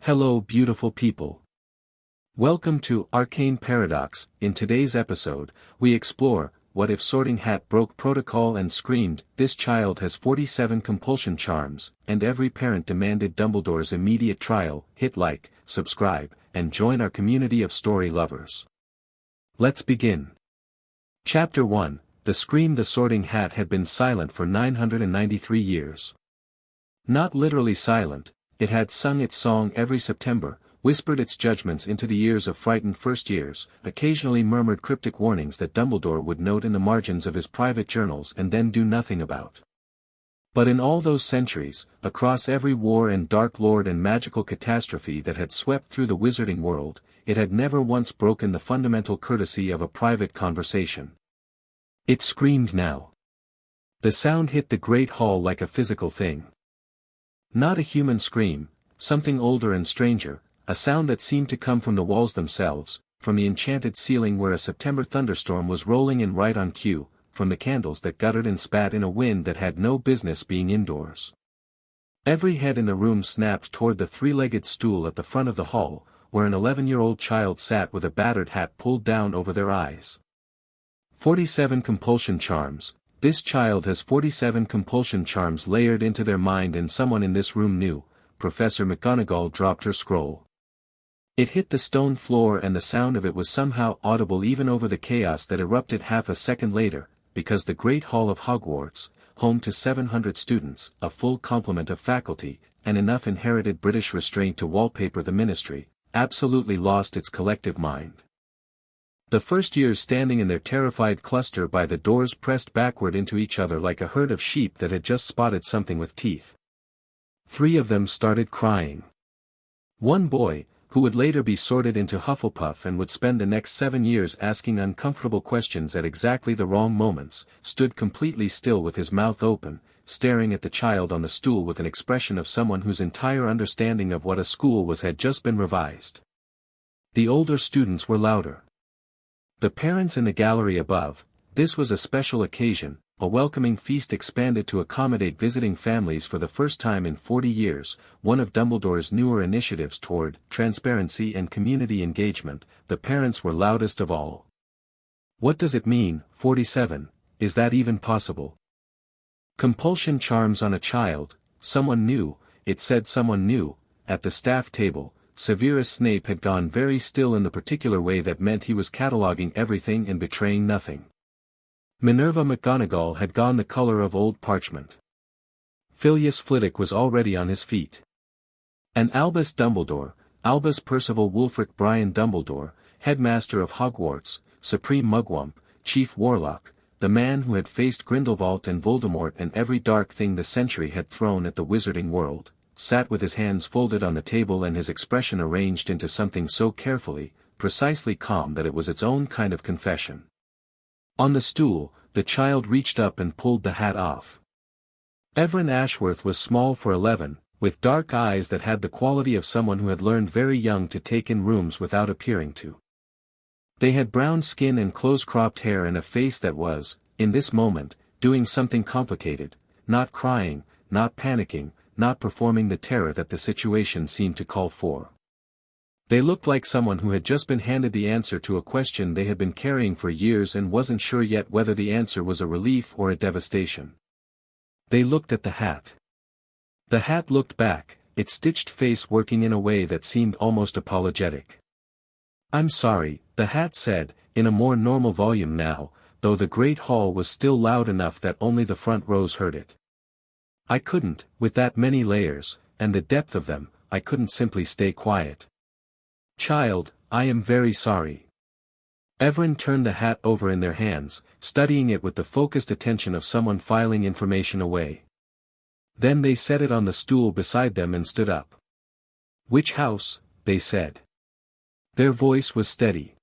Hello beautiful people. Welcome to Arcane Paradox. In today's episode, we explore, what if Sorting Hat broke protocol and screamed, "This child has 47 compulsion charms," and every parent demanded Dumbledore's immediate trial. Hit like, subscribe, and join our community of story lovers. Let's begin. Chapter 1, The Scream. The Sorting Hat had been silent for 993 years. Not literally silent. It had sung its song every September, whispered its judgments into the ears of frightened first years, occasionally murmured cryptic warnings that Dumbledore would note in the margins of his private journals and then do nothing about. But in all those centuries, across every war and dark lord and magical catastrophe that had swept through the wizarding world, it had never once broken the fundamental courtesy of a private conversation. It screamed now. The sound hit the great hall like a physical thing. Not a human scream, something older and stranger, a sound that seemed to come from the walls themselves, from the enchanted ceiling where a September thunderstorm was rolling in right on cue, from the candles that guttered and spat in a wind that had no business being indoors. Every head in the room snapped toward the three-legged stool at the front of the hall, where an 11-year-old child sat with a battered hat pulled down over their eyes. 47 compulsion charms. This child has 47 compulsion charms layered into their mind, and someone in this room knew. Professor McGonagall dropped her scroll. It hit the stone floor, and the sound of it was somehow audible even over the chaos that erupted half a second later, because the Great Hall of Hogwarts, home to 700 students, a full complement of faculty, and enough inherited British restraint to wallpaper the ministry, absolutely lost its collective mind. The first years standing in their terrified cluster by the doors pressed backward into each other like a herd of sheep that had just spotted something with teeth. 3 of them started crying. One boy, who would later be sorted into Hufflepuff and would spend the next 7 years asking uncomfortable questions at exactly the wrong moments, stood completely still with his mouth open, staring at the child on the stool with an expression of someone whose entire understanding of what a school was had just been revised. The older students were louder. The parents in the gallery above. This was a special occasion, a welcoming feast expanded to accommodate visiting families for the first time in 40 years, one of Dumbledore's newer initiatives toward transparency and community engagement. The parents were loudest of all. What does it mean, 47? Is that even possible? Compulsion charms on a child, someone new, it said someone new, at the staff table. Severus Snape had gone very still in the particular way that meant he was cataloging everything and betraying nothing. Minerva McGonagall had gone the color of old parchment. Filius Flitwick was already on his feet. And Albus Dumbledore, Albus Percival Wulfric Brian Dumbledore, Headmaster of Hogwarts, Supreme Mugwump, Chief Warlock, the man who had faced Grindelwald and Voldemort and every dark thing the century had thrown at the wizarding world, sat with his hands folded on the table and his expression arranged into something so carefully, precisely calm that it was its own kind of confession. On the stool, the child reached up and pulled the hat off. Evren Ashworth was small for 11, with dark eyes that had the quality of someone who had learned very young to take in rooms without appearing to. They had brown skin and close-cropped hair and a face that was, in this moment, doing something complicated, not crying, not panicking, not performing the terror that the situation seemed to call for. They looked like someone who had just been handed the answer to a question they had been carrying for years and wasn't sure yet whether the answer was a relief or a devastation. They looked at the hat. The hat looked back, its stitched face working in a way that seemed almost apologetic. "I'm sorry," the hat said, in a more normal volume now, though the great hall was still loud enough that only the front rows heard it. "I couldn't, with that many layers, and the depth of them, I couldn't simply stay quiet. Child, I am very sorry." Evren turned the hat over in their hands, studying it with the focused attention of someone filing information away. Then they set it on the stool beside them and stood up. "Which house?" they said. Their voice was steady.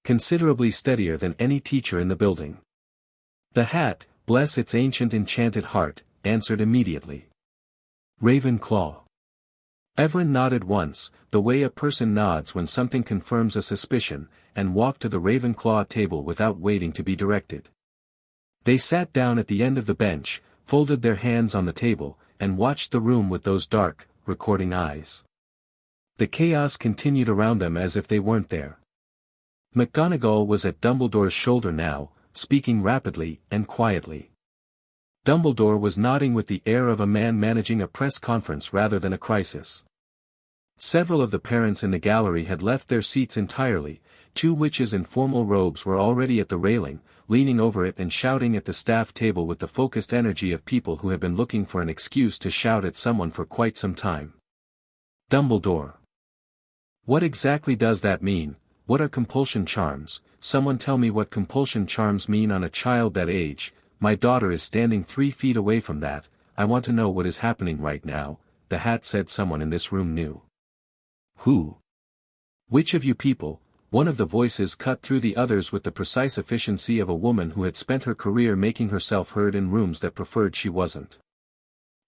Considerably steadier than any teacher in the building. The hat, bless its ancient enchanted heart, answered immediately. "Ravenclaw." Evren nodded once, the way a person nods when something confirms a suspicion, and walked to the Ravenclaw table without waiting to be directed. They sat down at the end of the bench, folded their hands on the table, and watched the room with those dark, recording eyes. The chaos continued around them as if they weren't there. McGonagall was at Dumbledore's shoulder now, speaking rapidly and quietly. Dumbledore was nodding with the air of a man managing a press conference rather than a crisis. Several of the parents in the gallery had left their seats entirely. Two witches in formal robes were already at the railing, leaning over it and shouting at the staff table with the focused energy of people who have been looking for an excuse to shout at someone for quite some time. Dumbledore. What exactly does that mean? What are compulsion charms? Someone tell me what compulsion charms mean on a child that age. My daughter is standing 3 feet away from that. I want to know what is happening right now. The hat said someone in this room knew. Who? Which of you people? One of the voices cut through the others with the precise efficiency of a woman who had spent her career making herself heard in rooms that preferred she wasn't.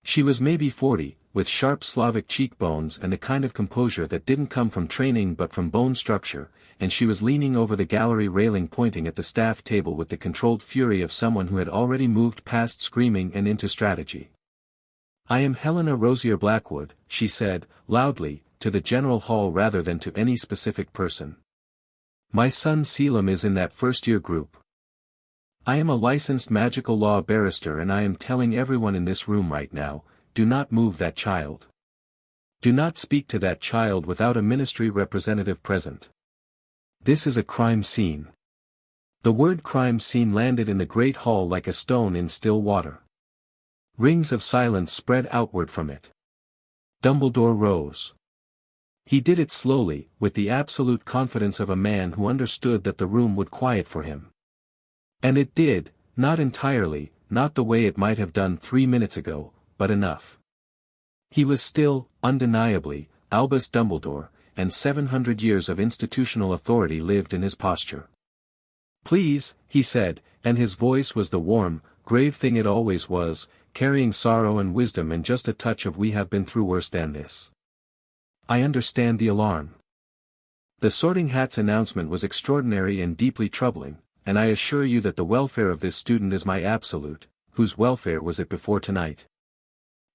She was maybe 40, with sharp Slavic cheekbones and a kind of composure that didn't come from training but from bone structure, and she was leaning over the gallery railing pointing at the staff table with the controlled fury of someone who had already moved past screaming and into strategy. I am Helena Rosier Blackwood, she said, loudly, to the general hall rather than to any specific person. My son Selim is in that first-year group. I am a licensed magical law barrister and I am telling everyone in this room right now, do not move that child. Do not speak to that child without a ministry representative present. This is a crime scene. The word crime scene landed in the great hall like a stone in still water. Rings of silence spread outward from it. Dumbledore rose. He did it slowly, with the absolute confidence of a man who understood that the room would quiet for him. And it did, not entirely, not the way it might have done 3 minutes ago, but enough. He was still, undeniably, Albus Dumbledore, and 700 years of institutional authority lived in his posture. Please, he said, and his voice was the warm, grave thing it always was, carrying sorrow and wisdom and just a touch of we have been through worse than this. I understand the alarm. The Sorting Hat's announcement was extraordinary and deeply troubling, and I assure you that the welfare of this student is my absolute. Whose welfare was it before tonight?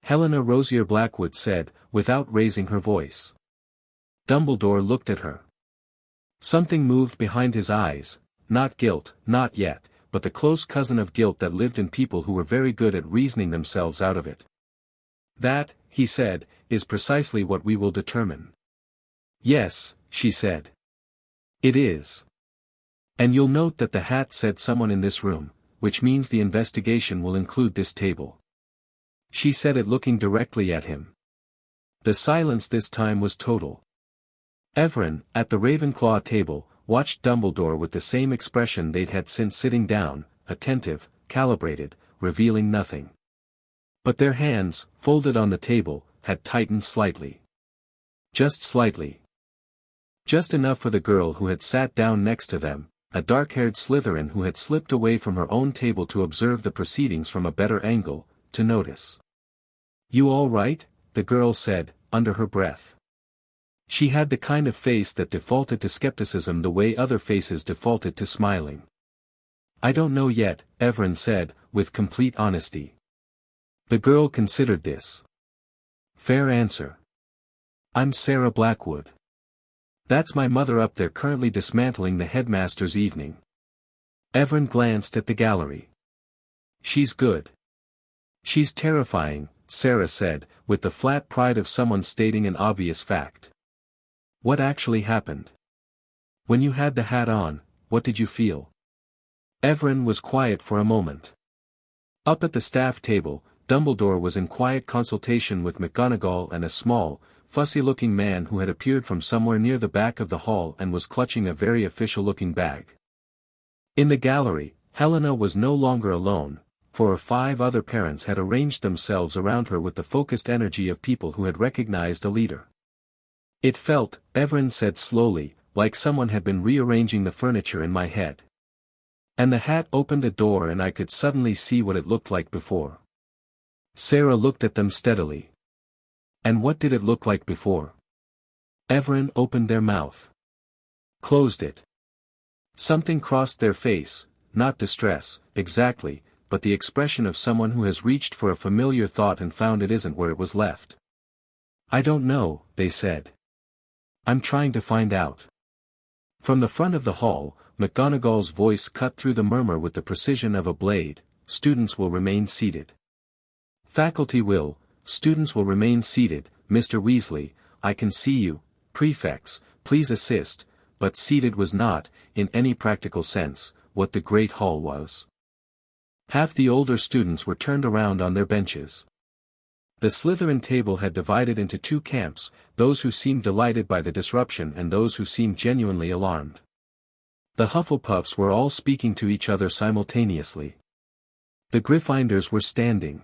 Helena Rosier Blackwood said, without raising her voice. Dumbledore looked at her. Something moved behind his eyes, not guilt, not yet, but the close cousin of guilt that lived in people who were very good at reasoning themselves out of it. That, he said, is precisely what we will determine. Yes, she said. It is. And you'll note that the hat said someone in this room, which means the investigation will include this table. She said it looking directly at him. The silence this time was total. Evren, at the Ravenclaw table, watched Dumbledore with the same expression they'd had since sitting down, attentive, calibrated, revealing nothing. But their hands, folded on the table, had tightened slightly. Just slightly. Just enough for the girl who had sat down next to them, a dark-haired Slytherin who had slipped away from her own table to observe the proceedings from a better angle, to notice. You all right? The girl said, under her breath. She had the kind of face that defaulted to skepticism the way other faces defaulted to smiling. I don't know yet, Evren said, with complete honesty. The girl considered this. Fair answer. I'm Sarah Blackwood. That's my mother up there currently dismantling the headmaster's evening. Evren glanced at the gallery. She's good. She's terrifying, Sarah said, with the flat pride of someone stating an obvious fact. What actually happened? When you had the hat on, what did you feel? Evren was quiet for a moment. Up at the staff table, Dumbledore was in quiet consultation with McGonagall and a small, fussy-looking man who had appeared from somewhere near the back of the hall and was clutching a very official-looking bag. In the gallery, Helena was no longer alone, for 5 other parents had arranged themselves around her with the focused energy of people who had recognized a leader. It felt, Evren said slowly, like someone had been rearranging the furniture in my head. And the hat opened a door and I could suddenly see what it looked like before. Sarah looked at them steadily. And what did it look like before? Evren opened their mouth. Closed it. Something crossed their face, not distress, exactly, but the expression of someone who has reached for a familiar thought and found it isn't where it was left. I don't know, they said. I'm trying to find out. From the front of the hall, McGonagall's voice cut through the murmur with the precision of a blade. Students will remain seated. Faculty will, students will remain seated. Mr. Weasley, I can see you. Prefects, please assist. But seated was not, in any practical sense, what the Great Hall was. Half the older students were turned around on their benches. The Slytherin table had divided into two camps, those who seemed delighted by the disruption and those who seemed genuinely alarmed. The Hufflepuffs were all speaking to each other simultaneously. The Gryffindors were standing.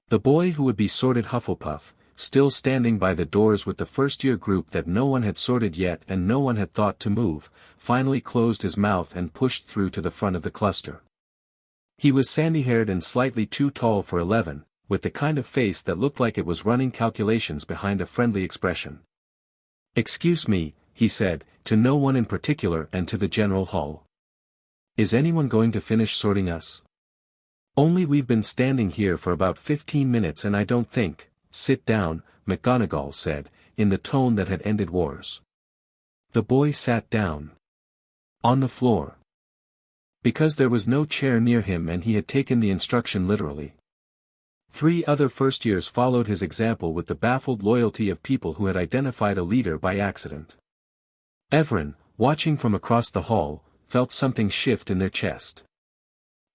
The boy who would be sorted Hufflepuff, still standing by the doors with the first-year group that no one had sorted yet and no one had thought to move, finally closed his mouth and pushed through to the front of the cluster. He was sandy-haired and slightly too tall for 11, with the kind of face that looked like it was running calculations behind a friendly expression. "Excuse me," he said, to no one in particular and to the general hall. "Is anyone going to finish sorting us? Only we've been standing here for about 15 minutes and I don't think—" "Sit down," McGonagall said, in the tone that had ended wars. The boy sat down. On the floor. Because there was no chair near him and he had taken the instruction literally. 3 other first-years followed his example with the baffled loyalty of people who had identified a leader by accident. Evren, watching from across the hall, felt something shift in their chest.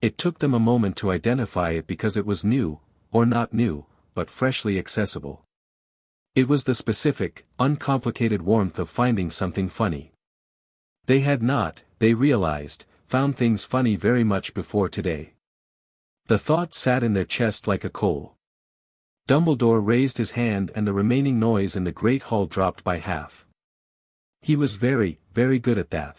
It took them a moment to identify it because it was new, or not new, but freshly accessible. It was the specific, uncomplicated warmth of finding something funny. They had not, they realized, found things funny very much before today. The thought sat in their chest like a coal. Dumbledore raised his hand and the remaining noise in the Great Hall dropped by half. He was very, very good at that.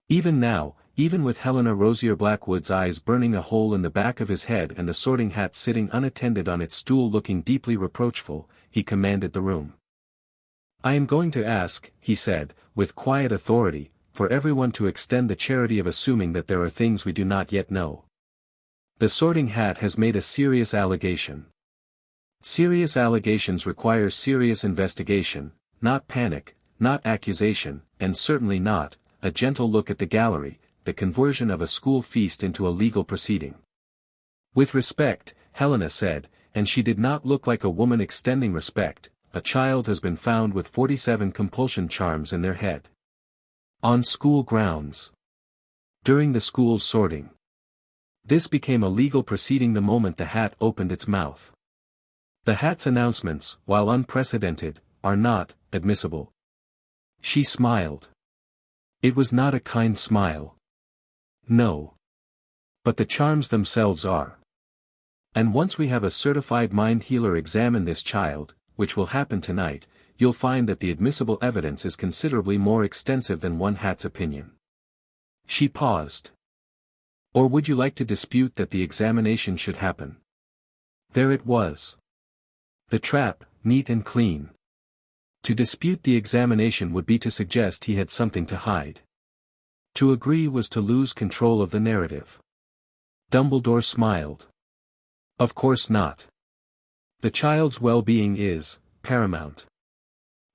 Even now, even with Helena Rosier Blackwood's eyes burning a hole in the back of his head and the sorting hat sitting unattended on its stool looking deeply reproachful, he commanded the room. "I am going to ask," he said, with quiet authority, "for everyone to extend the charity of assuming that there are things we do not yet know. The sorting hat has made a serious allegation. Serious allegations require serious investigation, not panic, not accusation, and certainly not a gentle look at the gallery, the conversion of a school feast into a legal proceeding." "With respect," Helena said, and she did not look like a woman extending respect, "a child has been found with 47 compulsion charms in their head. On school grounds. During the school's sorting. This became a legal proceeding the moment the hat opened its mouth. The hat's announcements, while unprecedented, are not admissible." She smiled. It was not a kind smile. No. But the charms themselves are. And once we have a certified mind healer examine this child, which will happen tonight, you'll find that the admissible evidence is considerably more extensive than one hat's opinion. She paused. "Or would you like to dispute that the examination should happen?" There it was. The trap, neat and clean. To dispute the examination would be to suggest he had something to hide. To agree was to lose control of the narrative. Dumbledore smiled. "Of course not. The child's well-being is paramount."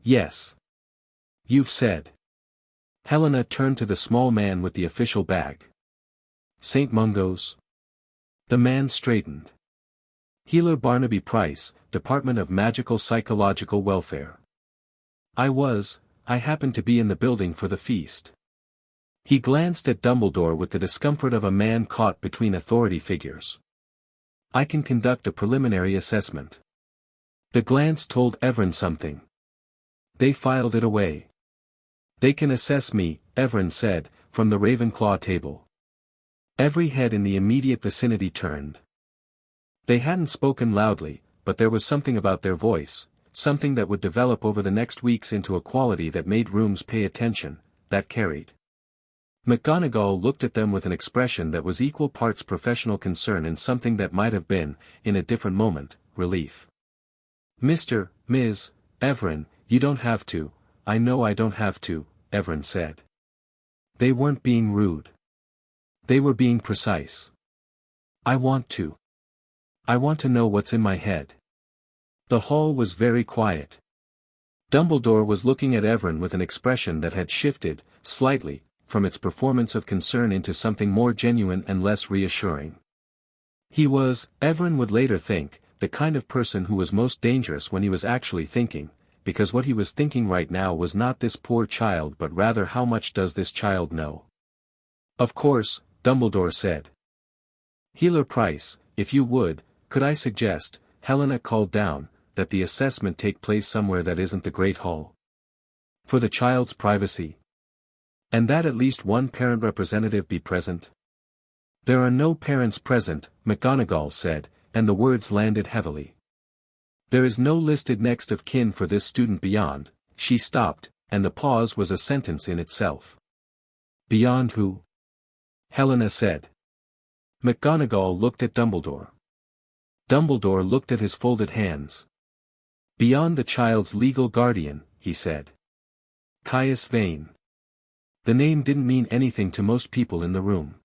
"Yes. You've said." Helena turned to the small man with the official bag. "St. Mungo's?" The man straightened. "Healer Barnaby Price, Department of Magical Psychological Welfare. I happened to be in the building for the feast." He glanced at Dumbledore with the discomfort of a man caught between authority figures. "I can conduct a preliminary assessment." The glance told Evren something. They filed it away. "They can assess me," Evren said, from the Ravenclaw table. Every head in the immediate vicinity turned. They hadn't spoken loudly, but there was something about their voice, something that would develop over the next weeks into a quality that made rooms pay attention, that carried. McGonagall looked at them with an expression that was equal parts professional concern and something that might have been, in a different moment, relief. Ms. Evren, you don't have to." "I know I don't have to," Evren said. They weren't being rude. They were being precise. I want to know what's in my head." The hall was very quiet. Dumbledore was looking at Evren with an expression that had shifted, slightly, from its performance of concern into something more genuine and less reassuring. He was, Evren would later think, the kind of person who was most dangerous when he was actually thinking, because what he was thinking right now was not this poor child but rather how much does this child know. Of course, Dumbledore said. Healer Price, if you would, could I suggest, Helena called down, that the assessment take place somewhere that isn't the Great Hall? For the child's privacy. And that at least one parent representative be present? There are no parents present, McGonagall said, and the words landed heavily. There is no listed next of kin for this student beyond, she stopped, and the pause was a sentence in itself. Beyond who? Helena said. McGonagall looked at Dumbledore. Dumbledore looked at his folded hands. Beyond the child's legal guardian, he said. Caius Vane. The name didn't mean anything to most people in the room.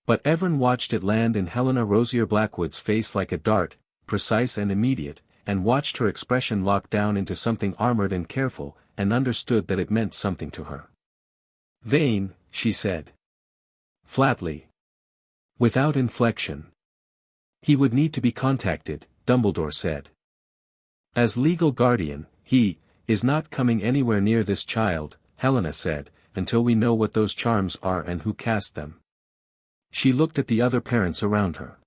But Evren watched it land in Helena Rosier Blackwood's face like a dart, precise and immediate, and watched her expression lock down into something armored and careful, and understood that it meant something to her. Vane, she said. Flatly. Without inflection. He would need to be contacted, Dumbledore said. As legal guardian, he is not coming anywhere near this child, Helena said, until we know what those charms are and who cast them. She looked at the other parents around her.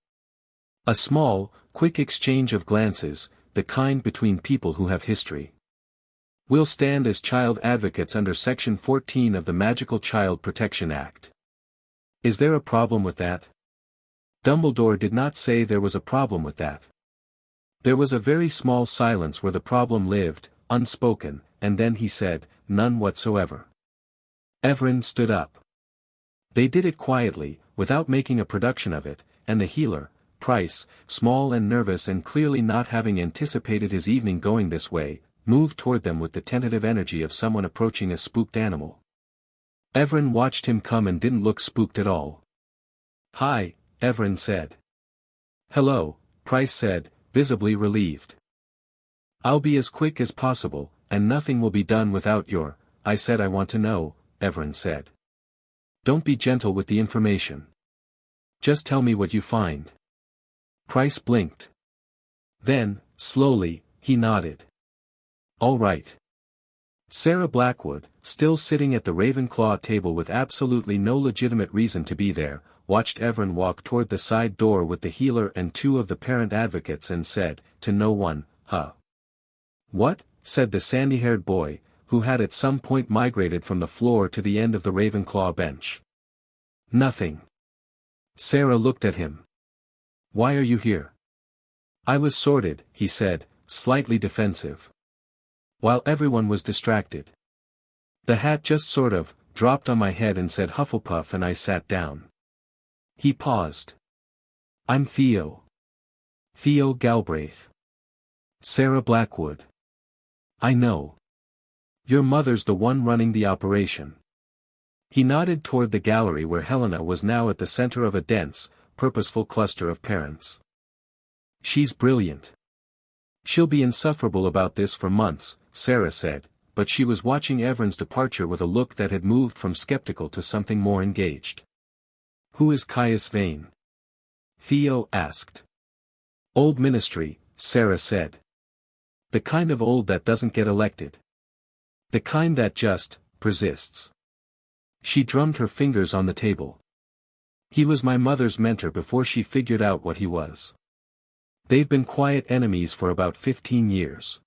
A small, quick exchange of glances, the kind between people who have history. We'll stand as child advocates under Section 14 of the Magical Child Protection Act. Is there a problem with that? Dumbledore did not say there was a problem with that. There was a very small silence where the problem lived, unspoken, and then he said, none whatsoever. Evren stood up. They did it quietly, without making a production of it, and the healer, Price, small and nervous and clearly not having anticipated his evening going this way, moved toward them with the tentative energy of someone approaching a spooked animal. Evren watched him come and didn't look spooked at all. Hi, Evren said. Hello, Price said, visibly relieved. I'll be as quick as possible, and nothing will be done without your, I said I want to know, Evren said. Don't be gentle with the information. Just tell me what you find. Price blinked. Then, slowly, he nodded. All right. Sarah Blackwood, still sitting at the Ravenclaw table with absolutely no legitimate reason to be there, watched Evren walk toward the side door with the healer and two of the parent advocates and said, to no one, huh? What? Said the sandy-haired boy, who had at some point migrated from the floor to the end of the Ravenclaw bench. Nothing. Sarah looked at him. Why are you here? I was sorted, he said, slightly defensive. While everyone was distracted. The hat just sort of dropped on my head and said Hufflepuff and I sat down. He paused. I'm Theo. Theo Galbraith. Sarah Blackwood. I know. Your mother's the one running the operation. He nodded toward the gallery where Helena was now at the center of a dense, purposeful cluster of parents. She's brilliant. She'll be insufferable about this for months, Sarah said, but she was watching Evren's departure with a look that had moved from skeptical to something more engaged. Who is Caius Vane? Theo asked. Old ministry, Sarah said. The kind of old that doesn't get elected. The kind that just persists. She drummed her fingers on the table. He was my mother's mentor before she figured out what he was. They've been quiet enemies for about 15 years.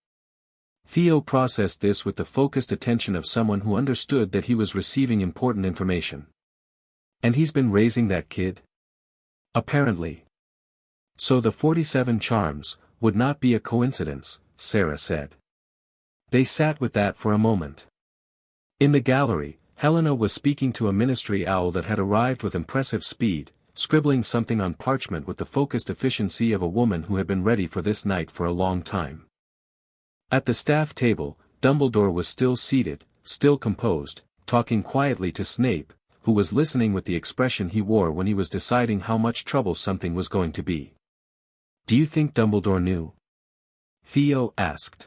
Theo processed this with the focused attention of someone who understood that he was receiving important information. And he's been raising that kid? Apparently. So the 47 charms would not be a coincidence, Sarah said. They sat with that for a moment. In the gallery, Helena was speaking to a ministry owl that had arrived with impressive speed, scribbling something on parchment with the focused efficiency of a woman who had been ready for this night for a long time. At the staff table, Dumbledore was still seated, still composed, talking quietly to Snape, who was listening with the expression he wore when he was deciding how much trouble something was going to be. Do you think Dumbledore knew? Theo asked.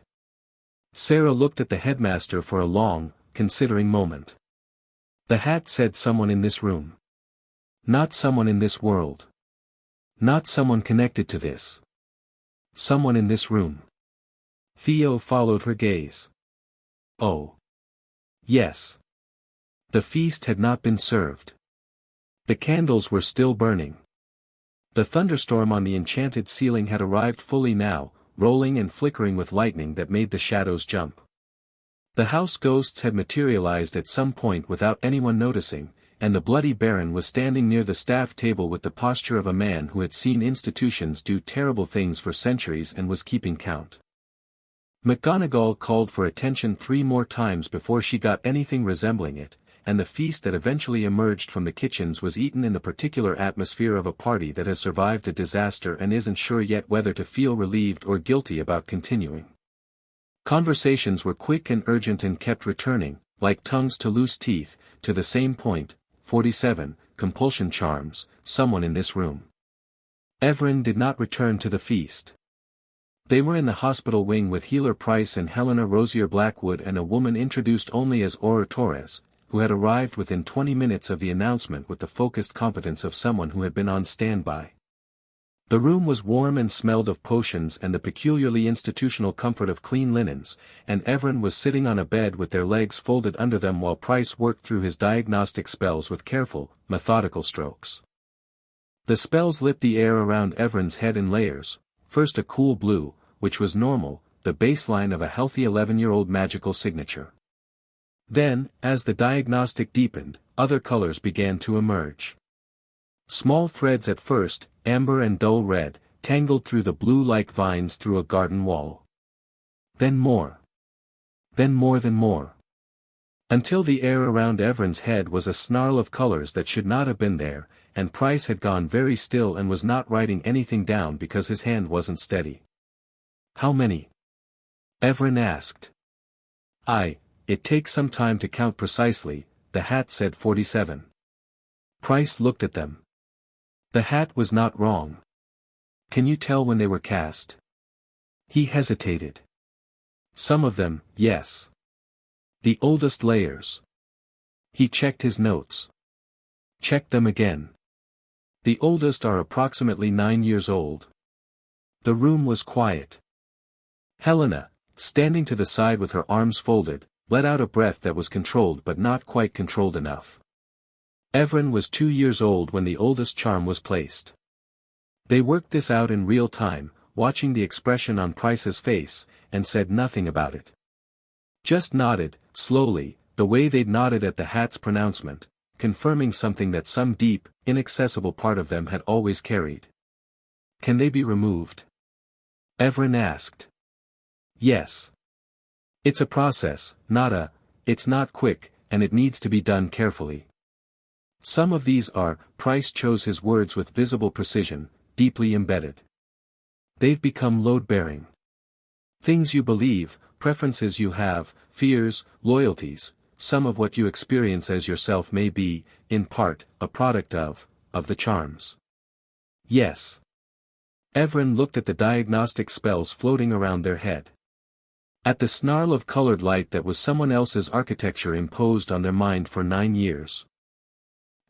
Sarah looked at the headmaster for a long, considering moment. The hat said someone in this room. Not someone in this world. Not someone connected to this. Someone in this room. Theo followed her gaze. Oh. Yes. The feast had not been served. The candles were still burning. The thunderstorm on the enchanted ceiling had arrived fully now, rolling and flickering with lightning that made the shadows jump. The house ghosts had materialized at some point without anyone noticing, and the bloody Baron was standing near the staff table with the posture of a man who had seen institutions do terrible things for centuries and was keeping count. McGonagall called for attention 3 more times before she got anything resembling it, and the feast that eventually emerged from the kitchens was eaten in the particular atmosphere of a party that has survived a disaster and isn't sure yet whether to feel relieved or guilty about continuing. Conversations were quick and urgent and kept returning, like tongues to loose teeth, to the same point. 47, compulsion charms, someone in this room. Evren did not return to the feast. They were in the hospital wing with Healer Price and Helena Rosier Blackwood and a woman introduced only as Aura Torres, who had arrived within 20 minutes of the announcement with the focused competence of someone who had been on standby. The room was warm and smelled of potions and the peculiarly institutional comfort of clean linens, and Evren was sitting on a bed with their legs folded under them while Price worked through his diagnostic spells with careful, methodical strokes. The spells lit the air around Evren's head in layers, first a cool blue, which was normal, the baseline of a healthy 11-year-old magical signature. Then, as the diagnostic deepened, other colors began to emerge. Small threads at first, amber and dull red, tangled through the blue like vines through a garden wall. Then more. Then more. Until the air around Evren's head was a snarl of colors that should not have been there, and Price had gone very still and was not writing anything down because his hand wasn't steady. How many? Evren asked. It takes some time to count precisely, the hat said 47. Price looked at them. The hat was not wrong. Can you tell when they were cast? He hesitated. Some of them, yes. The oldest layers. He checked his notes. Checked them again. The oldest are approximately 9 years old. The room was quiet. Helena, standing to the side with her arms folded, let out a breath that was controlled but not quite controlled enough. Evren was 2 years old when the oldest charm was placed. They worked this out in real time, watching the expression on Price's face, and said nothing about it. Just nodded, slowly, the way they'd nodded at the hat's pronouncement, confirming something that some deep, inaccessible part of them had always carried. Can they be removed? Evren asked. Yes. It's a process, it's not quick, and it needs to be done carefully. Some of these are, Price chose his words with visible precision, deeply embedded. They've become load-bearing. Things you believe, preferences you have, fears, loyalties, some of what you experience as yourself may be, in part, a product of the charms. Yes. Evren looked at the diagnostic spells floating around their head. At the snarl of colored light that was someone else's architecture imposed on their mind for 9 years.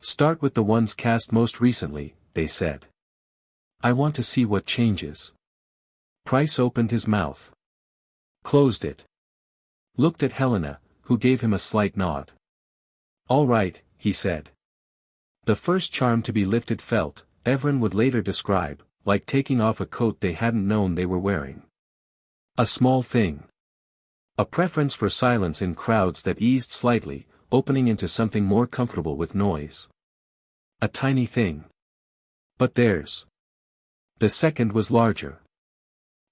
Start with the ones cast most recently, they said. I want to see what changes. Price opened his mouth. Closed it. Looked at Helena, who gave him a slight nod. All right, he said. The first charm to be lifted felt, Evren would later describe, like taking off a coat they hadn't known they were wearing. A small thing. A preference for silence in crowds that eased slightly, opening into something more comfortable with noise. A tiny thing. But theirs. The second was larger.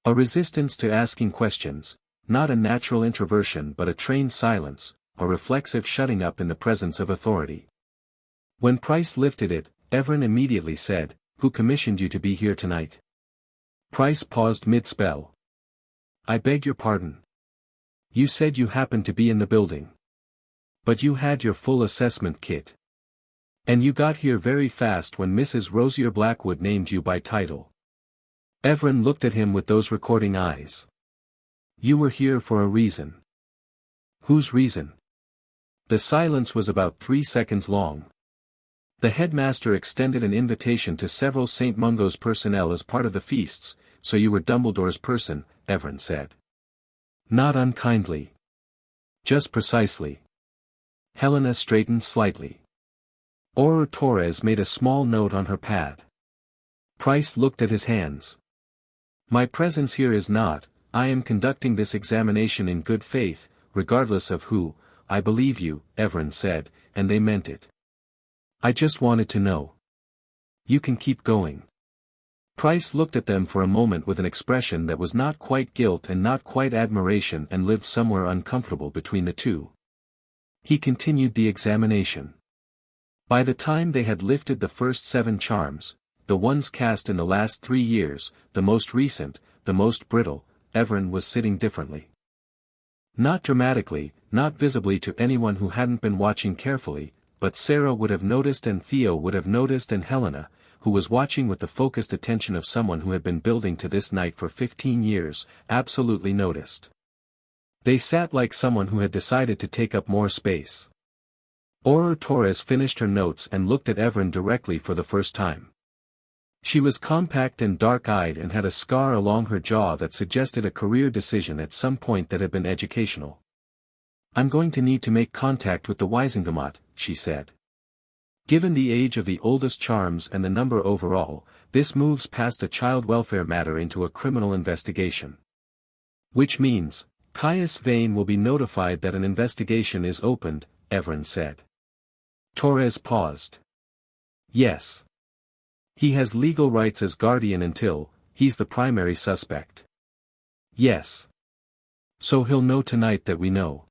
A resistance to asking questions, not a natural introversion but a trained silence, a reflexive shutting up in the presence of authority. When Price lifted it, Evren immediately said, "Who commissioned you to be here tonight?" Price paused mid-spell. "I beg your pardon. You said you happened to be in the building. But you had your full assessment kit. And you got here very fast when Mrs. Rosier Blackwood named you by title." Evren looked at him with those recording eyes. You were here for a reason. Whose reason? The silence was about 3 seconds long. The headmaster extended an invitation to several St. Mungo's personnel as part of the feasts, so you were Dumbledore's person, Evren said. Not unkindly. Just precisely. Helena straightened slightly. Aurora Torres made a small note on her pad. Price looked at his hands. My presence here is not, I am conducting this examination in good faith, regardless of who, I believe you, Evren said, and they meant it. I just wanted to know. You can keep going. Price looked at them for a moment with an expression that was not quite guilt and not quite admiration and lived somewhere uncomfortable between the two. He continued the examination. By the time they had lifted the first 7 charms, the ones cast in the last 3 years, the most recent, the most brittle, Evren was sitting differently. Not dramatically, not visibly to anyone who hadn't been watching carefully, but Sarah would have noticed and Theo would have noticed and Helena, who was watching with the focused attention of someone who had been building to this night for 15 years, absolutely noticed. They sat like someone who had decided to take up more space. Aurora Torres finished her notes and looked at Evren directly for the first time. She was compact and dark-eyed and had a scar along her jaw that suggested a career decision at some point that had been educational. I'm going to need to make contact with the Wisengamot, she said. Given the age of the oldest charms and the number overall, this moves past a child welfare matter into a criminal investigation. Which means, Caius Vane will be notified that an investigation is opened, Evren said. Torres paused. Yes. He has legal rights as guardian until, he's the primary suspect. Yes. So he'll know tonight that we know.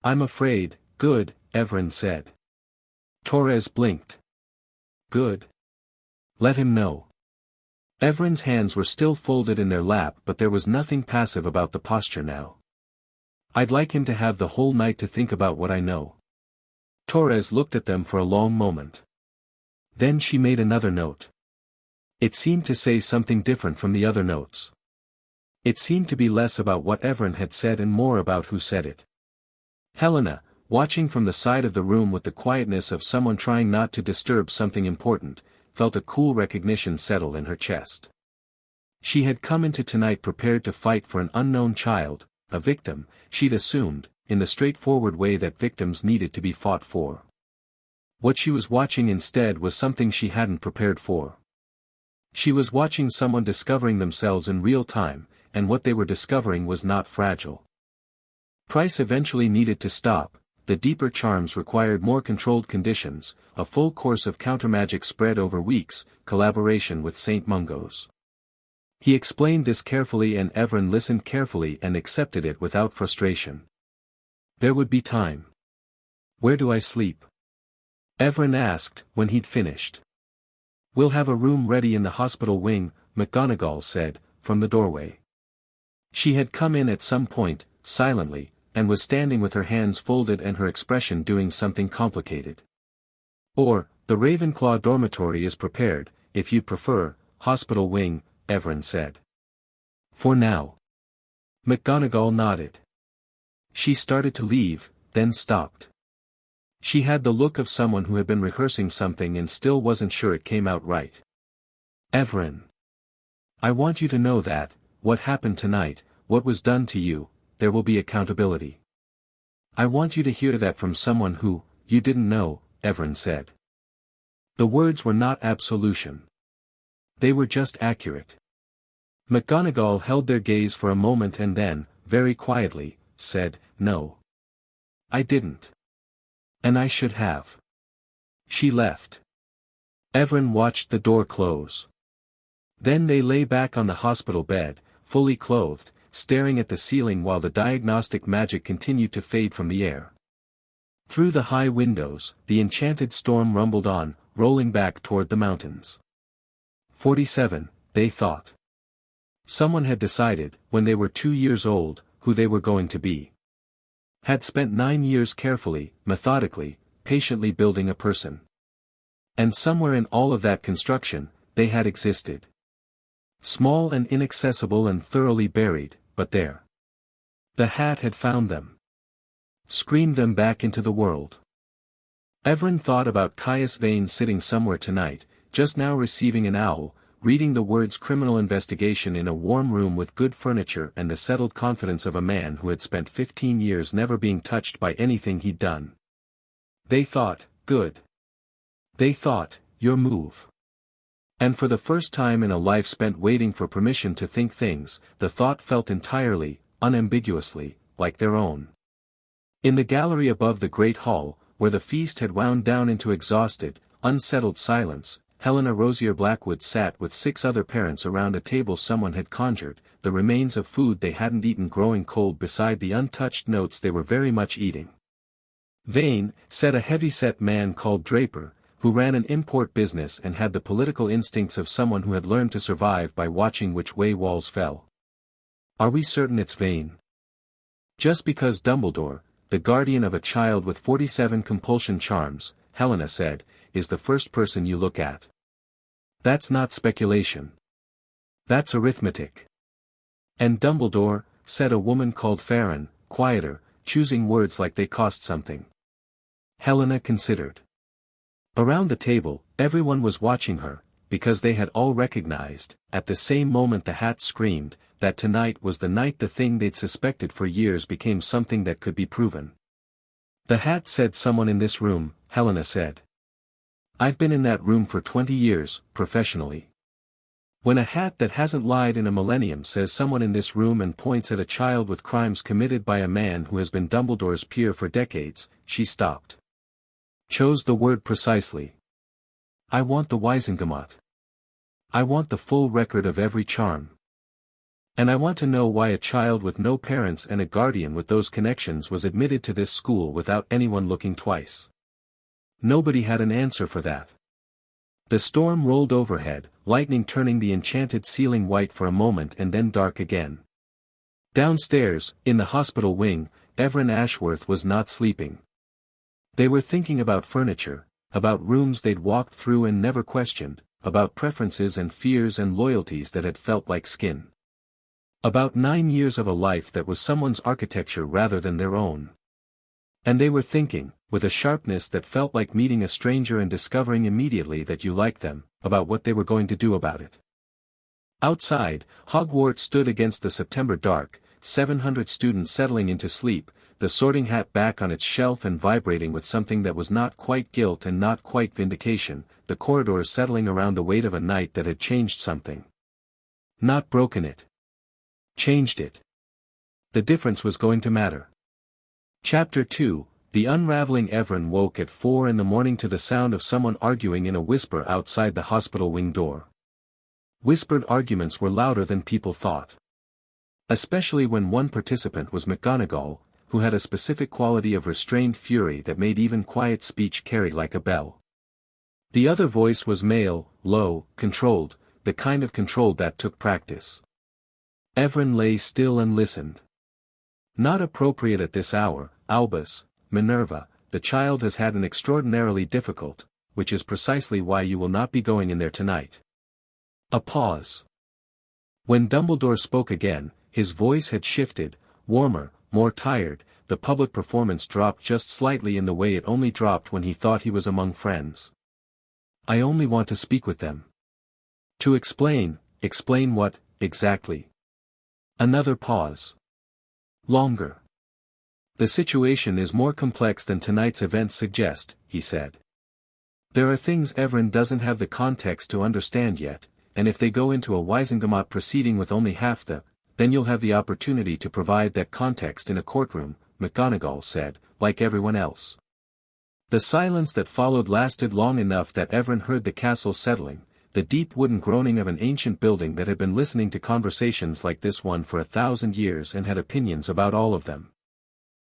I'm afraid, good, Evren said. Torres blinked. Good. Let him know. Evren's hands were still folded in their lap but there was nothing passive about the posture now. I'd like him to have the whole night to think about what I know. Torres looked at them for a long moment. Then she made another note. It seemed to say something different from the other notes. It seemed to be less about what Evren had said and more about who said it. Helena, watching from the side of the room with the quietness of someone trying not to disturb something important, felt a cool recognition settle in her chest. She had come into tonight prepared to fight for an unknown child, a victim, she'd assumed, in the straightforward way that victims needed to be fought for. What she was watching instead was something she hadn't prepared for. She was watching someone discovering themselves in real time, and what they were discovering was not fragile. Price eventually needed to stop. The deeper charms required more controlled conditions, a full course of countermagic spread over weeks, collaboration with St. Mungo's. He explained this carefully and Evren listened carefully and accepted it without frustration. There would be time. Where do I sleep? Evren asked, when he'd finished. We'll have a room ready in the hospital wing, McGonagall said, from the doorway. She had come in at some point, silently, and was standing with her hands folded and her expression doing something complicated. Or, the Ravenclaw dormitory is prepared, if you'd prefer, hospital wing, Evren said. For now. McGonagall nodded. She started to leave, then stopped. She had the look of someone who had been rehearsing something and still wasn't sure it came out right. Evren. I want you to know that, what happened tonight, what was done to you, there will be accountability. I want you to hear that from someone who, you didn't know, Evren said. The words were not absolution. They were just accurate. McGonagall held their gaze for a moment and then, very quietly, said, No. I didn't. And I should have. She left. Evren watched the door close. Then they lay back on the hospital bed, fully clothed, staring at the ceiling while the diagnostic magic continued to fade from the air. Through the high windows, the enchanted storm rumbled on, rolling back toward the mountains. 47, they thought. Someone had decided, when they were 2 years old, who they were going to be. Had spent 9 years carefully, methodically, patiently building a person. And somewhere in all of that construction, they had existed. Small and inaccessible and thoroughly buried, but there. The hat had found them. Screamed them back into the world. Evren thought about Caius Vane sitting somewhere tonight, just now receiving an owl, reading the words criminal investigation in a warm room with good furniture and the settled confidence of a man who had spent 15 years never being touched by anything he'd done. They thought, good. They thought, your move. And for the first time in a life spent waiting for permission to think things, the thought felt entirely, unambiguously, like their own. In the gallery above the great hall, where the feast had wound down into exhausted, unsettled silence, Helena Rosier Blackwood sat with 6 other parents around a table someone had conjured, the remains of food they hadn't eaten growing cold beside the untouched notes they were very much eating. Vane, said a heavy-set man called Draper, who ran an import business and had the political instincts of someone who had learned to survive by watching which way walls fell. Are we certain it's Vane? Just because Dumbledore, the guardian of a child with 47 compulsion charms, Helena said, is the first person you look at. That's not speculation. That's arithmetic. And Dumbledore, said a woman called Farron, quieter, choosing words like they cost something. Helena considered. Around the table, everyone was watching her, because they had all recognized, at the same moment the hat screamed, that tonight was the night the thing they'd suspected for years became something that could be proven. The hat said someone in this room, Helena said. I've been in that room for 20 years, professionally. When a hat that hasn't lied in a millennium says someone in this room and points at a child with crimes committed by a man who has been Dumbledore's peer for decades, she stopped. Chose the word precisely. I want the Wisengamot. I want the full record of every charm. And I want to know why a child with no parents and a guardian with those connections was admitted to this school without anyone looking twice. Nobody had an answer for that. The storm rolled overhead, lightning turning the enchanted ceiling white for a moment and then dark again. Downstairs, in the hospital wing, Evren Ashworth was not sleeping. They were thinking about furniture, about rooms they'd walked through and never questioned, about preferences and fears and loyalties that had felt like skin. About 9 years of a life that was someone's architecture rather than their own. And they were thinking, with a sharpness that felt like meeting a stranger and discovering immediately that you liked them, about what they were going to do about it. Outside, Hogwarts stood against the September dark, 700 students settling into sleep, the sorting hat back on its shelf and vibrating with something that was not quite guilt and not quite vindication, the corridors settling around the weight of a night that had changed something. Not broken it. Changed it. The difference was going to matter. Chapter 2, The Unraveling. Evren woke at 4 in the morning to the sound of someone arguing in a whisper outside the hospital wing door. Whispered arguments were louder than people thought. Especially when one participant was McGonagall, who had a specific quality of restrained fury that made even quiet speech carry like a bell. The other voice was male, low, controlled, the kind of control that took practice. Evren lay still and listened. Not appropriate at this hour, Albus, Minerva, the child has had an extraordinarily difficult, which is precisely why you will not be going in there tonight. A pause. When Dumbledore spoke again, his voice had shifted, warmer, more tired, the public performance dropped just slightly in the way it only dropped when he thought he was among friends. I only want to speak with them. To explain what, exactly? Another pause. Longer. The situation is more complex than tonight's events suggest, he said. There are things Evren doesn't have the context to understand yet, and if they go into a Wisengamot proceeding with only half then you'll have the opportunity to provide that context in a courtroom, McGonagall said, like everyone else. The silence that followed lasted long enough that Evren heard the castle settling, the deep wooden groaning of an ancient building that had been listening to conversations like this one for 1,000 years and had opinions about all of them.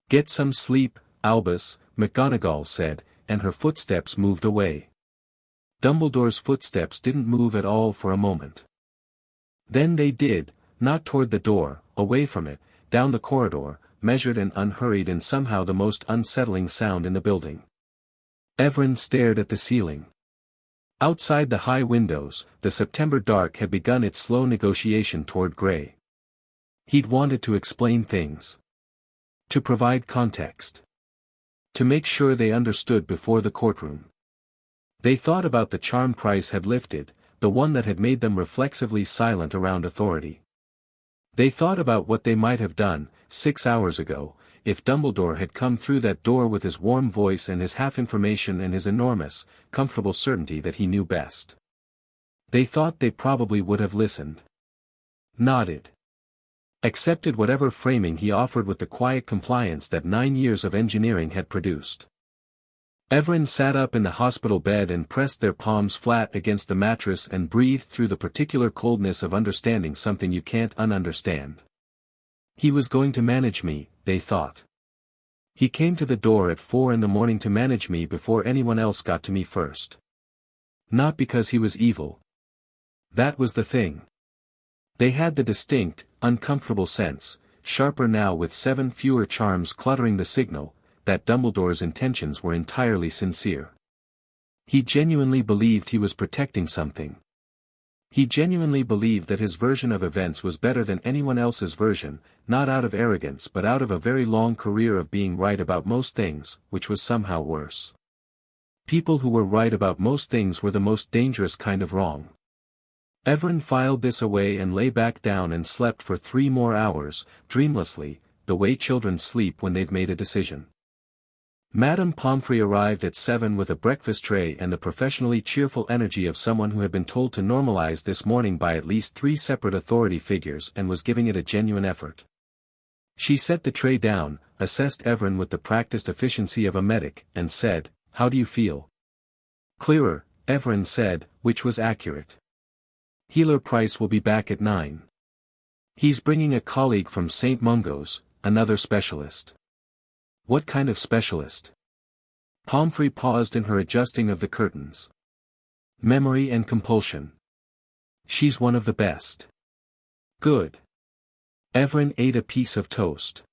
Get some sleep, Albus, McGonagall said, and her footsteps moved away. Dumbledore's footsteps didn't move at all for a moment. Then they did, not toward the door, away from it, down the corridor, measured and unhurried and somehow the most unsettling sound in the building. Evren stared at the ceiling. Outside the high windows, the September dark had begun its slow negotiation toward gray. He'd wanted to explain things. To provide context. To make sure they understood before the courtroom. They thought about the charm Price had lifted, the one that had made them reflexively silent around authority. They thought about what they might have done, 6 hours ago, if Dumbledore had come through that door with his warm voice and his half-information and his enormous, comfortable certainty that he knew best. They thought they probably would have listened. Nodded. Accepted whatever framing he offered with the quiet compliance that 9 years of engineering had produced. Evren sat up in the hospital bed and pressed their palms flat against the mattress and breathed through the particular coldness of understanding something you can't ununderstand. He was going to manage me, they thought. He came to the door at 4 in the morning to manage me before anyone else got to me first. Not because he was evil. That was the thing. They had the distinct, uncomfortable sense, sharper now with 7 fewer charms cluttering the signal, that Dumbledore's intentions were entirely sincere. He genuinely believed he was protecting something. He genuinely believed that his version of events was better than anyone else's version, not out of arrogance but out of a very long career of being right about most things, which was somehow worse. People who were right about most things were the most dangerous kind of wrong. Evren filed this away and lay back down and slept for 3 more hours, dreamlessly, the way children sleep when they've made a decision. Madame Pomfrey arrived at 7 with a breakfast tray and the professionally cheerful energy of someone who had been told to normalize this morning by at least 3 separate authority figures and was giving it a genuine effort. She set the tray down, assessed Evren with the practiced efficiency of a medic, and said, "How do you feel?" "Clearer," Evren said, which was accurate. "Healer Price will be back at 9. He's bringing a colleague from St. Mungo's, another specialist." "What kind of specialist?" Pomfrey paused in her adjusting of the curtains. "Memory and compulsion. She's one of the best." "Good." Evren ate a piece of toast.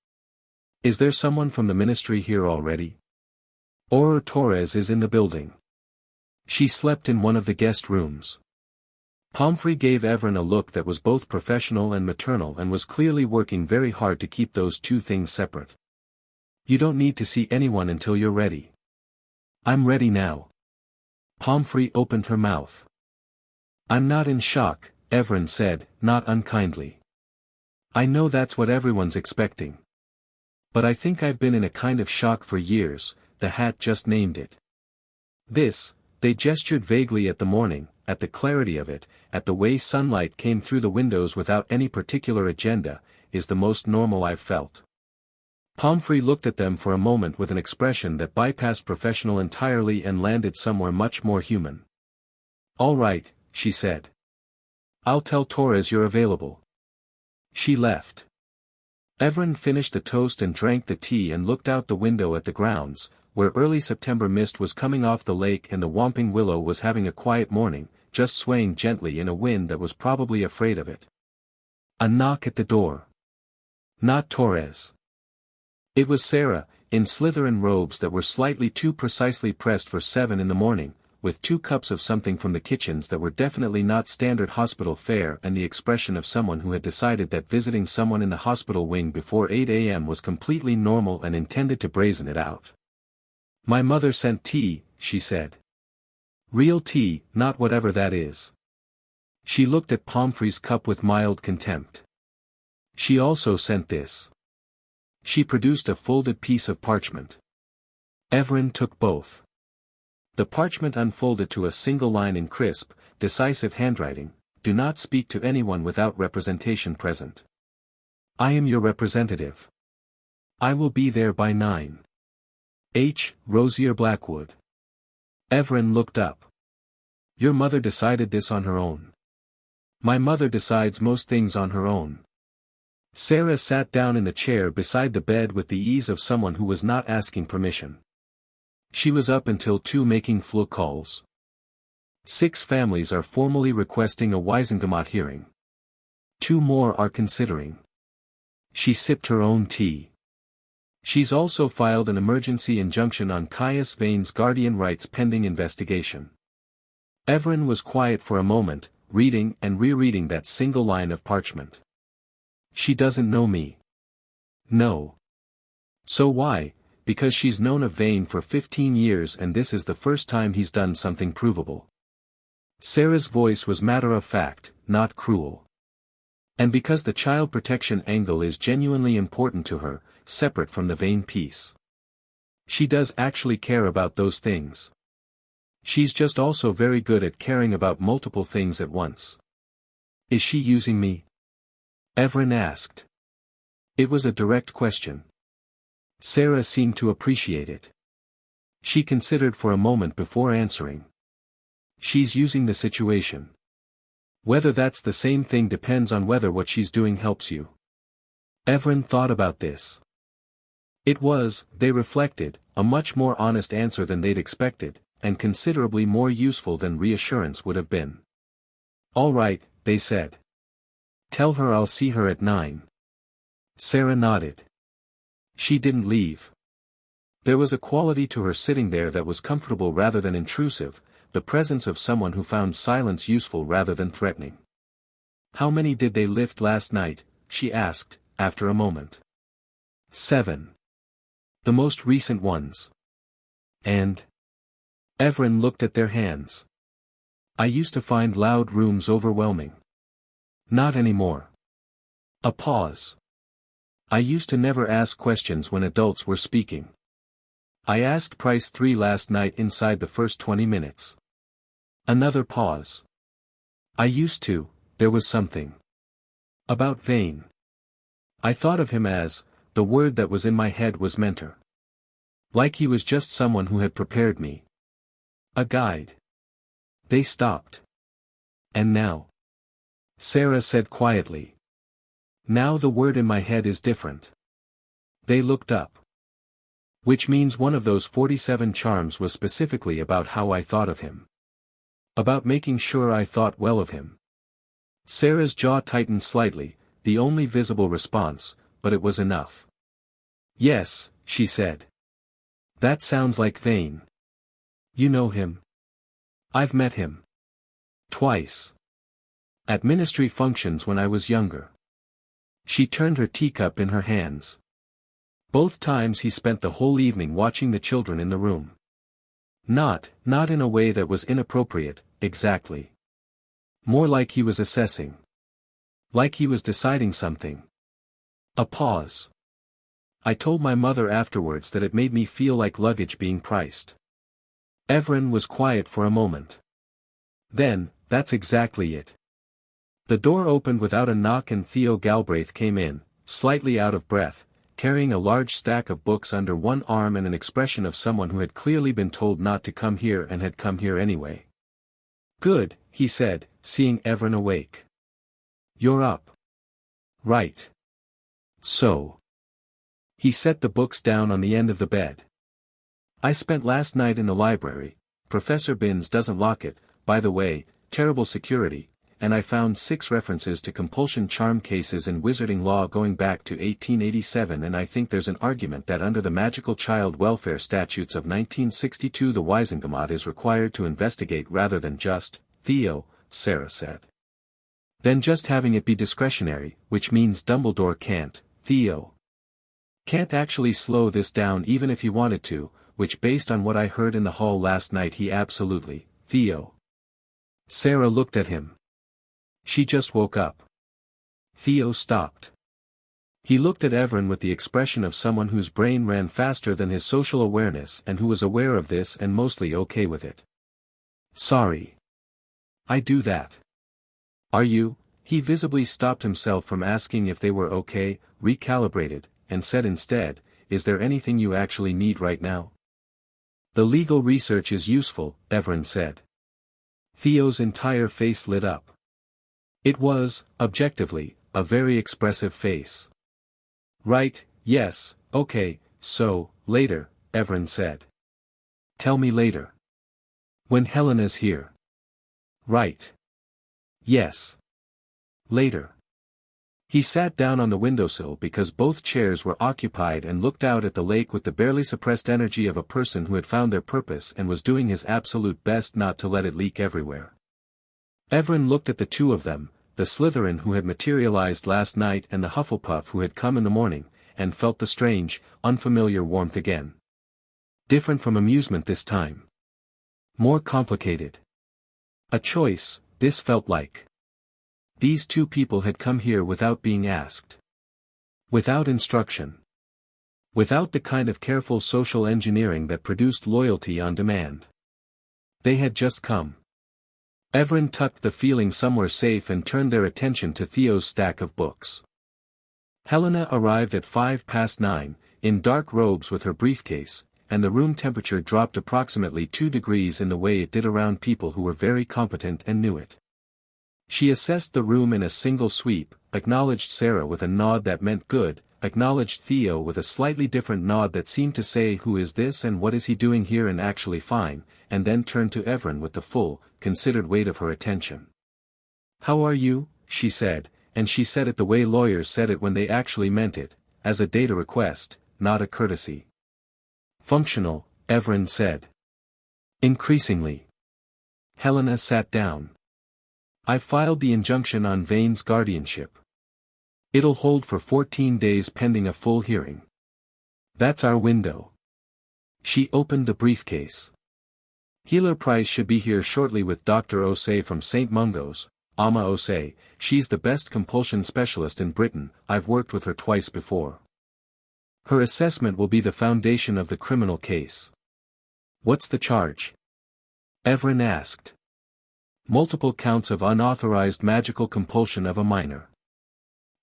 "Is there someone from the ministry here already?" "Aurora Torres is in the building. She slept in one of the guest rooms." Pomfrey gave Evren a look that was both professional and maternal and was clearly working very hard to keep those two things separate. "You don't need to see anyone until you're ready." "I'm ready now." Pomfrey opened her mouth. "I'm not in shock," Evren said, not unkindly. "I know that's what everyone's expecting. But I think I've been in a kind of shock for years," the hat just named it. "This," they gestured vaguely at the morning, at the clarity of it, at the way sunlight came through the windows without any particular agenda, "is the most normal I've felt." Pomfrey looked at them for a moment with an expression that bypassed professional entirely and landed somewhere much more human. "All right," she said. "I'll tell Torres you're available." She left. Evren finished the toast and drank the tea and looked out the window at the grounds, where early September mist was coming off the lake and the whomping willow was having a quiet morning, just swaying gently in a wind that was probably afraid of it. A knock at the door. Not Torres. It was Sarah, in Slytherin robes that were slightly too precisely pressed for 7 in the morning, with 2 cups of something from the kitchens that were definitely not standard hospital fare and the expression of someone who had decided that visiting someone in the hospital wing before 8 a.m. was completely normal and intended to brazen it out. "My mother sent tea," she said. "Real tea, not whatever that is." She looked at Pomfrey's cup with mild contempt. "She also sent this." She produced a folded piece of parchment. Evren took both. The parchment unfolded to a single line in crisp, decisive handwriting, "Do not speak to anyone without representation present. I am your representative. I will be there by 9. H. Rosier Blackwood." Evren looked up. "Your mother decided this on her own." "My mother decides most things on her own." Sarah sat down in the chair beside the bed with the ease of someone who was not asking permission. She was up until 2 making flu calls. 6 families are formally requesting a Wiesengemot hearing. 2 more are considering. She sipped her own tea. She's also filed an emergency injunction on Caius Vane's guardian rights pending investigation. Evren was quiet for a moment, reading and rereading that single line of parchment. "She doesn't know me." "No. So why? Because she's known of Vane for 15 years and this is the first time he's done something provable. Sarah's voice was matter-of-fact, not cruel. And because the child protection angle is genuinely important to her, separate from the Vane piece. She does actually care about those things. She's just also very good at caring about multiple things at once. Is she using me? Evren asked. It was a direct question. Sarah seemed to appreciate it. She considered for a moment before answering. She's using the situation. Whether that's the same thing depends on whether what she's doing helps you. Evren thought about this. It was, they reflected, a much more honest answer than they'd expected, and considerably more useful than reassurance would have been. All right, they said. Tell her I'll see her at 9. Sarah nodded. She didn't leave. There was a quality to her sitting there that was comfortable rather than intrusive, the presence of someone who found silence useful rather than threatening. How many did they lift last night? She asked, after a moment. 7. The most recent ones. And? Evren looked at their hands. I used to find loud rooms overwhelming. Not anymore. A pause. I used to never ask questions when adults were speaking. I asked Price 3 last night inside the first 20 minutes. Another pause. I used to, there was something. About Vane. I thought of him as, the word that was in my head was mentor. Like he was just someone who had prepared me. A guide. They stopped. And now? Sarah said quietly. Now the word in my head is different. They looked up. Which means one of those 47 charms was specifically about how I thought of him. About making sure I thought well of him. Sarah's jaw tightened slightly, the only visible response, but it was enough. Yes, she said. That sounds like Vane. You know him? I've met him. Twice. At ministry functions when I was younger. She turned her teacup in her hands. Both times he spent the whole evening watching the children in the room. Not in a way that was inappropriate, exactly. More like he was assessing. Like he was deciding something. A pause. I told my mother afterwards that it made me feel like luggage being priced. Evren was quiet for a moment. Then, that's exactly it. The door opened without a knock and Theo Galbraith came in, slightly out of breath, carrying a large stack of books under one arm and an expression of someone who had clearly been told not to come here and had come here anyway. Good, he said, seeing Evren awake. You're up. Right. So. He set the books down on the end of the bed. I spent last night in the library, Professor Binns doesn't lock it, by the way, terrible security, and I found 6 references to compulsion charm cases in wizarding law going back to 1887 and I think there's an argument that under the magical child welfare statutes of 1962 the Wisengamot is required to investigate rather than just, Theo, Sarah said. Then just having it be discretionary, which means Dumbledore can't, Theo. Can't actually slow this down even if he wanted to, which based on what I heard in the hall last night he absolutely, Theo. Sarah looked at him. She just woke up. Theo stopped. He looked at Evren with the expression of someone whose brain ran faster than his social awareness and who was aware of this and mostly okay with it. Sorry. I do that. Are you? He visibly stopped himself from asking if they were okay, recalibrated, and said instead, is there anything you actually need right now? The legal research is useful, Evren said. Theo's entire face lit up. It was, objectively, a very expressive face. Right, yes, okay, so, later, Evren said. Tell me later. When Helena's here. Right. Yes. Later. He sat down on the windowsill because both chairs were occupied and looked out at the lake with the barely suppressed energy of a person who had found their purpose and was doing his absolute best not to let it leak everywhere. Evren looked at the two of them, the Slytherin who had materialized last night and the Hufflepuff who had come in the morning, and felt the strange, unfamiliar warmth again. Different from amusement this time. More complicated. A choice, this felt like. These two people had come here without being asked. Without instruction. Without the kind of careful social engineering that produced loyalty on demand. They had just come. Evren tucked the feeling somewhere safe and turned their attention to Theo's stack of books. Helena arrived at 9:05, in dark robes with her briefcase, and the room temperature dropped approximately 2 degrees in the way it did around people who were very competent and knew it. She assessed the room in a single sweep, acknowledged Sarah with a nod that meant good, acknowledged Theo with a slightly different nod that seemed to say who is this and what is he doing here and actually fine, and then turned to Evren with the full, considered weight of her attention. "How are you?" she said, and she said it the way lawyers said it when they actually meant it, as a data request, not a courtesy. "Functional," Evren said. "Increasingly." Helena sat down. "I filed the injunction on Vane's guardianship. It'll hold for 14 days pending a full hearing. That's our window." She opened the briefcase. "Healer Price should be here shortly with Dr. Osei from St. Mungo's, Ama Osei. She's the best compulsion specialist in Britain. I've worked with her twice before. Her assessment will be the foundation of the criminal case." "What's the charge?" Evren asked. "Multiple counts of unauthorized magical compulsion of a minor.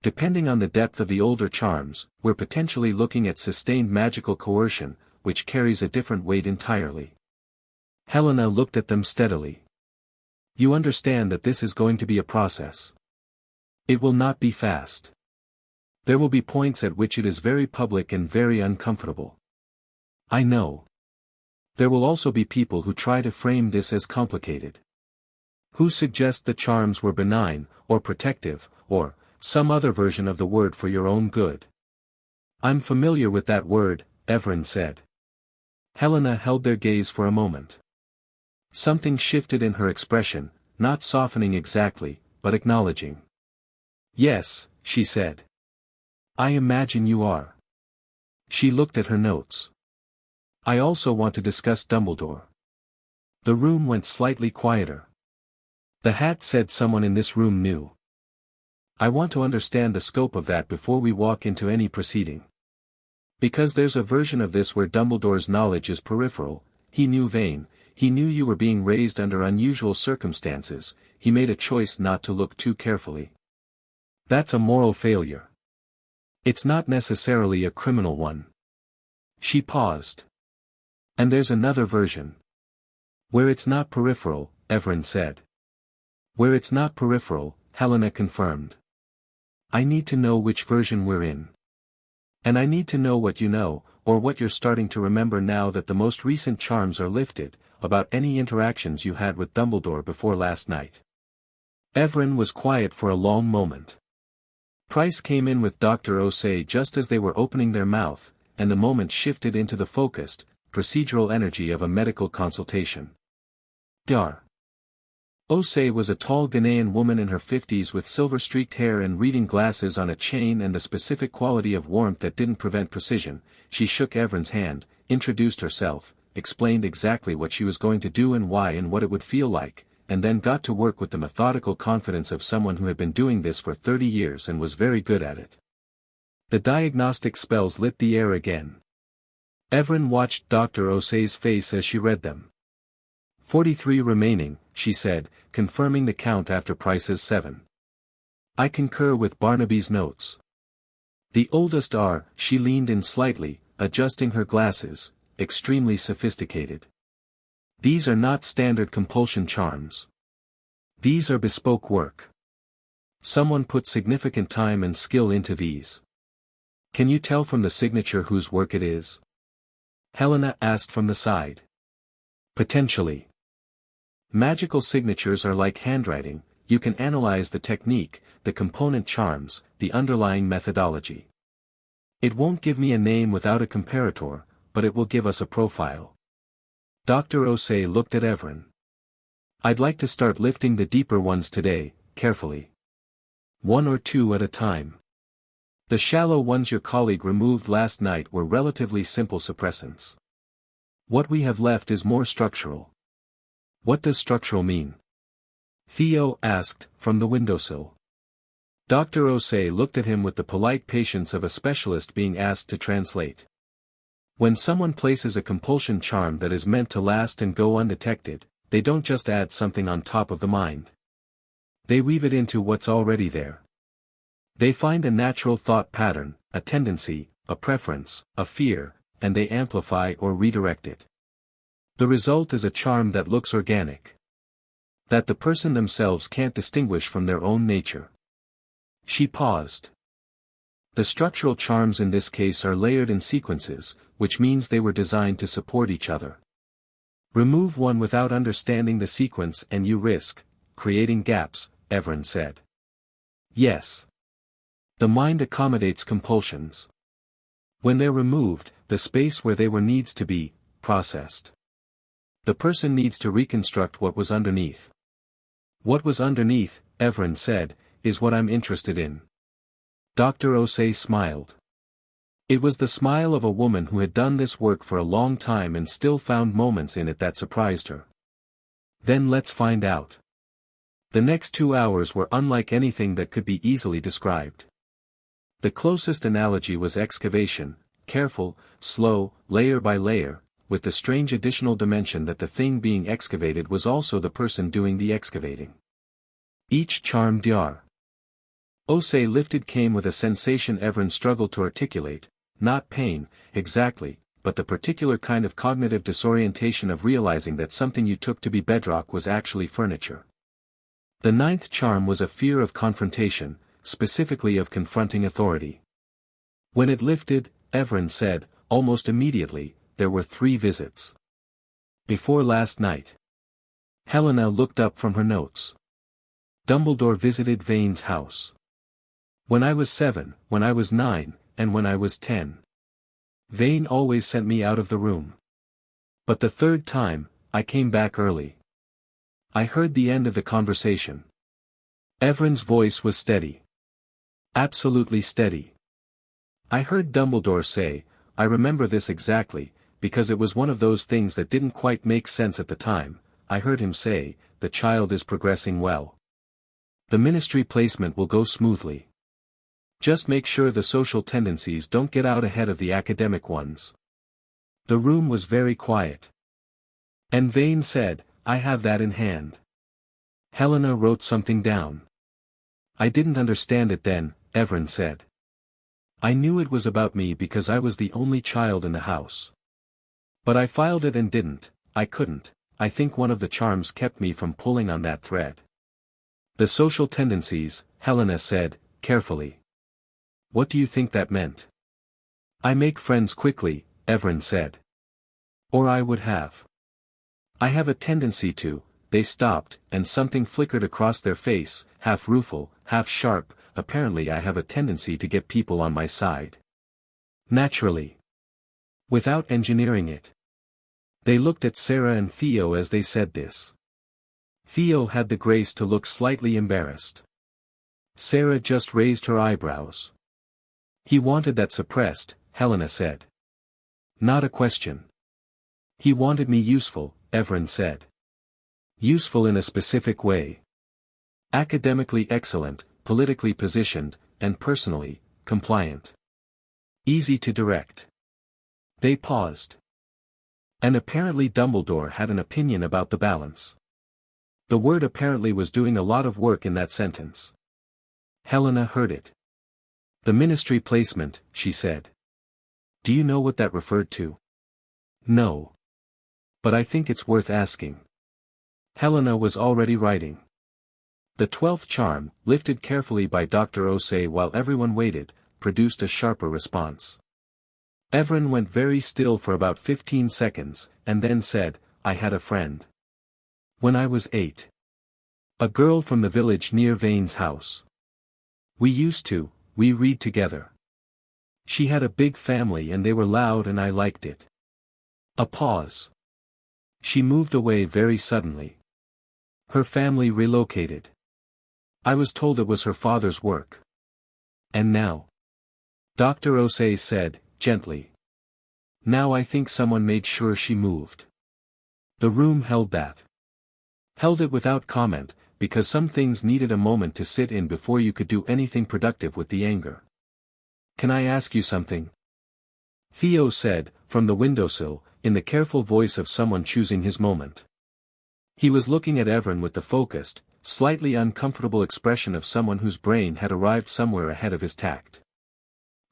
Depending on the depth of the older charms, we're potentially looking at sustained magical coercion, which carries a different weight entirely." Helena looked at them steadily. "You understand that this is going to be a process. It will not be fast. There will be points at which it is very public and very uncomfortable. I know. There will also be people who try to frame this as complicated. Who suggest the charms were benign, or protective, or some other version of the word for your own good." "I'm familiar with that word," Evren said. Helena held their gaze for a moment. Something shifted in her expression, not softening exactly, but acknowledging. "Yes," she said. "I imagine you are." She looked at her notes. "I also want to discuss Dumbledore." The room went slightly quieter. The hat said someone in this room knew. "I want to understand the scope of that before we walk into any proceeding. Because there's a version of this where Dumbledore's knowledge is peripheral. He knew Vane, he knew you were being raised under unusual circumstances, he made a choice not to look too carefully. That's a moral failure. It's not necessarily a criminal one." She paused. "And there's another version. Where it's not peripheral," Evren said. "Where it's not peripheral," Helena confirmed. "I need to know which version we're in. And I need to know what you know, or what you're starting to remember now that the most recent charms are lifted, about any interactions you had with Dumbledore before last night." Evren was quiet for a long moment. Price came in with Dr. Osei just as they were opening their mouth, and the moment shifted into the focused, procedural energy of a medical consultation. Dar. Osei was a tall Ghanaian woman in her 50s with silver-streaked hair and reading glasses on a chain and a specific quality of warmth that didn't prevent precision. She shook Evren's hand, introduced herself, explained exactly what she was going to do and why and what it would feel like, and then got to work with the methodical confidence of someone who had been doing this for 30 years and was very good at it. The diagnostic spells lit the air again. Evren watched Dr. Osei's face as she read them. 43 remaining, she said, confirming the count after Price's 7. "I concur with Barnaby's notes. The oldest are," she leaned in slightly, adjusting her glasses, "extremely sophisticated. These are not standard compulsion charms. These are bespoke work. Someone put significant time and skill into these." "Can you tell from the signature whose work it is?" Helena asked from the side. "Potentially. Magical signatures are like handwriting, you can analyze the technique, the component charms, the underlying methodology. It won't give me a name without a comparator, but it will give us a profile." Dr. Osei looked at Evren. "I'd like to start lifting the deeper ones today, carefully. 1 or 2 at a time. The shallow ones your colleague removed last night were relatively simple suppressants. What we have left is more structural. What does structural mean? Theo asked, from the windowsill. Dr. Osei looked at him with the polite patience of a specialist being asked to translate. When someone places a compulsion charm that is meant to last and go undetected, they don't just add something on top of the mind. They weave it into what's already there. They find a natural thought pattern, a tendency, a preference, a fear, and they amplify or redirect it. The result is a charm that looks organic. That the person themselves can't distinguish from their own nature. She paused. The structural charms in this case are layered in sequences, which means they were designed to support each other. Remove one without understanding the sequence and you risk creating gaps, Evren said. Yes. The mind accommodates compulsions. When they're removed, the space where they were needs to be processed. The person needs to reconstruct what was underneath. What was underneath, Evren said, is what I'm interested in. Dr. Osei smiled. It was the smile of a woman who had done this work for a long time and still found moments in it that surprised her. Then let's find out. The next 2 hours were unlike anything that could be easily described. The closest analogy was excavation, careful, slow, layer by layer, with the strange additional dimension that the thing being excavated was also the person doing the excavating. Each charm Dr. Osei lifted came with a sensation Evren struggled to articulate, not pain, exactly, but the particular kind of cognitive disorientation of realizing that something you took to be bedrock was actually furniture. The 9th charm was a fear of confrontation, specifically of confronting authority. When it lifted, Evren said, almost immediately, there were 3 visits. Before last night. Helena looked up from her notes. Dumbledore visited Vane's house. When I was 7, when I was 9, and when I was 10. Vane always sent me out of the room. But the 3rd time, I came back early. I heard the end of the conversation. Evren's voice was steady. Absolutely steady. I heard Dumbledore say, I remember this exactly, because it was one of those things that didn't quite make sense at the time. I heard him say, the child is progressing well. The ministry placement will go smoothly. Just make sure the social tendencies don't get out ahead of the academic ones. The room was very quiet. And Vane said, I have that in hand. Helena wrote something down. I didn't understand it then, Evren said. I knew it was about me because I was the only child in the house. But I filed it and I couldn't, I think one of the charms kept me from pulling on that thread. The social tendencies, Helena said, carefully. What do you think that meant? I make friends quickly, Evren said. Or I would have. I have a tendency to. They stopped, and something flickered across their face, half rueful, half sharp. Apparently I have a tendency to get people on my side. Naturally. Without engineering it. They looked at Sarah and Theo as they said this. Theo had the grace to look slightly embarrassed. Sarah just raised her eyebrows. He wanted that suppressed, Helena said. Not a question. He wanted me useful, Evren said. Useful in a specific way. Academically excellent, politically positioned, and personally, compliant. Easy to direct. They paused. And apparently Dumbledore had an opinion about the balance. The word apparently was doing a lot of work in that sentence. Helena heard it. The ministry placement, she said. Do you know what that referred to? No. But I think it's worth asking. Helena was already writing. The 12th charm, lifted carefully by Dr. Osei while everyone waited, produced a sharper response. Evren went very still for about 15 seconds, and then said, I had a friend. When I was 8. A girl from the village near Vane's house. We read together. She had a big family and they were loud and I liked it. A pause. She moved away very suddenly. Her family relocated. I was told it was her father's work. And now? Dr. Osei said, gently. Now I think someone made sure she moved. The room held that. Held it without comment, because some things needed a moment to sit in before you could do anything productive with the anger. Can I ask you something? Theo said, from the windowsill, in the careful voice of someone choosing his moment. He was looking at Evren with the focused, slightly uncomfortable expression of someone whose brain had arrived somewhere ahead of his tact.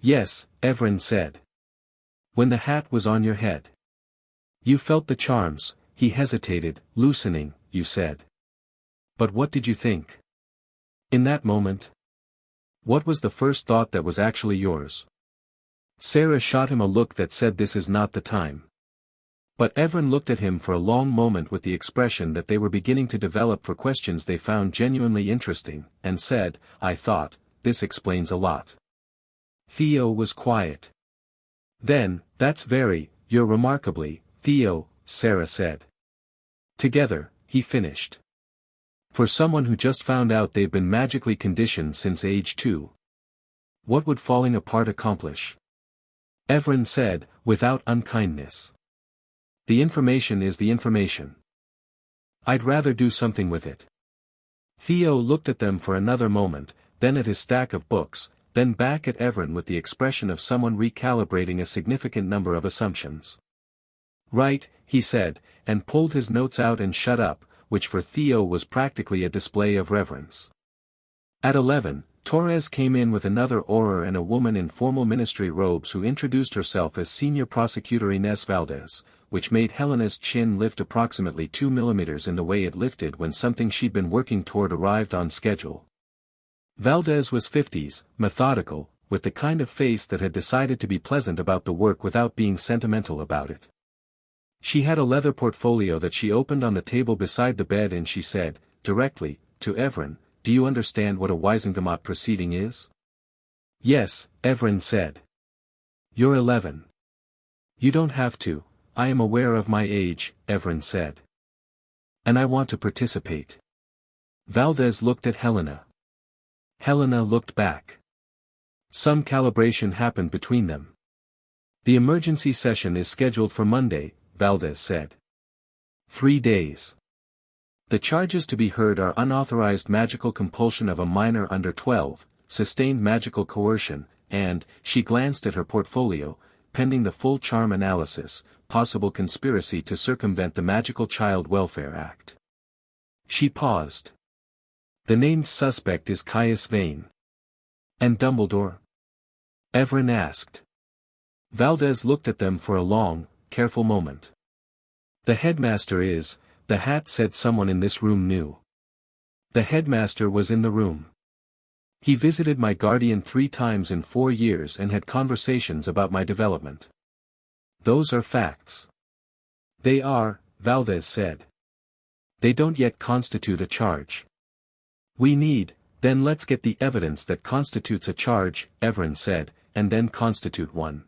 Yes, Evren said. When the hat was on your head. You felt the charms, he hesitated, loosening, you said. But what did you think? In that moment? What was the first thought that was actually yours? Sarah shot him a look that said this is not the time. But Evren looked at him for a long moment with the expression that they were beginning to develop for questions they found genuinely interesting, and said, I thought, this explains a lot. Theo was quiet. Then, you're remarkably, Theo, Sarah said. Together, he finished. For someone who just found out they've been magically conditioned since age 2. What would falling apart accomplish? Evren said, without unkindness. The information is the information. I'd rather do something with it. Theo looked at them for another moment, then at his stack of books, then back at Evren with the expression of someone recalibrating a significant number of assumptions. Right, he said, and pulled his notes out and shut up, which for Theo was practically a display of reverence. At 11, Torres came in with another Auror and a woman in formal ministry robes who introduced herself as Senior Prosecutor Inés Valdez, which made Helena's chin lift approximately 2 millimeters in the way it lifted when something she'd been working toward arrived on schedule. Valdez was 50s, methodical, with the kind of face that had decided to be pleasant about the work without being sentimental about it. She had a leather portfolio that she opened on the table beside the bed and she said, directly, to Evren, do you understand what a Wiesengemot proceeding is? Yes, Evren said. You're 11. You don't have to, I am aware of my age, Evren said. And I want to participate. Valdez looked at Helena. Helena looked back. Some calibration happened between them. The emergency session is scheduled for Monday, Valdez said. 3 days. The charges to be heard are unauthorized magical compulsion of a minor under 12, sustained magical coercion, and, she glanced at her portfolio, pending the full charm analysis, possible conspiracy to circumvent the Magical Child Welfare Act. She paused. The named suspect is Caius Vane. And Dumbledore? Evren asked. Valdez looked at them for a long, careful moment. The headmaster is, the hat said someone in this room knew. The headmaster was in the room. He visited my guardian 3 times in 4 years and had conversations about my development. Those are facts. They are, Valdez said. They don't yet constitute a charge. Then let's get the evidence that constitutes a charge, Evren said, and then constitute one.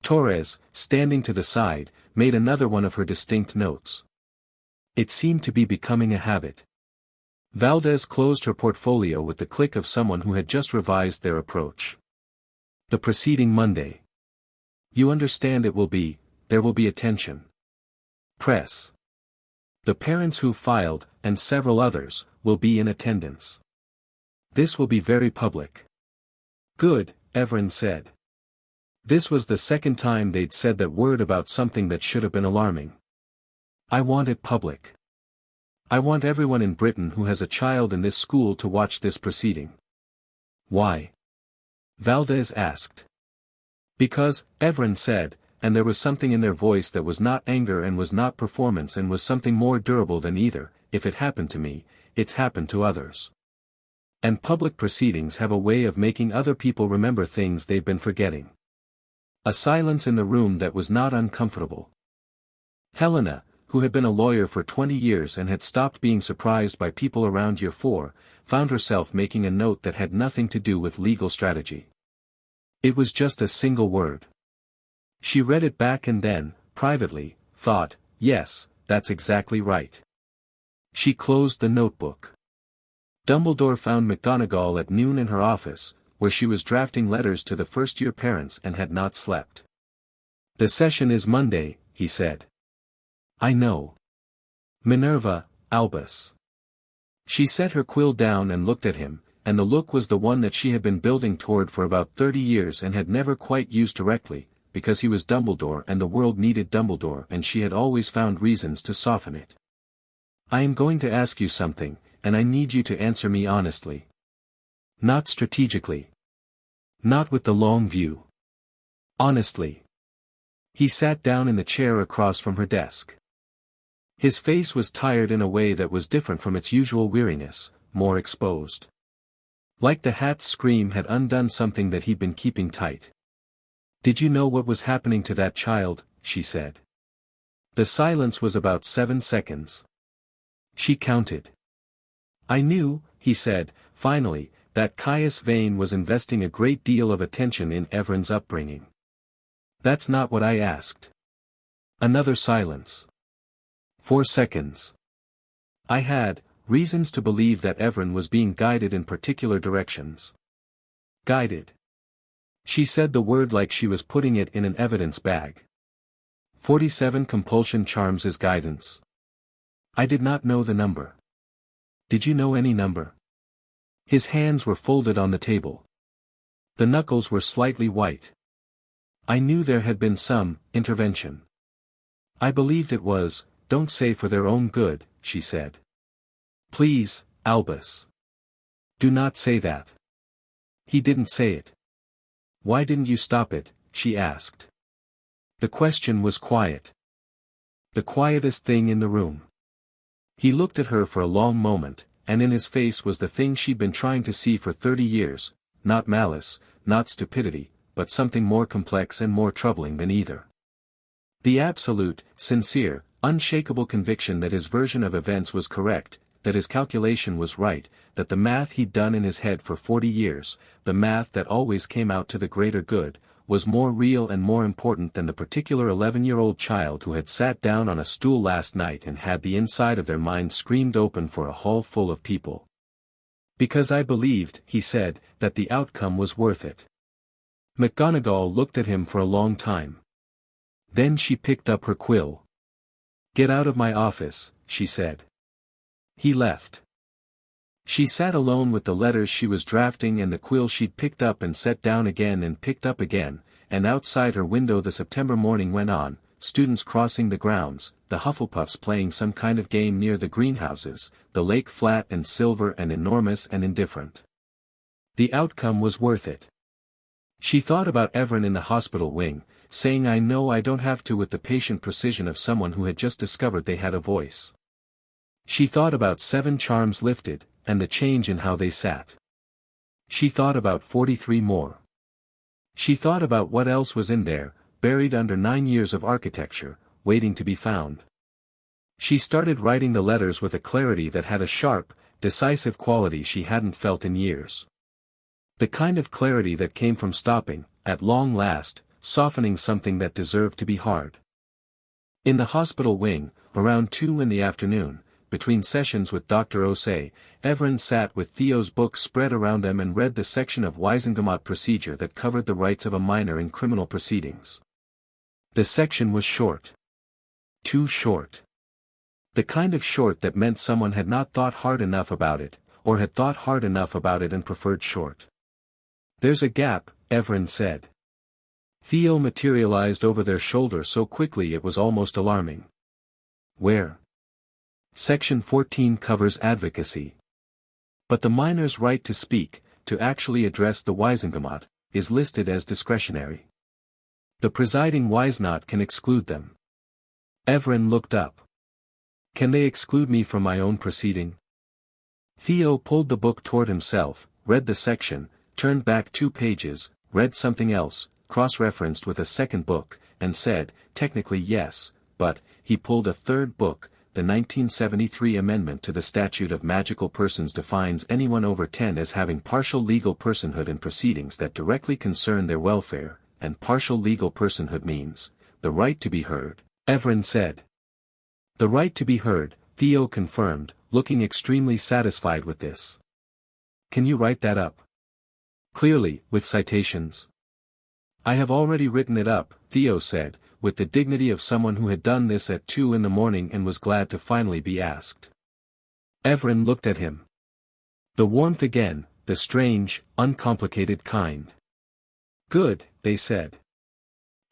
Torres, standing to the side, made another one of her distinct notes. It seemed to be becoming a habit. Valdez closed her portfolio with the click of someone who had just revised their approach. The preceding Monday. You understand there will be attention. Press. The parents who filed, and several others, will be in attendance. This will be very public. Good, Evren said. This was the second time they'd said that word about something that should have been alarming. I want it public. I want everyone in Britain who has a child in this school to watch this proceeding. Why? Valdez asked. Because, Evren said, and there was something in their voice that was not anger and was not performance and was something more durable than either, if it happened to me, it's happened to others. And public proceedings have a way of making other people remember things they've been forgetting. A silence in the room that was not uncomfortable. Helena, who had been a lawyer for 20 years and had stopped being surprised by people around year 4, found herself making a note that had nothing to do with legal strategy. It was just a single word. She read it back and then, privately, thought, yes, that's exactly right. She closed the notebook. Dumbledore found McGonagall at noon in her office, where she was drafting letters to the first-year parents and had not slept. "The session is Monday," he said. "I know. Minerva, Albus." She set her quill down and looked at him, and the look was the one that she had been building toward for about 30 years and had never quite used directly, because he was Dumbledore and the world needed Dumbledore and she had always found reasons to soften it. "I am going to ask you something, and I need you to answer me honestly. Not strategically. Not with the long view. Honestly." He sat down in the chair across from her desk. His face was tired in a way that was different from its usual weariness, more exposed. Like the hat's scream had undone something that he'd been keeping tight. "Did you know what was happening to that child?" she said. The silence was about 7 seconds. She counted. "I knew," he said, finally, "that Caius Vane was investing a great deal of attention in Evren's upbringing." "That's not what I asked." Another silence. 4 seconds. "I had reasons to believe that Evren was being guided in particular directions." Guided. She said the word like she was putting it in an evidence bag. 47 compulsion charms as guidance. "I did not know the number." "Did you know any number?" His hands were folded on the table. The knuckles were slightly white. "I knew there had been some intervention. I believed it was, don't say for their own good," she said. "Please, Albus. Do not say that." He didn't say it. "Why didn't you stop it?" she asked. The question was quiet. The quietest thing in the room. He looked at her for a long moment, and in his face was the thing she'd been trying to see for 30 years, not malice, not stupidity, but something more complex and more troubling than either. The absolute, sincere, unshakable conviction that his version of events was correct, that his calculation was right, that the math he'd done in his head for 40 years, the math that always came out to the greater good, was more real and more important than the particular 11-year-old child who had sat down on a stool last night and had the inside of their mind screamed open for a hall full of people. "Because I believed," he said, "that the outcome was worth it." McGonagall looked at him for a long time. Then she picked up her quill. "Get out of my office," she said. He left. She sat alone with the letters she was drafting and the quill she'd picked up and set down again and picked up again, and outside her window the September morning went on, students crossing the grounds, the Hufflepuffs playing some kind of game near the greenhouses, the lake flat and silver and enormous and indifferent. The outcome was worth it. She thought about Evren in the hospital wing, saying "I know I don't have to" with the patient precision of someone who had just discovered they had a voice. She thought about 7 charms lifted, and the change in how they sat. She thought about 43 more. She thought about what else was in there, buried under 9 years of architecture, waiting to be found. She started writing the letters with a clarity that had a sharp, decisive quality she hadn't felt in years. The kind of clarity that came from stopping, at long last, softening something that deserved to be hard. In the hospital wing, around 2 in the afternoon, between sessions with Dr. Osei, Evren sat with Theo's book spread around them and read the section of Wisengamot procedure that covered the rights of a minor in criminal proceedings. The section was short. Too short. The kind of short that meant someone had not thought hard enough about it, or had thought hard enough about it and preferred short. "There's a gap," Evren said. Theo materialized over their shoulder so quickly it was almost alarming. "Where?" Section 14 covers advocacy. But the minor's right to speak, to actually address the Wisengamot, is listed as discretionary. The presiding Wisenot can exclude them. Evren looked up. "Can they exclude me from my own proceeding?" Theo pulled the book toward himself, read the section, turned back 2 pages, read something else, cross-referenced with a second book, and said, "Technically yes, but," he pulled a third book. The 1973 amendment to the Statute of Magical Persons defines anyone over 10 as having partial legal personhood in proceedings that directly concern their welfare, and partial legal personhood means, the right to be heard, Evren said. "The right to be heard," Theo confirmed, looking extremely satisfied with this. "Can you write that up?" Clearly, with citations. I have already written it up, Theo said, with the dignity of someone who had done this at 2 in the morning and was glad to finally be asked. Evren looked at him. The warmth again, the strange, uncomplicated kind. Good, they said.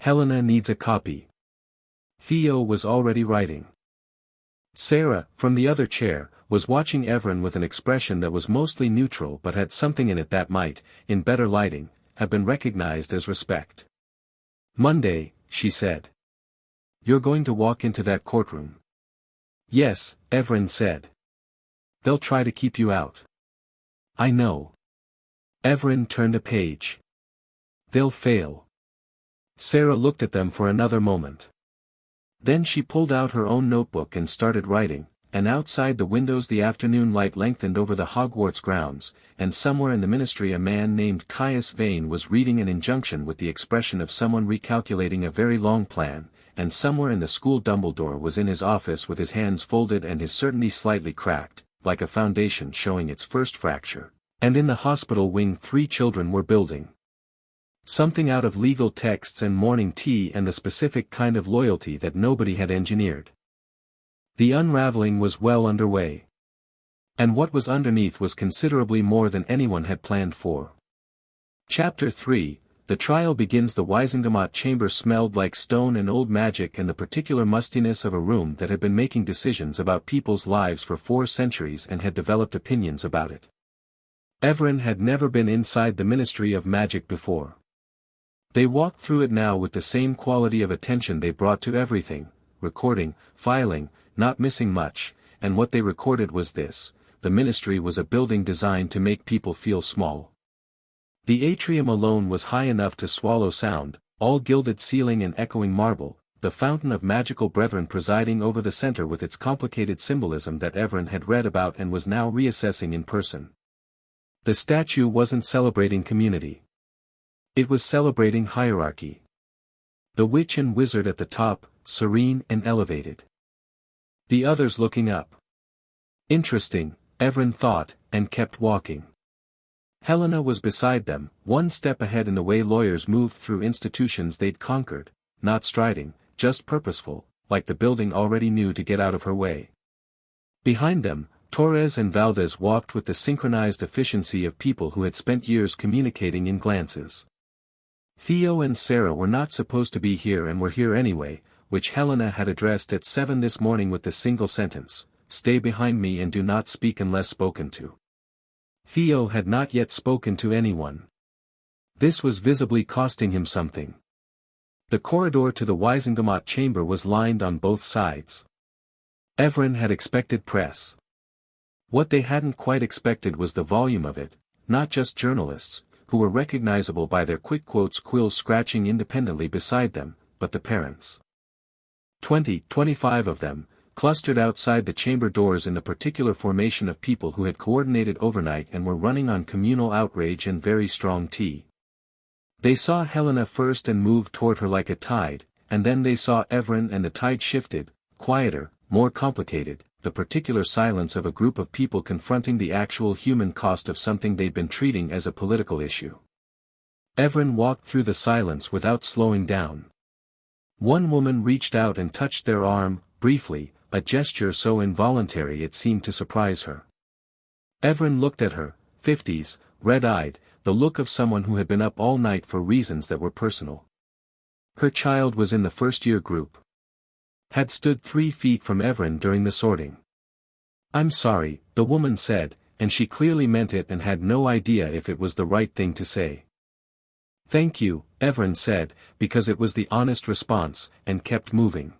Helena needs a copy. Theo was already writing. Sarah, from the other chair, was watching Evren with an expression that was mostly neutral but had something in it that might, in better lighting, have been recognized as respect. Monday, she said. You're going to walk into that courtroom. Yes, Evren said. They'll try to keep you out. I know. Evren turned a page. They'll fail. Sarah looked at them for another moment. Then she pulled out her own notebook and started writing, and outside the windows the afternoon light lengthened over the Hogwarts grounds, and somewhere in the ministry a man named Caius Vane was reading an injunction with the expression of someone recalculating a very long plan, and somewhere in the school Dumbledore was in his office with his hands folded and his certainty slightly cracked, like a foundation showing its first fracture, and in the hospital wing 3 children were building something out of legal texts and morning tea and the specific kind of loyalty that nobody had engineered. The unraveling was well underway. And what was underneath was considerably more than anyone had planned for. Chapter 3, The trial begins. The Wizengamot chamber smelled like stone and old magic and the particular mustiness of a room that had been making decisions about people's lives for 4 centuries and had developed opinions about it. Evren had never been inside the Ministry of Magic before. They walked through it now with the same quality of attention they brought to everything, recording, filing, not missing much, and what they recorded was this: the ministry was a building designed to make people feel small. The atrium alone was high enough to swallow sound, all gilded ceiling and echoing marble, the fountain of magical brethren presiding over the center with its complicated symbolism that Evren had read about and was now reassessing in person. The statue wasn't celebrating community. It was celebrating hierarchy. The witch and wizard at the top, serene and elevated. The others looking up. Interesting, Evren thought, and kept walking. Helena was beside them, one step ahead in the way lawyers moved through institutions they'd conquered, not striding, just purposeful, like the building already knew to get out of her way. Behind them, Torres and Valdez walked with the synchronized efficiency of people who had spent years communicating in glances. Theo and Sarah were not supposed to be here and were here anyway, which Helena had addressed at 7 this morning with the single sentence, "Stay behind me and do not speak unless spoken to." Theo had not yet spoken to anyone. This was visibly costing him something. The corridor to the Wizengamot chamber was lined on both sides. Evren had expected press. What they hadn't quite expected was the volume of it, not just journalists, who were recognizable by their quick quotes, quills scratching independently beside them, but the parents. 25 of them, clustered outside the chamber doors in a particular formation of people who had coordinated overnight and were running on communal outrage and very strong tea. They saw Helena first and moved toward her like a tide, and then they saw Evren and the tide shifted, quieter, more complicated, the particular silence of a group of people confronting the actual human cost of something they'd been treating as a political issue. Evren walked through the silence without slowing down. One woman reached out and touched their arm, briefly, a gesture so involuntary it seemed to surprise her. Evren looked at her, 50s, red-eyed, the look of someone who had been up all night for reasons that were personal. Her child was in the first-year group. Had stood 3 feet from Evren during the sorting. "I'm sorry," the woman said, and she clearly meant it and had no idea if it was the right thing to say. "Thank you," Evren said, because it was the honest response, and kept moving.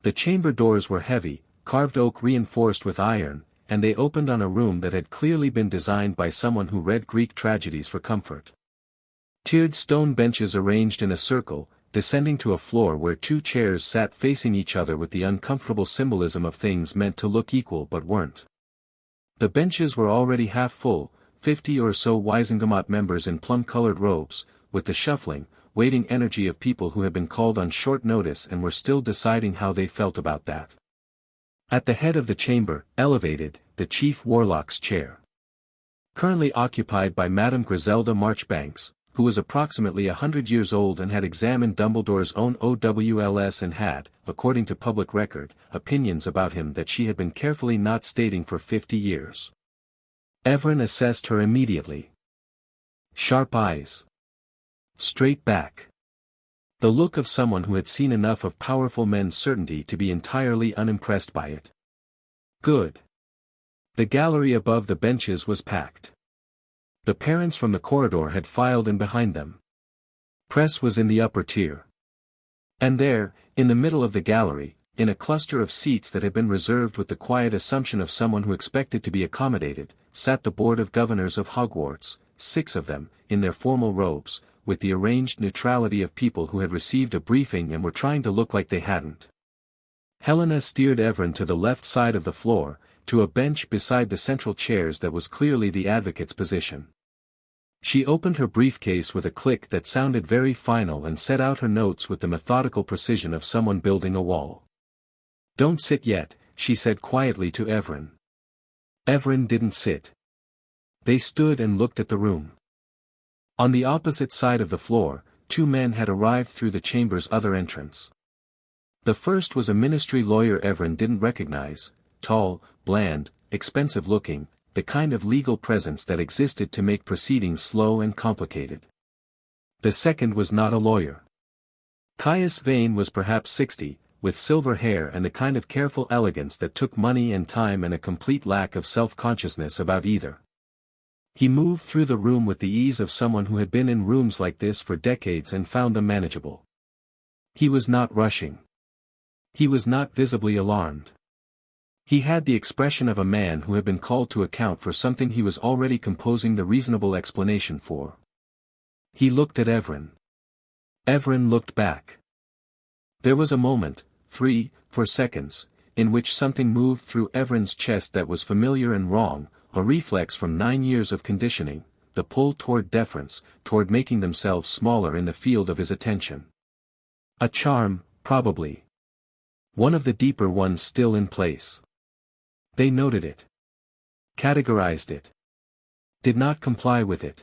The chamber doors were heavy, carved oak reinforced with iron, and they opened on a room that had clearly been designed by someone who read Greek tragedies for comfort. Tiered stone benches arranged in a circle, descending to a floor where 2 chairs sat facing each other with the uncomfortable symbolism of things meant to look equal but weren't. The benches were already half full, 50 or so Wizengamot members in plum-colored robes, with the shuffling, waiting energy of people who had been called on short notice and were still deciding how they felt about that. At the head of the chamber, elevated, the chief warlock's chair. Currently occupied by Madame Griselda Marchbanks, who was approximately 100 years old and had examined Dumbledore's own OWLS and had, according to public record, opinions about him that she had been carefully not stating for 50 years. Evren assessed her immediately. Sharp eyes. Straight back. The look of someone who had seen enough of powerful men's certainty to be entirely unimpressed by it. Good. The gallery above the benches was packed. The parents from the corridor had filed in behind them. Press was in the upper tier. And there, in the middle of the gallery, in a cluster of seats that had been reserved with the quiet assumption of someone who expected to be accommodated, sat the Board of Governors of Hogwarts, 6 of them, in their formal robes, with the arranged neutrality of people who had received a briefing and were trying to look like they hadn't. Helena steered Evren to the left side of the floor, to a bench beside the central chairs that was clearly the advocate's position. She opened her briefcase with a click that sounded very final and set out her notes with the methodical precision of someone building a wall. "Don't sit yet," she said quietly to Evren. Evren didn't sit. They stood and looked at the room. On the opposite side of the floor, 2 men had arrived through the chamber's other entrance. The first was a ministry lawyer Evren didn't recognize, tall, bland, expensive-looking, the kind of legal presence that existed to make proceedings slow and complicated. The second was not a lawyer. Caius Vane was perhaps 60, with silver hair and the kind of careful elegance that took money and time and a complete lack of self-consciousness about either. He moved through the room with the ease of someone who had been in rooms like this for decades and found them manageable. He was not rushing. He was not visibly alarmed. He had the expression of a man who had been called to account for something he was already composing the reasonable explanation for. He looked at Evren. Evren looked back. There was a moment, 3-4 seconds, in which something moved through Evren's chest that was familiar and wrong, a reflex from 9 years of conditioning, the pull toward deference, toward making themselves smaller in the field of his attention. A charm, probably. One of the deeper ones still in place. They noted it. Categorized it. Did not comply with it.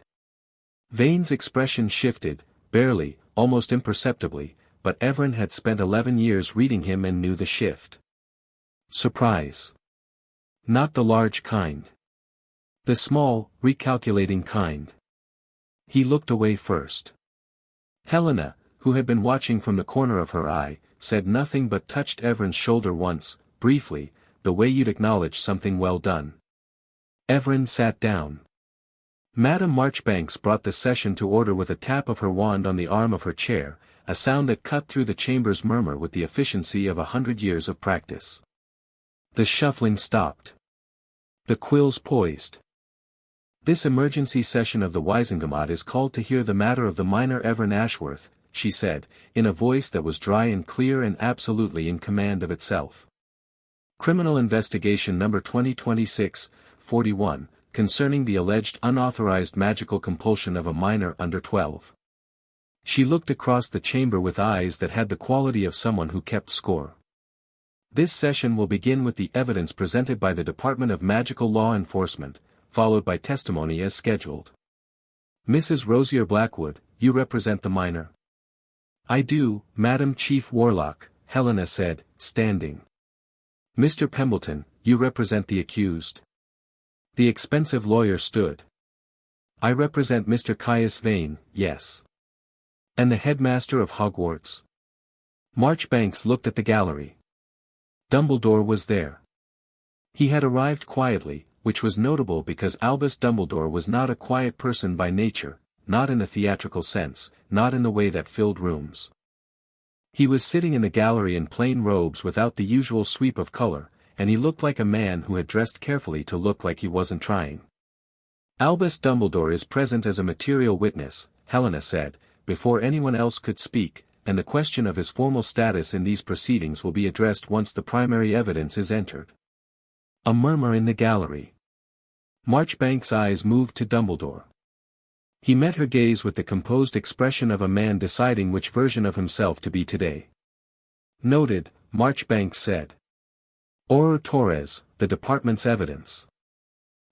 Vane's expression shifted, barely, almost imperceptibly, but Evren had spent 11 years reading him and knew the shift. Surprise. Not the large kind. The small, recalculating kind. He looked away first. Helena, who had been watching from the corner of her eye, said nothing but touched Evren's shoulder once, briefly, the way you'd acknowledge something well done. Evren sat down. Madame Marchbanks brought the session to order with a tap of her wand on the arm of her chair, a sound that cut through the chamber's murmur with the efficiency of 100 years of practice. The shuffling stopped. The quills poised. "This emergency session of the Wisengamot is called to hear the matter of the minor Evren Ashworth," she said, in a voice that was dry and clear and absolutely in command of itself. Criminal Investigation Number 2026-41, concerning the alleged unauthorized magical compulsion of a minor under 12. She looked across the chamber with eyes that had the quality of someone who kept score. This session will begin with the evidence presented by the Department of Magical Law Enforcement, followed by testimony as scheduled. "Mrs. Rosier Blackwood, you represent the minor?" "I do, Madam Chief Warlock," Helena said, standing. "Mr. Pembleton, you represent the accused?" The expensive lawyer stood. "I represent Mr. Caius Vane, yes." "And the headmaster of Hogwarts?" Marchbanks looked at the gallery. Dumbledore was there. He had arrived quietly, which was notable because Albus Dumbledore was not a quiet person by nature, not in the theatrical sense, not in the way that filled rooms. He was sitting in the gallery in plain robes without the usual sweep of color, and he looked like a man who had dressed carefully to look like he wasn't trying. "Albus Dumbledore is present as a material witness," Helena said, before anyone else could speak, "and the question of his formal status in these proceedings will be addressed once the primary evidence is entered." A murmur in the gallery. Marchbanks' eyes moved to Dumbledore. He met her gaze with the composed expression of a man deciding which version of himself to be today. "Noted," Marchbanks said. "Auror Torres, the department's evidence."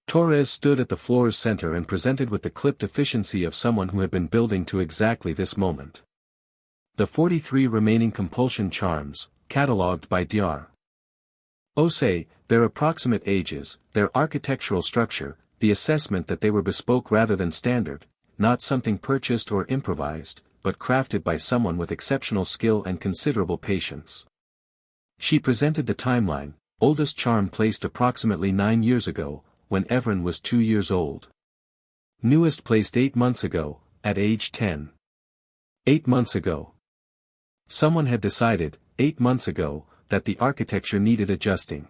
Torres stood at the floor's center and presented with the clipped efficiency of someone who had been building to exactly this moment. The 43 remaining compulsion charms, catalogued by Dr. Osei, their approximate ages, their architectural structure, the assessment that they were bespoke rather than standard, not something purchased or improvised, but crafted by someone with exceptional skill and considerable patience. She presented the timeline: oldest charm placed approximately 9 years ago, when Evren was 2 years old. Newest placed 8 months ago, at age 10. 8 months ago. Someone had decided, 8 months ago, that the architecture needed adjusting.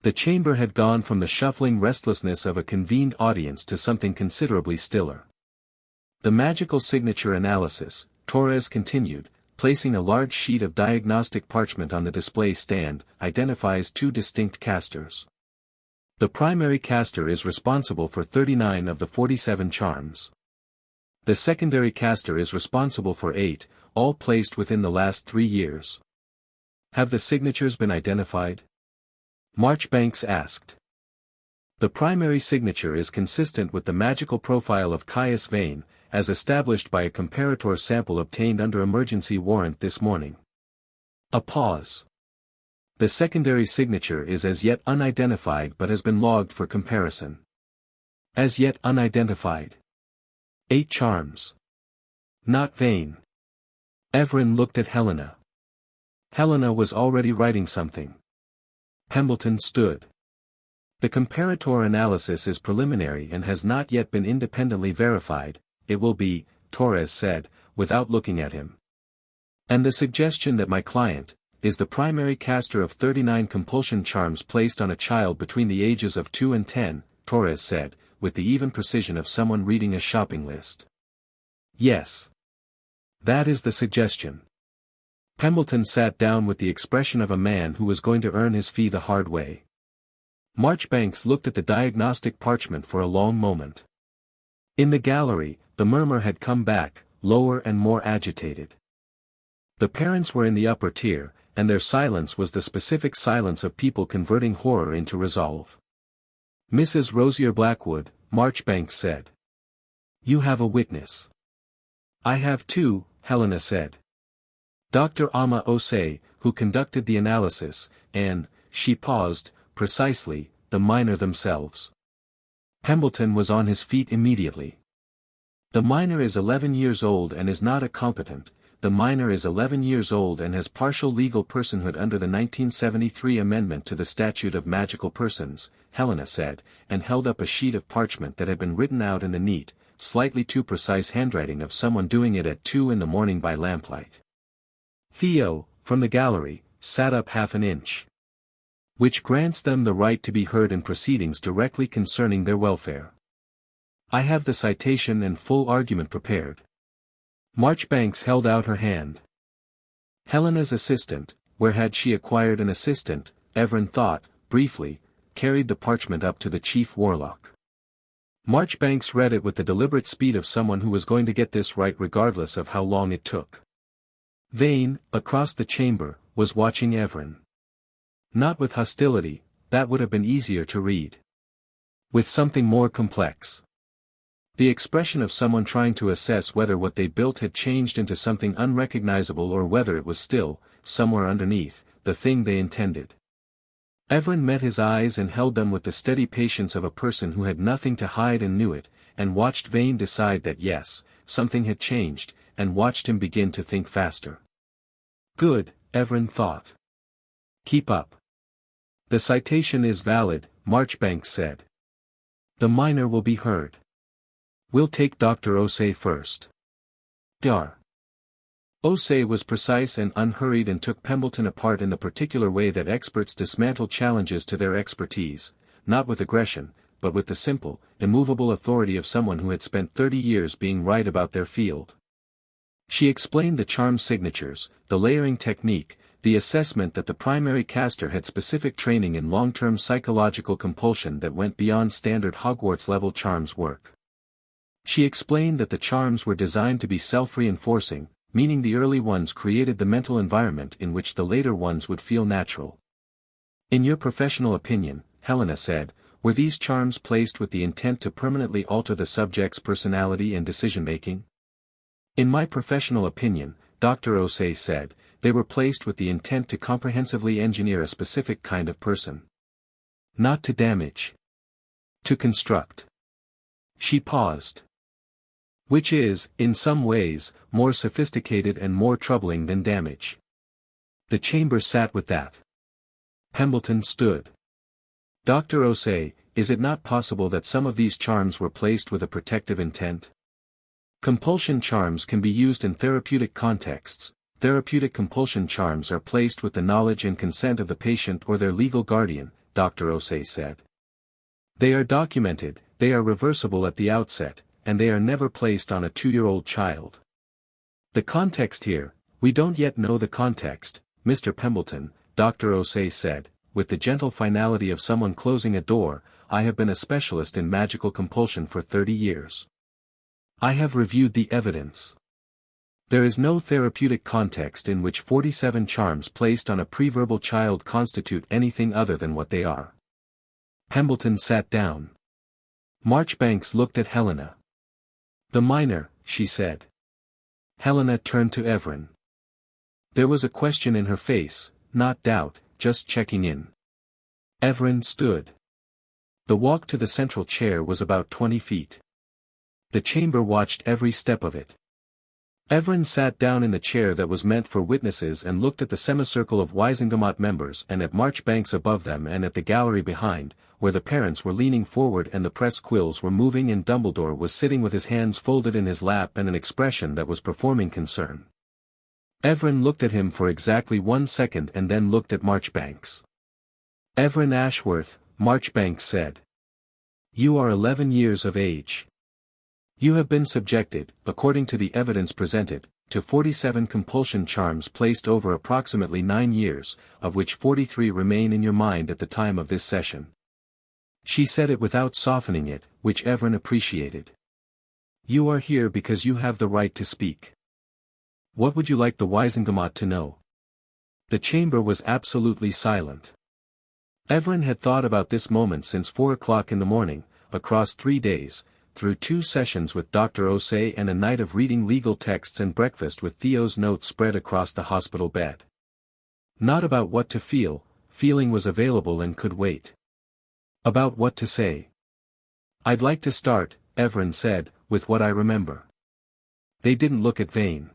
The chamber had gone from the shuffling restlessness of a convened audience to something considerably stiller. The magical signature analysis, Torres continued, placing a large sheet of diagnostic parchment on the display stand, identifies 2 distinct casters. The primary caster is responsible for 39 of the 47 charms. The secondary caster is responsible for 8, all placed within the last 3 years. Have the signatures been identified? Marchbanks asked. The primary signature is consistent with the magical profile of Caius Vane, as established by a comparator sample obtained under emergency warrant this morning. A pause. The secondary signature is as yet unidentified but has been logged for comparison. As yet unidentified. 8 charms. Not Vane. Evren looked at Helena. Helena was already writing something. Pembleton stood. The comparator analysis is preliminary and has not yet been independently verified. It will be, Torres said, without looking at him. And the suggestion that my client is the primary caster of 39 compulsion charms placed on a child between the ages of 2 and 10, Torres said, with the even precision of someone reading a shopping list. Yes. That is the suggestion. Pembleton sat down with the expression of a man who was going to earn his fee the hard way. Marchbanks looked at the diagnostic parchment for a long moment. In the gallery, the murmur had come back, lower and more agitated. The parents were in the upper tier, and their silence was the specific silence of people converting horror into resolve. Mrs. Rosier Blackwood, Marchbanks said. You have a witness. I have too, Helena said. Dr. Ama Osei, who conducted the analysis, and, she paused, precisely, the minor themselves. Pembleton was on his feet immediately. The minor is 11 years old and is not a competent. The minor is 11 years old and has partial legal personhood under the 1973 amendment to the Statute of Magical Persons, Helena said, and held up a sheet of parchment that had been written out in the neat, slightly too precise handwriting of someone doing it at 2 in the morning by lamplight. Theo, from the gallery, sat up half an inch. Which grants them the right to be heard in proceedings directly concerning their welfare. I have the citation and full argument prepared. Marchbanks held out her hand. Helena's assistant, where had she acquired an assistant, Evren thought, briefly, carried the parchment up to the chief warlock. Marchbanks read it with the deliberate speed of someone who was going to get this right regardless of how long it took. Vane, across the chamber, was watching Evren. Not with hostility, that would have been easier to read. With something more complex. The expression of someone trying to assess whether what they built had changed into something unrecognizable or whether it was still, somewhere underneath, the thing they intended. Evren met his eyes and held them with the steady patience of a person who had nothing to hide and knew it, and watched Vane decide that yes, something had changed, and watched him begin to think faster. Good, Evren thought. Keep up. The citation is valid, Marchbanks said. The minor will be heard. We'll take Dr. Osei first. Dr. Osei was precise and unhurried and took Pembleton apart in the particular way that experts dismantle challenges to their expertise, not with aggression, but with the simple, immovable authority of someone who had spent 30 years being right about their field. She explained the charm signatures, the layering technique, the assessment that the primary caster had specific training in long-term psychological compulsion that went beyond standard Hogwarts-level charms work. She explained that the charms were designed to be self-reinforcing, meaning the early ones created the mental environment in which the later ones would feel natural. In your professional opinion, Helena said, Were these charms placed with the intent to permanently alter the subject's personality and decision-making? In my professional opinion, Dr. Osei said, they were placed with the intent to comprehensively engineer a specific kind of person. Not to damage. To construct. She paused. Which is, in some ways, more sophisticated and more troubling than damage. The chamber sat with that. Pemberton stood. Dr. Osei, is it not possible that some of these charms were placed with a protective intent? Compulsion charms can be used in therapeutic contexts. Therapeutic compulsion charms are placed with the knowledge and consent of the patient or their legal guardian, Dr. Osei said. They are documented, they are reversible at the outset, and they are never placed on a 2-year-old child. The context here, we don't yet know the context, Mr. Pemberton, Dr. Osei said, with the gentle finality of someone closing a door. I have been a specialist in magical compulsion for 30 years. I have reviewed the evidence. There is no therapeutic context in which 47 charms placed on a preverbal child constitute anything other than what they are. Pemberton sat down. Marchbanks looked at Helena. The minor, she said. Helena turned to Evren. There was a question in her face, not doubt, just checking in. Evren stood. The walk to the central chair was about 20 feet. The chamber watched every step of it. Evren sat down in the chair that was meant for witnesses and looked at the semicircle of Wisingamot members and at Marchbanks above them and at the gallery behind, where the parents were leaning forward and the press quills were moving and Dumbledore was sitting with his hands folded in his lap and an expression that was performing concern. Evren looked at him for exactly 1 second and then looked at Marchbanks. Evren Ashworth, Marchbanks said. You are 11 years of age. You have been subjected, according to the evidence presented, to 47 compulsion charms placed over approximately 9 years, of which 43 remain in your mind at the time of this session. She said it without softening it, which Evren appreciated. You are here because you have the right to speak. What would you like the Wisingamot to know? The chamber was absolutely silent. Evren had thought about this moment since 4 o'clock in the morning, across 3 days, through 2 sessions with Dr. Osei and a night of reading legal texts and breakfast with Theo's notes spread across the hospital bed. Not about what to feel, feeling was available and could wait. About what to say. I'd like to start, Evren said, with what I remember. They didn't look at Vane.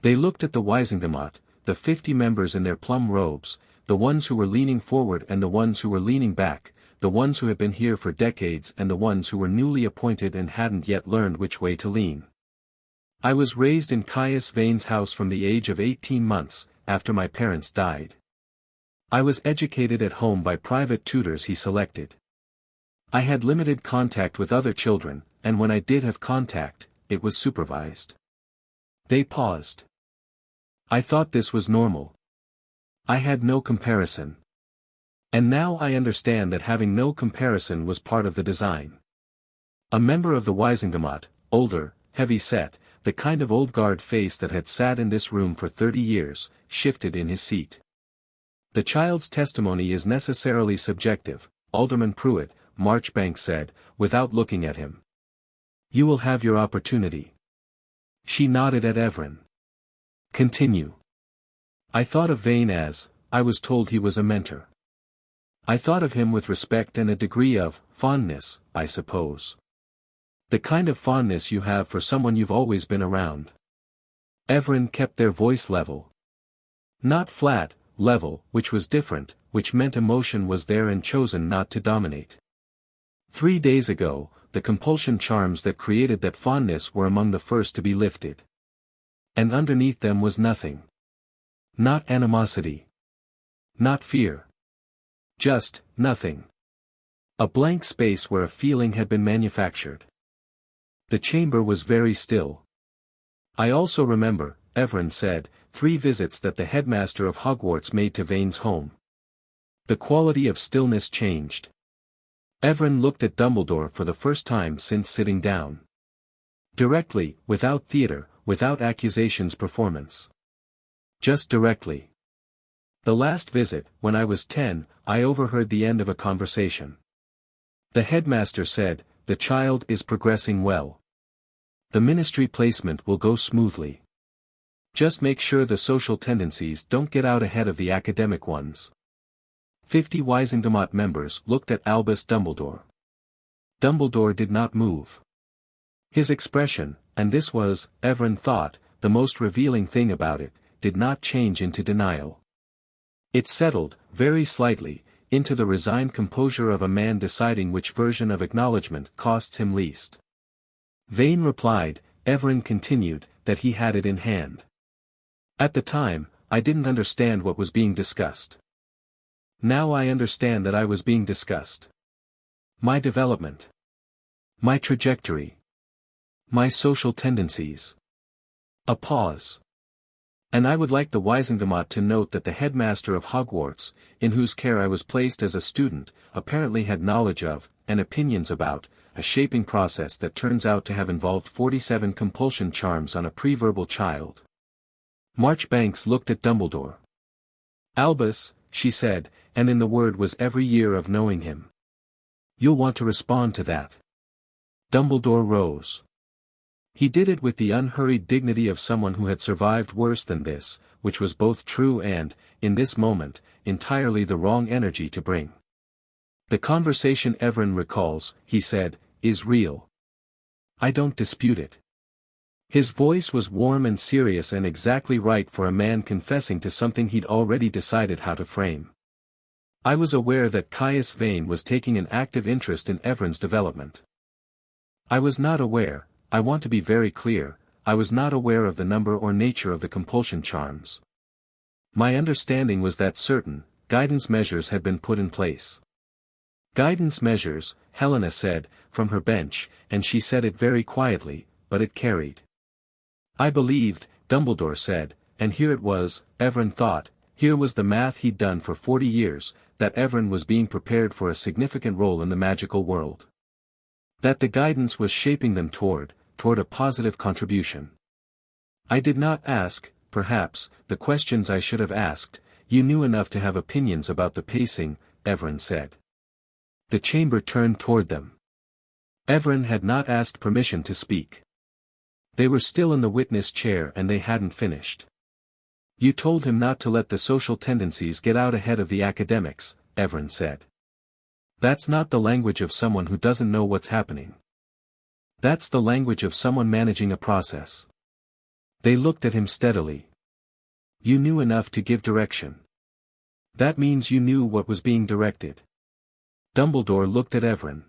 They looked at the Wisingamot, the 50 members in their plum robes, the ones who were leaning forward and the ones who were leaning back, the ones who had been here for decades and the ones who were newly appointed and hadn't yet learned which way to lean. I was raised in Caius Vane's house from the age of 18 months, after my parents died. I was educated at home by private tutors he selected. I had limited contact with other children, and when I did have contact, it was supervised. They paused. I thought this was normal. I had no comparison. And now I understand that having no comparison was part of the design. A member of the Wisingamot, older, heavy-set, the kind of old guard face that had sat in this room for 30 years, shifted in his seat. The child's testimony is necessarily subjective, Alderman Pruitt, Marchbanks said, without looking at him. You will have your opportunity. She nodded at Evren. Continue. I thought of Vane as, I was told he was a mentor. I thought of him with respect and a degree of fondness, I suppose. The kind of fondness you have for someone you've always been around. Evren kept their voice level. Not flat, level, which was different, which meant emotion was there and chosen not to dominate. 3 days ago, the compulsion charms that created that fondness were among the first to be lifted. And underneath them was nothing. Not animosity. Not fear. Just, nothing. A blank space where a feeling had been manufactured. The chamber was very still. I also remember, Evren said, 3 visits that the headmaster of Hogwarts made to Vane's home. The quality of stillness changed. Evren looked at Dumbledore for the first time since sitting down. Directly, without theater, without accusations performance. Just directly. The last visit, when I was 10, I overheard the end of a conversation. The headmaster said, "The child is progressing well. The ministry placement will go smoothly. Just make sure the social tendencies don't get out ahead of the academic ones." 50 Wisengamot members looked at Albus Dumbledore. Dumbledore did not move. His expression, and this was, Evren thought, the most revealing thing about it, did not change into denial. It settled, very slightly, into the resigned composure of a man deciding which version of acknowledgement costs him least. Vane replied, Evren continued, that he had it in hand. "At the time, I didn't understand what was being discussed. Now I understand that I was being discussed. My development. My trajectory. My social tendencies." A pause. "And I would like the Wisengamot to note that the headmaster of Hogwarts, in whose care I was placed as a student, apparently had knowledge of, and opinions about, a shaping process that turns out to have involved 47 compulsion charms on a pre-verbal child." Marchbanks looked at Dumbledore. "Albus," she said, and in the word was every year of knowing him. "You'll want to respond to that." Dumbledore rose. He did it with the unhurried dignity of someone who had survived worse than this, which was both true and, in this moment, entirely the wrong energy to bring. "The conversation Evren recalls," he said, "is real. I don't dispute it." His voice was warm and serious and exactly right for a man confessing to something he'd already decided how to frame. "I was aware that Caius Vane was taking an active interest in Evren's development. I was not aware, I want to be very clear, I was not aware of the number or nature of the compulsion charms. My understanding was that certain, guidance measures had been put in place." "Guidance measures," Helena said, from her bench, and she said it very quietly, but it carried. "I believed," Dumbledore said, and here it was, Evren thought, here was the math he'd done for 40 years, that Evren was being prepared for a significant role in the magical world. That the guidance was shaping them toward a positive contribution. "I did not ask, perhaps, the questions I should have asked, you knew enough to have opinions about the pacing," Evren said. The chamber turned toward them. Evren had not asked permission to speak. They were still in the witness chair and they hadn't finished. "You told him not to let the social tendencies get out ahead of the academics," Evren said. "That's not the language of someone who doesn't know what's happening. That's the language of someone managing a process." They looked at him steadily. "You knew enough to give direction. That means you knew what was being directed." Dumbledore looked at Evren.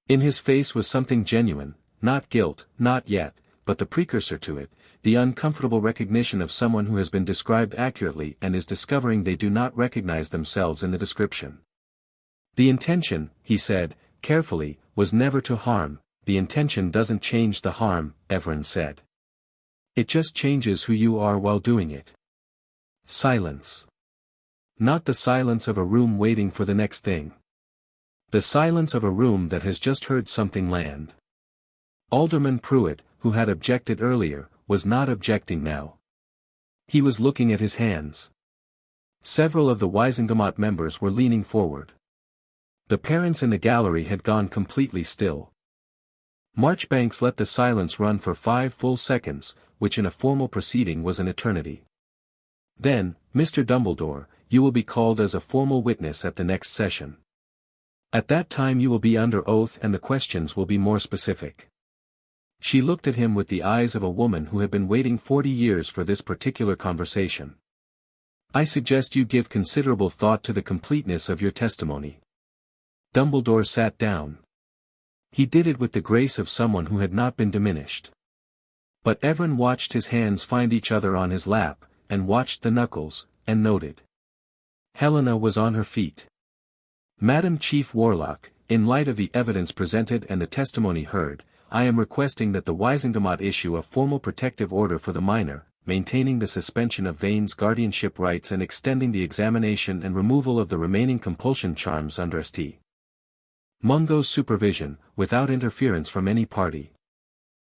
In his face was something genuine, not guilt, not yet, but the precursor to it, the uncomfortable recognition of someone who has been described accurately and is discovering they do not recognize themselves in the description. "The intention," he said, carefully, "was never to harm. The intention doesn't change the harm," Evren said. "It just changes who you are while doing it." Silence. Not the silence of a room waiting for the next thing. The silence of a room that has just heard something land. Alderman Pruitt, who had objected earlier, was not objecting now. He was looking at his hands. Several of the Wisengamot members were leaning forward. The parents in the gallery had gone completely still. Marchbanks let the silence run for 5 full seconds, which in a formal proceeding was an eternity. Then, "Mr. Dumbledore, you will be called as a formal witness at the next session. At that time you will be under oath and the questions will be more specific." She looked at him with the eyes of a woman who had been waiting 40 years for this particular conversation. "I suggest you give considerable thought to the completeness of your testimony." Dumbledore sat down. He did it with the grace of someone who had not been diminished. But Evren watched his hands find each other on his lap, and watched the knuckles, and noted. Helena was on her feet. "Madam Chief Warlock, in light of the evidence presented and the testimony heard, I am requesting that the Wisengamot issue a formal protective order for the minor, maintaining the suspension of Vane's guardianship rights and extending the examination and removal of the remaining compulsion charms under St. Mungo's supervision, without interference from any party."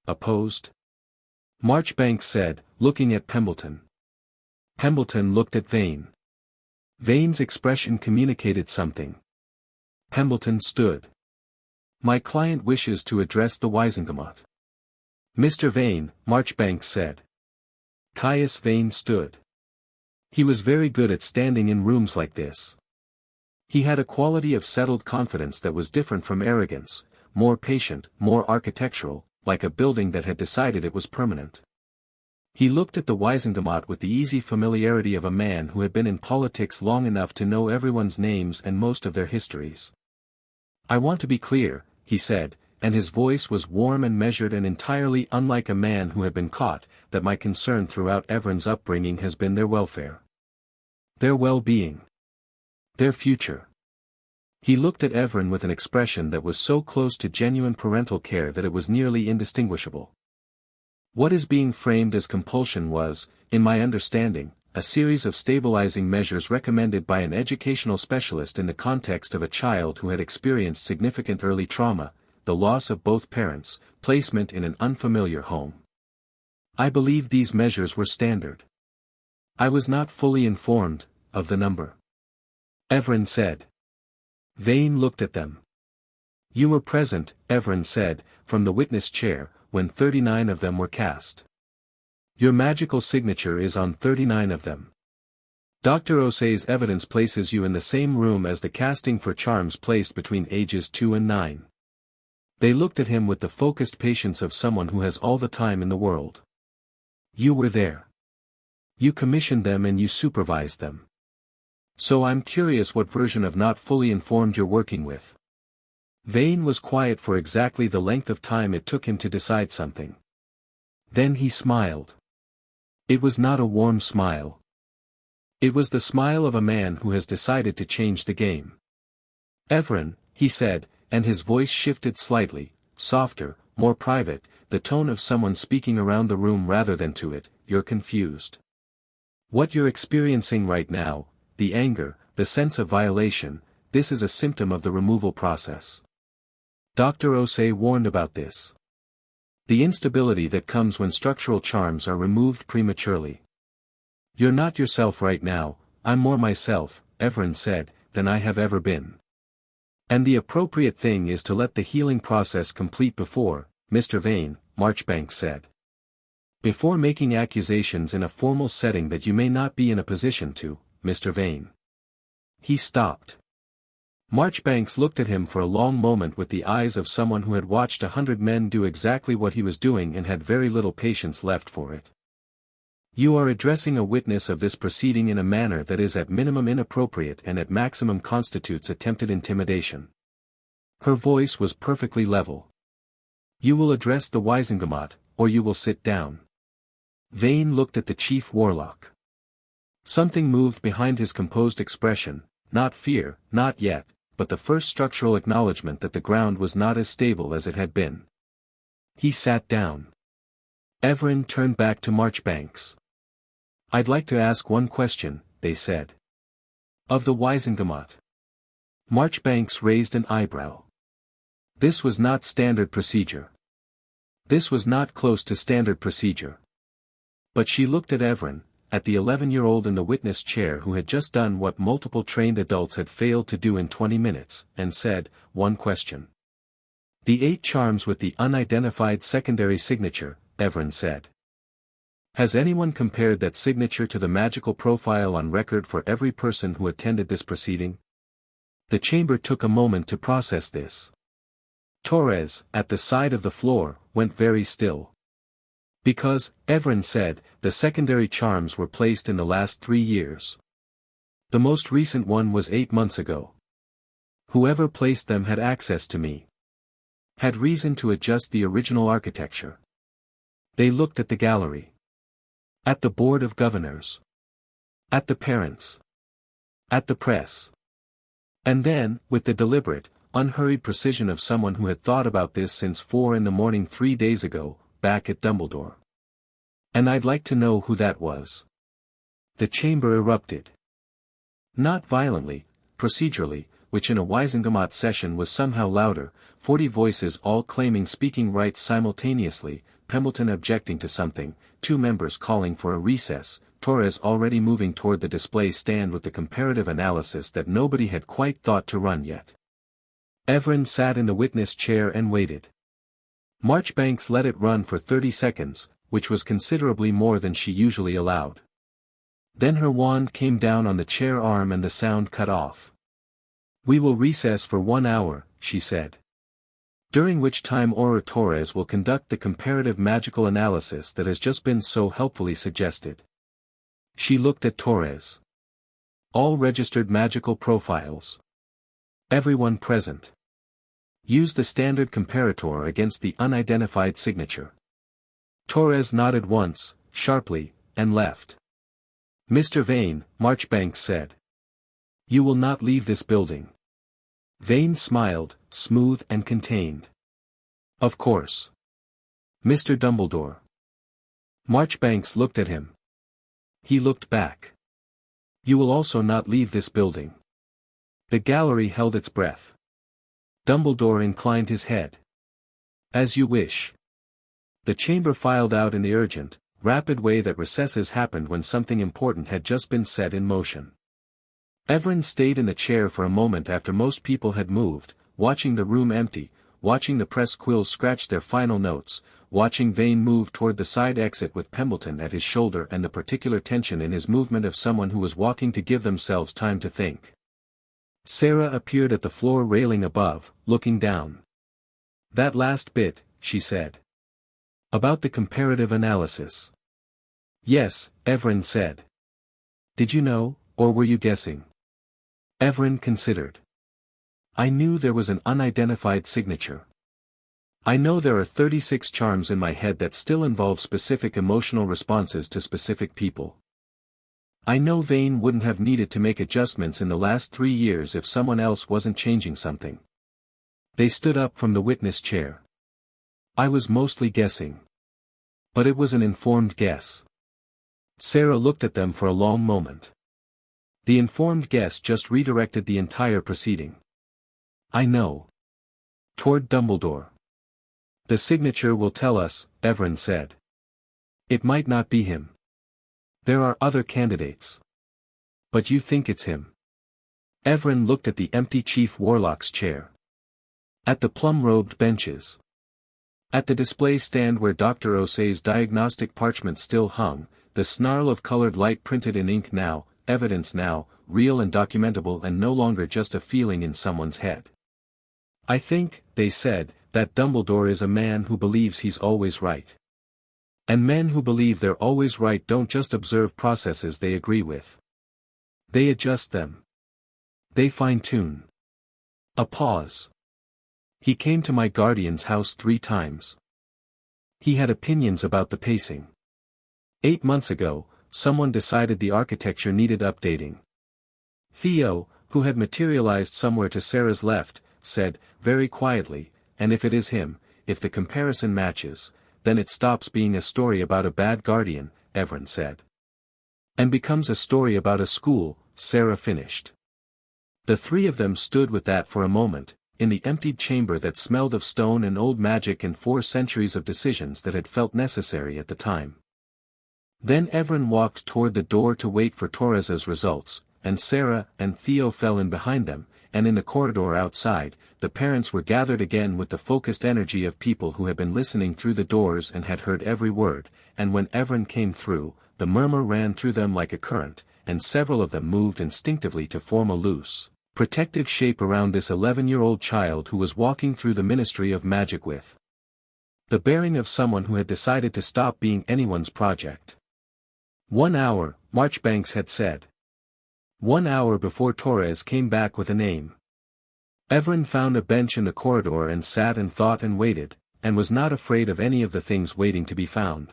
"Opposed?" Marchbanks said, looking at Pembleton. Pembleton looked at Vane. Vane's expression communicated something. Pembleton stood. My client wishes to address the Wisengamot. Mr. Vane, Marchbanks said. Caius Vane stood. He was very good at standing in rooms like this. He had a quality of settled confidence that was different from arrogance, more patient, more architectural, like a building that had decided it was permanent. He looked at the Wisengamot with the easy familiarity of a man who had been in politics long enough to know everyone's names and most of their histories. I want to be clear, he said, and his voice was warm and measured and entirely unlike a man who had been caught, that my concern throughout Evren's upbringing has been their welfare. Their well-being. Their future. He looked at Evren with an expression that was so close to genuine parental care that it was nearly indistinguishable. What is being framed as compulsion was, in my understanding, a series of stabilizing measures recommended by an educational specialist in the context of a child who had experienced significant early trauma, the loss of both parents, placement in an unfamiliar home. I believe these measures were standard. I was not fully informed of the number. Evren said. Vane looked at them. You were present, Evren said, from the witness chair, when 39 of them were cast. Your magical signature is on 39 of them. Dr. Osei's evidence places you in the same room as the casting for charms placed between ages 2 and 9. They looked at him with the focused patience of someone who has all the time in the world. You were there. You commissioned them and you supervised them. So I'm curious what version of not fully informed you're working with. Vane was quiet for exactly the length of time it took him to decide something. Then he smiled. It was not a warm smile. It was the smile of a man who has decided to change the game. Evren, he said, and his voice shifted slightly, softer, more private, the tone of someone speaking around the room rather than to it, you're confused. What you're experiencing right now, the anger, the sense of violation, this is a symptom of the removal process. Dr. Osei warned about this. The instability that comes when structural charms are removed prematurely. You're not yourself right now, I'm more myself, Evren said, than I have ever been. And the appropriate thing is to let the healing process complete before, Mr. Vane, Marchbanks said. Before making accusations in a formal setting that you may not be in a position to, Mr. Vane. He stopped. Marchbanks looked at him for a long moment with the eyes of someone who had watched 100 men do exactly what he was doing and had very little patience left for it. You are addressing a witness of this proceeding in a manner that is at minimum inappropriate and at maximum constitutes attempted intimidation. Her voice was perfectly level. You will address the Wisengamot, or you will sit down. Vane looked at the chief warlock. Something moved behind his composed expression, not fear, not yet, but the first structural acknowledgement that the ground was not as stable as it had been. He sat down. Evren turned back to Marchbanks. I'd like to ask one question, they said. Of the Wisengamot. Marchbanks raised an eyebrow. This was not standard procedure. This was not close to standard procedure. But she looked at Evren, at the 11-year-old in the witness chair who had just done what multiple trained adults had failed to do in 20 minutes, and said, one question. The 8 charms with the unidentified secondary signature, Evren said. Has anyone compared that signature to the magical profile on record for every person who attended this proceeding? The chamber took a moment to process this. Torres, at the side of the floor, went very still. Because, Evren said, the secondary charms were placed in the last 3 years. The most recent one was 8 months ago. Whoever placed them had access to me. Had reason to adjust the original architecture. They looked at the gallery. At the Board of Governors. At the parents. At the press. And then, with the deliberate, unhurried precision of someone who had thought about this since 4 a.m. 3 days ago, back at Dumbledore. And I'd like to know who that was. The chamber erupted. Not violently, procedurally, which in a Wisengamot session was somehow louder, 40 voices all claiming speaking rights simultaneously, Pembleton objecting to something, 2 members calling for a recess, Torres already moving toward the display stand with the comparative analysis that nobody had quite thought to run yet. Evren sat in the witness chair and waited. Marchbanks let it run for 30 seconds, which was considerably more than she usually allowed. Then her wand came down on the chair arm and the sound cut off. "We will recess for 1 hour," she said. "During which time Aurora Torres will conduct the comparative magical analysis that has just been so helpfully suggested." She looked at Torres. "All registered magical profiles. Everyone present. Use the standard comparator against the unidentified signature." Torres nodded once, sharply, and left. "Mr. Vane," Marchbanks said. "You will not leave this building." Vane smiled, smooth and contained. "Of course. Mr. Dumbledore." Marchbanks looked at him. He looked back. "You will also not leave this building." The gallery held its breath. Dumbledore inclined his head. "As you wish." The chamber filed out in the urgent, rapid way that recesses happened when something important had just been set in motion. Evren stayed in the chair for a moment after most people had moved, watching the room empty, watching the press quills scratch their final notes, watching Vane move toward the side exit with Pembleton at his shoulder and the particular tension in his movement of someone who was walking to give themselves time to think. Sarah appeared at the floor railing above, looking down. "That last bit," she said. "About the comparative analysis." "Yes," Evren said. "Did you know, or were you guessing?" Evren considered. "I knew there was an unidentified signature. I know there are 36 charms in my head that still involve specific emotional responses to specific people. I know Vane wouldn't have needed to make adjustments in the last 3 years if someone else wasn't changing something." They stood up from the witness chair. "I was mostly guessing. But it was an informed guess." Sarah looked at them for a long moment. The informed guess just redirected the entire proceeding. "I know." Toward Dumbledore. "The signature will tell us," Evren said. "It might not be him. There are other candidates. But you think it's him." Evren looked at the empty Chief Warlock's chair. At the plum-robed benches. At the display stand where Dr. Osei's diagnostic parchment still hung, the snarl of colored light printed in ink now, evidence now, real and documentable and no longer just a feeling in someone's head. "I think," they said, "that Dumbledore is a man who believes he's always right. And men who believe they're always right don't just observe processes they agree with. They adjust them. They fine-tune." A pause. "He came to my guardian's house 3 times. He had opinions about the pacing. 8 months ago, someone decided the architecture needed updating. Theo, who had materialized somewhere to Sarah's left, said, very quietly, and if it is him, if the comparison matches, then it stops being a story about a bad guardian," Evren said. "And becomes a story about a school," Sarah finished. The 3 of them stood with that for a moment, in the emptied chamber that smelled of stone and old magic and 4 centuries of decisions that had felt necessary at the time. Then Evren walked toward the door to wait for Torres's results, and Sarah and Theo fell in behind them, and in the corridor outside, the parents were gathered again with the focused energy of people who had been listening through the doors and had heard every word, and when Evren came through, the murmur ran through them like a current, and several of them moved instinctively to form a loose, protective shape around this 11-year-old child who was walking through the Ministry of Magic with the bearing of someone who had decided to stop being anyone's project. 1 hour, Marchbanks had said. 1 hour before Torres came back with a name. Evren found a bench in the corridor and sat and thought and waited, and was not afraid of any of the things waiting to be found.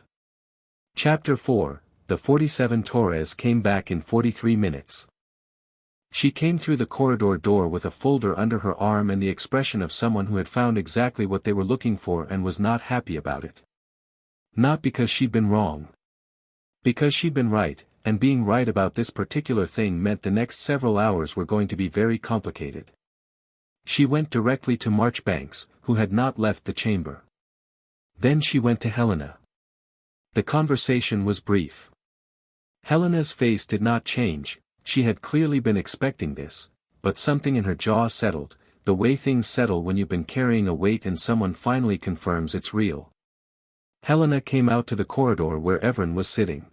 Chapter 4, The 47 Torres came back in 43 minutes. She came through the corridor door with a folder under her arm and the expression of someone who had found exactly what they were looking for and was not happy about it. Not because she'd been wrong. Because she'd been right, and being right about this particular thing meant the next several hours were going to be very complicated. She went directly to Marchbanks, who had not left the chamber. Then she went to Helena. The conversation was brief. Helena's face did not change. She had clearly been expecting this, but something in her jaw settled, the way things settle when you've been carrying a weight and someone finally confirms it's real. Helena came out to the corridor where Evren was sitting.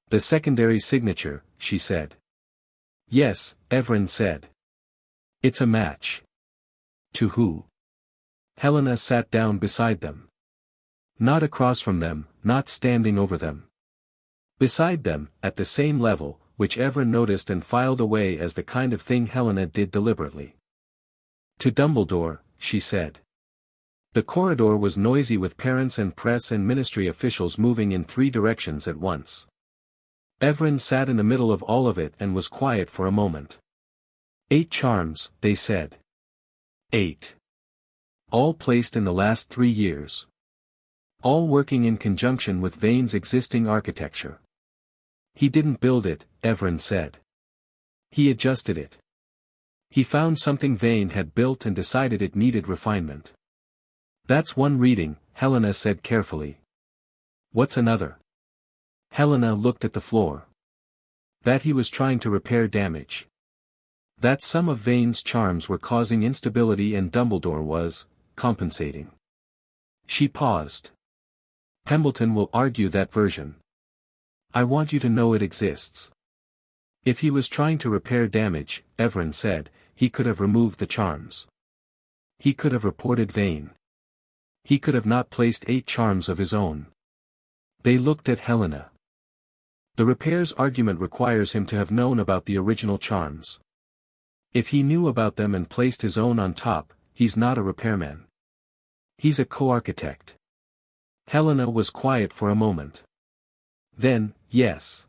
"The secondary signature," she said. "Yes," Evren said. "It's a match." "To who?" Helena sat down beside them. Not across from them, not standing over them. Beside them, at the same level, which Evren noticed and filed away as the kind of thing Helena did deliberately. "To Dumbledore," she said. The corridor was noisy with parents and press and ministry officials moving in 3 directions at once. Evren sat in the middle of all of it and was quiet for a moment. 8 charms, they said. 8. All placed in the last 3 years. All working in conjunction with Vane's existing architecture. He didn't build it, Evren said. He adjusted it. He found something Vane had built and decided it needed refinement. "That's one reading," Helena said carefully. "What's another?" Helena looked at the floor. "That he was trying to repair damage. That some of Vane's charms were causing instability and Dumbledore was compensating." She paused. "Pembleton will argue that version. I want you to know it exists." "If he was trying to repair damage," Evren said, "he could have removed the charms. He could have reported Vane. He could have not placed 8 charms of his own." They looked at Helena. "The repairs argument requires him to have known about the original charms. If he knew about them and placed his own on top, he's not a repairman. He's a co-architect." Helena was quiet for a moment. Then, "Yes.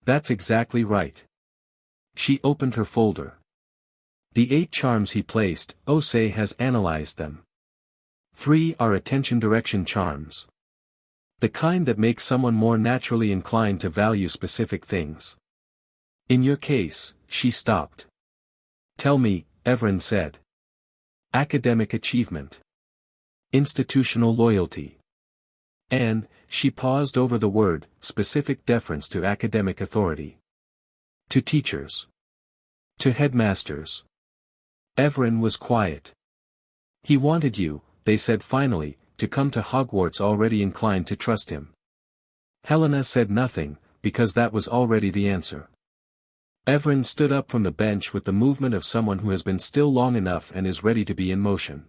That's exactly right." She opened her folder. "The 8 charms he placed, Osei has analyzed them. 3 are attention direction charms. The kind that make someone more naturally inclined to value specific things. In your case," she stopped. "Tell me," Evren said. "Academic achievement. Institutional loyalty. And," she paused over the word, "specific deference to academic authority. To teachers. To headmasters." Evren was quiet. "He wanted you," they said finally, "to come to Hogwarts already inclined to trust him." Helena said nothing, because that was already the answer. Evren stood up from the bench with the movement of someone who has been still long enough and is ready to be in motion.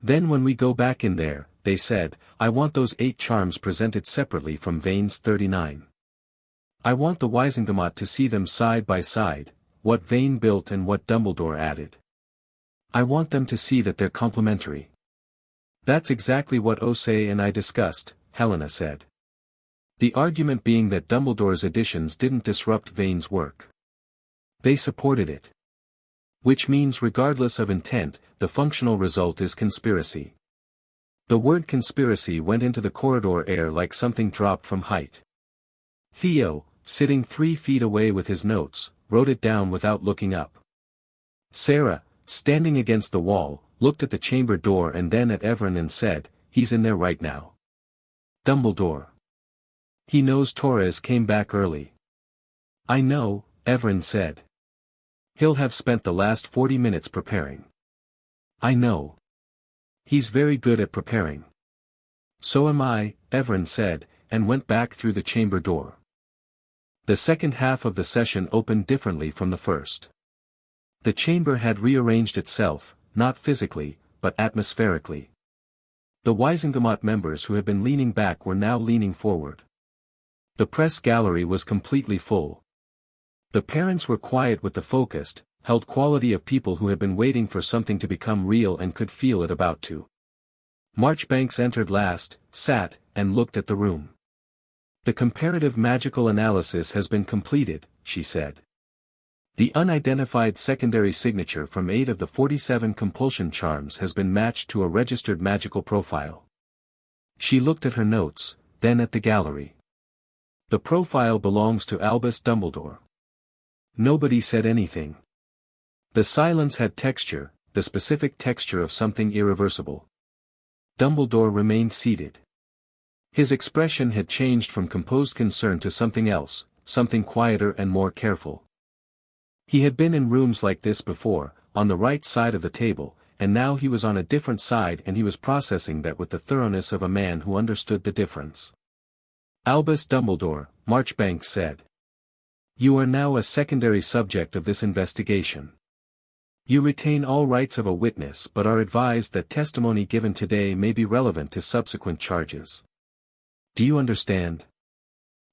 "Then when we go back in there," they said, "I want those 8 charms presented separately from Vane's 39. I want the Wisingamot to see them side by side, what Vane built and what Dumbledore added. I want them to see that they're complementary." "That's exactly what Osei and I discussed," Helena said. "The argument being that Dumbledore's additions didn't disrupt Vane's work. They supported it. Which means regardless of intent, the functional result is conspiracy." The word conspiracy went into the corridor air like something dropped from height. Theo, sitting 3 feet away with his notes, wrote it down without looking up. Sarah, standing against the wall, looked at the chamber door and then at Evren and said, "He's in there right now." Dumbledore. "He knows Torres came back early." "I know," Evren said. "He'll have spent the last 40 minutes preparing." "I know. He's very good at preparing." "So am I," Evren said, and went back through the chamber door. The second half of the session opened differently from the first. The chamber had rearranged itself, not physically, but atmospherically. The Wisingamot members who had been leaning back were now leaning forward. The press gallery was completely full. The parents were quiet with the focused, held quality of people who had been waiting for something to become real and could feel it about to. Marchbanks entered last, sat, and looked at the room. "The comparative magical analysis has been completed," she said. "The unidentified secondary signature from 8 of the 47 compulsion charms has been matched to a registered magical profile." She looked at her notes, then at the gallery. "The profile belongs to Albus Dumbledore." Nobody said anything. The silence had texture, the specific texture of something irreversible. Dumbledore remained seated. His expression had changed from composed concern to something else, something quieter and more careful. He had been in rooms like this before, on the right side of the table, and now he was on a different side and he was processing that with the thoroughness of a man who understood the difference. Albus Dumbledore, Marchbanks said. You are now a secondary subject of this investigation. You retain all rights of a witness but are advised that testimony given today may be relevant to subsequent charges. Do you understand?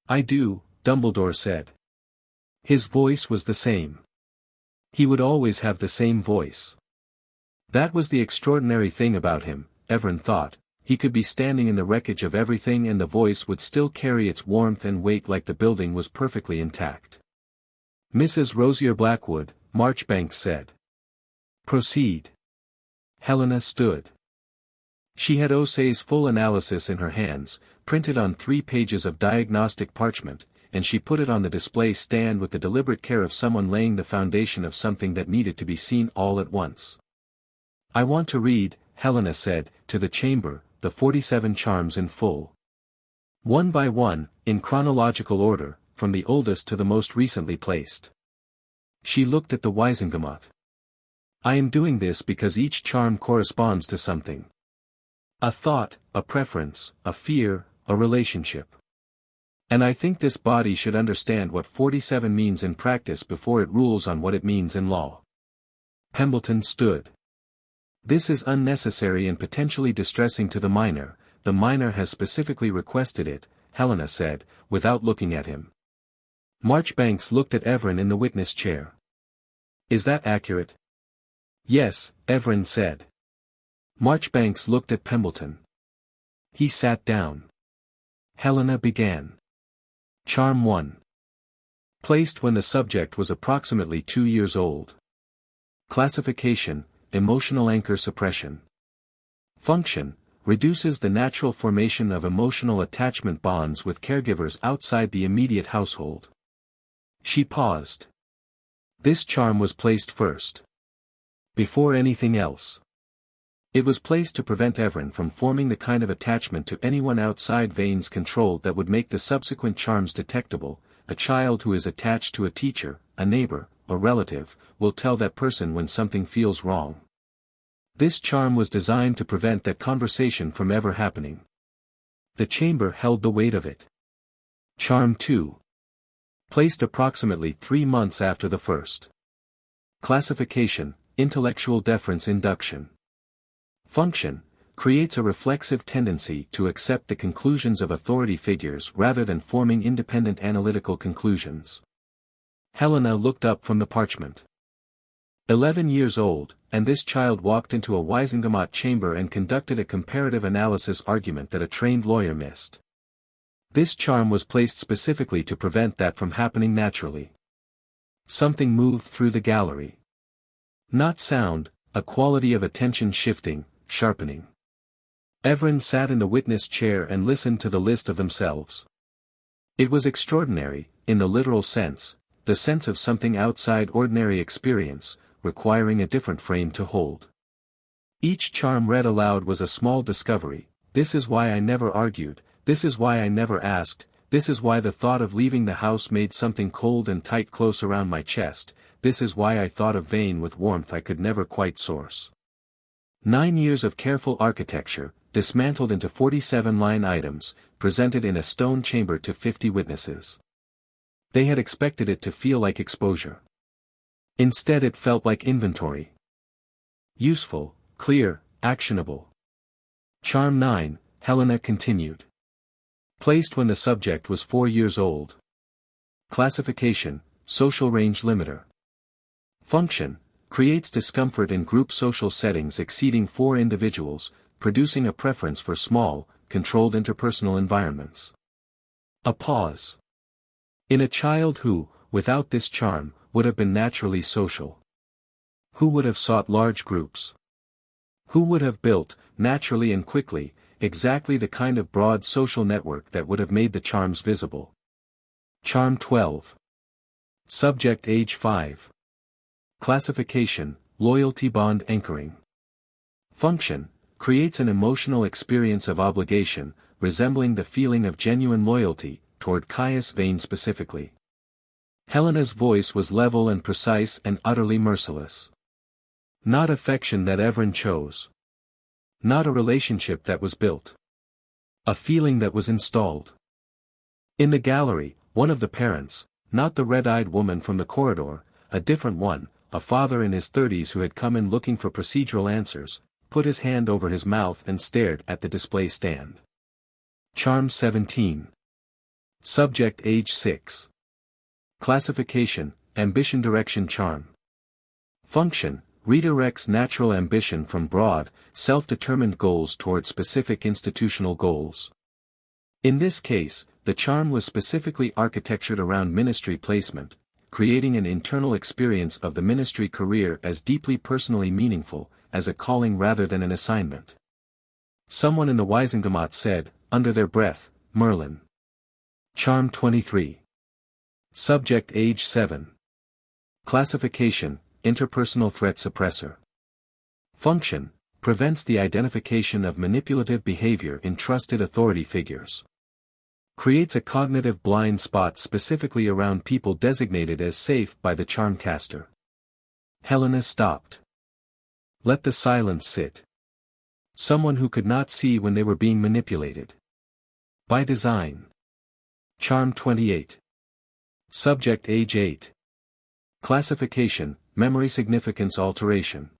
I do, Dumbledore said. His voice was the same. He would always have the same voice. That was the extraordinary thing about him, Evren thought. He could be standing in the wreckage of everything and the voice would still carry its warmth and weight like the building was perfectly intact. Mrs. Rosier Blackwood, Marchbanks said. Proceed. Helena stood. She had O'Say's full analysis in her hands, printed on 3 pages of diagnostic parchment, and she put it on the display stand with the deliberate care of someone laying the foundation of something that needed to be seen all at once. I want to read, Helena said, to the chamber, the 47 charms in full. One by one, in chronological order, from the oldest to the most recently placed. She looked at the Wizengamot. I am doing this because each charm corresponds to something. A thought, a preference, a fear, a relationship. And I think this body should understand what 47 means in practice before it rules on what it means in law. Pembleton stood. This is unnecessary and potentially distressing to the minor has specifically requested it, Helena said, without looking at him. Marchbanks looked at Evren in the witness chair. Is that accurate? Yes, Evren said. Marchbanks looked at Pembleton. He sat down. Helena began. Charm 1. Placed when the subject was approximately 2 years old. Classification, emotional anchor suppression. Function, reduces the natural formation of emotional attachment bonds with caregivers outside the immediate household. She paused. This charm was placed first. Before anything else. It was placed to prevent Evren from forming the kind of attachment to anyone outside Vane's control that would make the subsequent charms detectable. A child who is attached to a teacher, a neighbor, a relative, will tell that person when something feels wrong. This charm was designed to prevent that conversation from ever happening. The chamber held the weight of it. Charm 2. Placed approximately 3 months after the first. Classification, intellectual deference induction. Function, creates a reflexive tendency to accept the conclusions of authority figures rather than forming independent analytical conclusions. Helena looked up from the parchment. 11 years old, and this child walked into a Wizengamot chamber and conducted a comparative analysis argument that a trained lawyer missed. This charm was placed specifically to prevent that from happening naturally. Something moved through the gallery. Not sound, a quality of attention shifting, sharpening. Evren sat in the witness chair and listened to the list of themselves. It was extraordinary, in the literal sense, the sense of something outside ordinary experience, requiring a different frame to hold. Each charm read aloud was a small discovery. This is why I never argued, this is why I never asked, this is why the thought of leaving the house made something cold and tight close around my chest, this is why I thought of Vane with warmth I could never quite source. 9 years of careful architecture, dismantled into 47 line items, presented in a stone chamber to 50 witnesses. They had expected it to feel like exposure. Instead it felt like inventory. Useful, clear, actionable. Charm 9, Helena continued. Placed when the subject was 4 years old. Classification, social range limiter. Function, creates discomfort in group social settings exceeding 4 individuals, producing a preference for small, controlled interpersonal environments. A pause. In a child who, without this charm, would have been naturally social. Who would have sought large groups? Who would have built, naturally and quickly, exactly the kind of broad social network that would have made the charms visible? Charm 12. Subject age 5. Classification, loyalty bond anchoring. Function, creates an emotional experience of obligation, resembling the feeling of genuine loyalty, toward Caius Vane specifically. Helena's voice was level and precise and utterly merciless. Not affection that Evren chose. Not a relationship that was built. A feeling that was installed. In the gallery, one of the parents, not the red-eyed woman from the corridor, a different one, a father in his 30s who had come in looking for procedural answers, put his hand over his mouth and stared at the display stand. Charm 17. Subject age 6. Classification, ambition direction charm. Function, redirects natural ambition from broad, self-determined goals toward specific institutional goals. In this case, the charm was specifically architectured around ministry placement, creating an internal experience of the ministry career as deeply personally meaningful, as a calling rather than an assignment. Someone in the Wisengamot said, under their breath, Merlin. Charm 23. Subject age 7. Classification, interpersonal threat suppressor. Function, prevents the identification of manipulative behavior in trusted authority figures. Creates a cognitive blind spot specifically around people designated as safe by the charm caster. Helena stopped. Let the silence sit. Someone who could not see when they were being manipulated. By design. Charm 28. Subject age 8. Classification, memory significance alteration.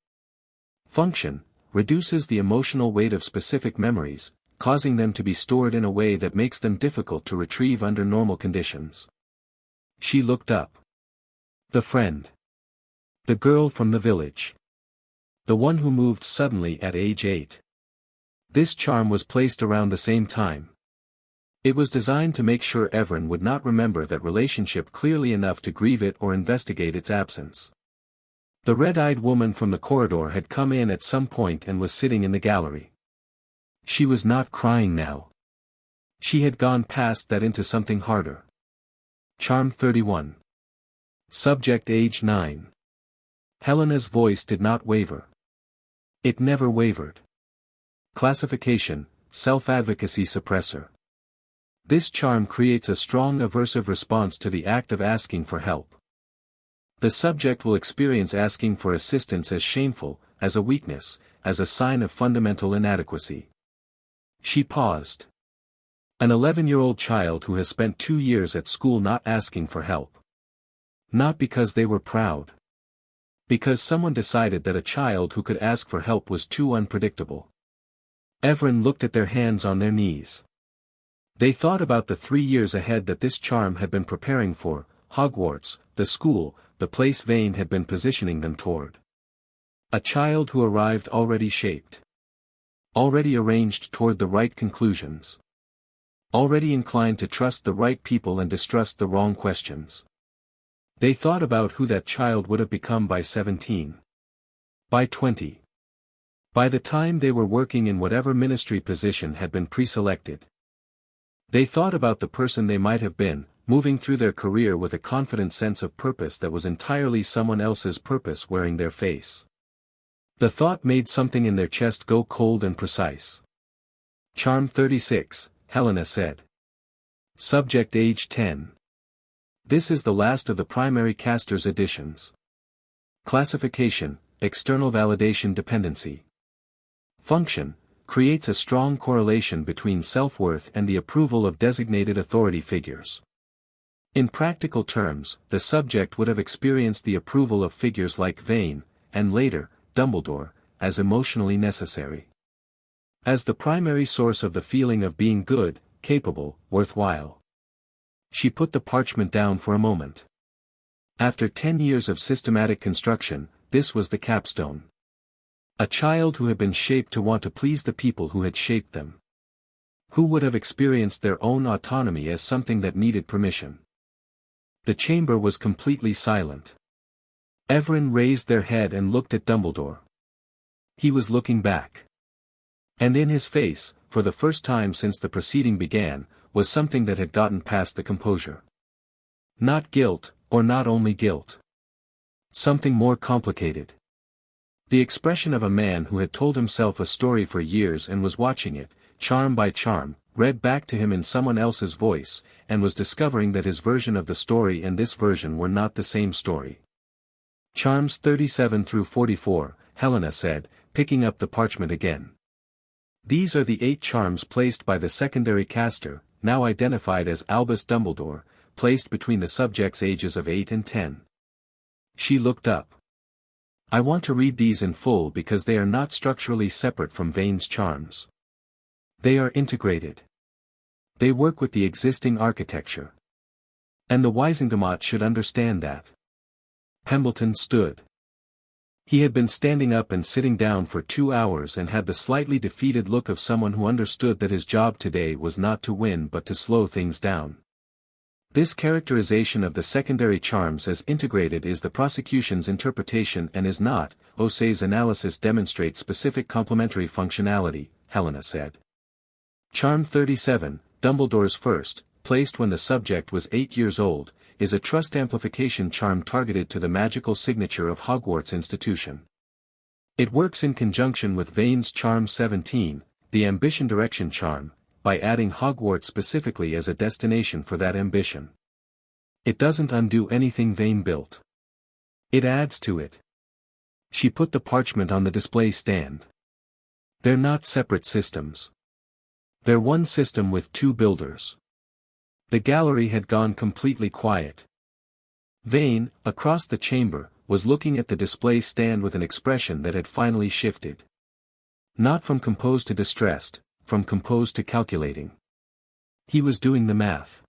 Function, reduces the emotional weight of specific memories, causing them to be stored in a way that makes them difficult to retrieve under normal conditions. She looked up. The friend. The girl from the village. The one who moved suddenly at age 8. This charm was placed around the same time. It was designed to make sure Evren would not remember that relationship clearly enough to grieve it or investigate its absence. The red-eyed woman from the corridor had come in at some point and was sitting in the gallery. She was not crying now. She had gone past that into something harder. Charm 31. Subject age 9. Helena's voice did not waver. It never wavered. Classification, self-advocacy suppressor. This charm creates a strong aversive response to the act of asking for help. The subject will experience asking for assistance as shameful, as a weakness, as a sign of fundamental inadequacy. She paused. An 11-year-old child who has spent 2 years at school not asking for help. Not because they were proud. Because someone decided that a child who could ask for help was too unpredictable. Evren looked at their hands on their knees. They thought about the 3 years ahead that this charm had been preparing for, Hogwarts, the school, the place Vane had been positioning them toward. A child who arrived already shaped. Already arranged toward the right conclusions. Already inclined to trust the right people and distrust the wrong questions. They thought about who that child would have become by 17. By 20. By the time they were working in whatever ministry position had been pre-selected. They thought about the person they might have been, moving through their career with a confident sense of purpose that was entirely someone else's purpose wearing their face. The thought made something in their chest go cold and precise. Charm 36, Helena said. Subject age 10. This is the last of the primary caster's additions. Classification, external validation dependency. Function, creates a strong correlation between self-worth and the approval of designated authority figures. In practical terms, the subject would have experienced the approval of figures like Vane, and later, Dumbledore, as emotionally necessary. As the primary source of the feeling of being good, capable, worthwhile. She put the parchment down for a moment. After 10 years of systematic construction, this was the capstone. A child who had been shaped to want to please the people who had shaped them. Who would have experienced their own autonomy as something that needed permission. The chamber was completely silent. Evren raised their head and looked at Dumbledore. He was looking back. And in his face, for the first time since the proceeding began, was something that had gotten past the composure. Not guilt, or not only guilt. Something more complicated. The expression of a man who had told himself a story for years and was watching it, charm by charm, read back to him in someone else's voice, and was discovering that his version of the story and this version were not the same story. Charms 37 through 44, Helena said, picking up the parchment again. These are the 8 charms placed by the secondary caster, now identified as Albus Dumbledore, placed between the subjects' ages of 8 and 10. She looked up. I want to read these in full because they are not structurally separate from Vane's charms. They are integrated. They work with the existing architecture. And the Wizengamot should understand that. Pembleton stood. He had been standing up and sitting down for 2 hours and had the slightly defeated look of someone who understood that his job today was not to win but to slow things down. This characterization of the secondary charms as integrated is the prosecution's interpretation and is not. Osei's analysis demonstrates specific complementary functionality, Helena said. Charm 37, Dumbledore's first, placed when the subject was 8 years old, is a trust amplification charm targeted to the magical signature of Hogwarts institution. It works in conjunction with Vane's Charm 17, the ambition direction charm, by adding Hogwarts specifically as a destination for that ambition. It doesn't undo anything Vane built. It adds to it. She put the parchment on the display stand. They're not separate systems. They're one system with 2 builders. The gallery had gone completely quiet. Vane, across the chamber, was looking at the display stand with an expression that had finally shifted. Not from composed to distressed, from composed to calculating. He was doing the math.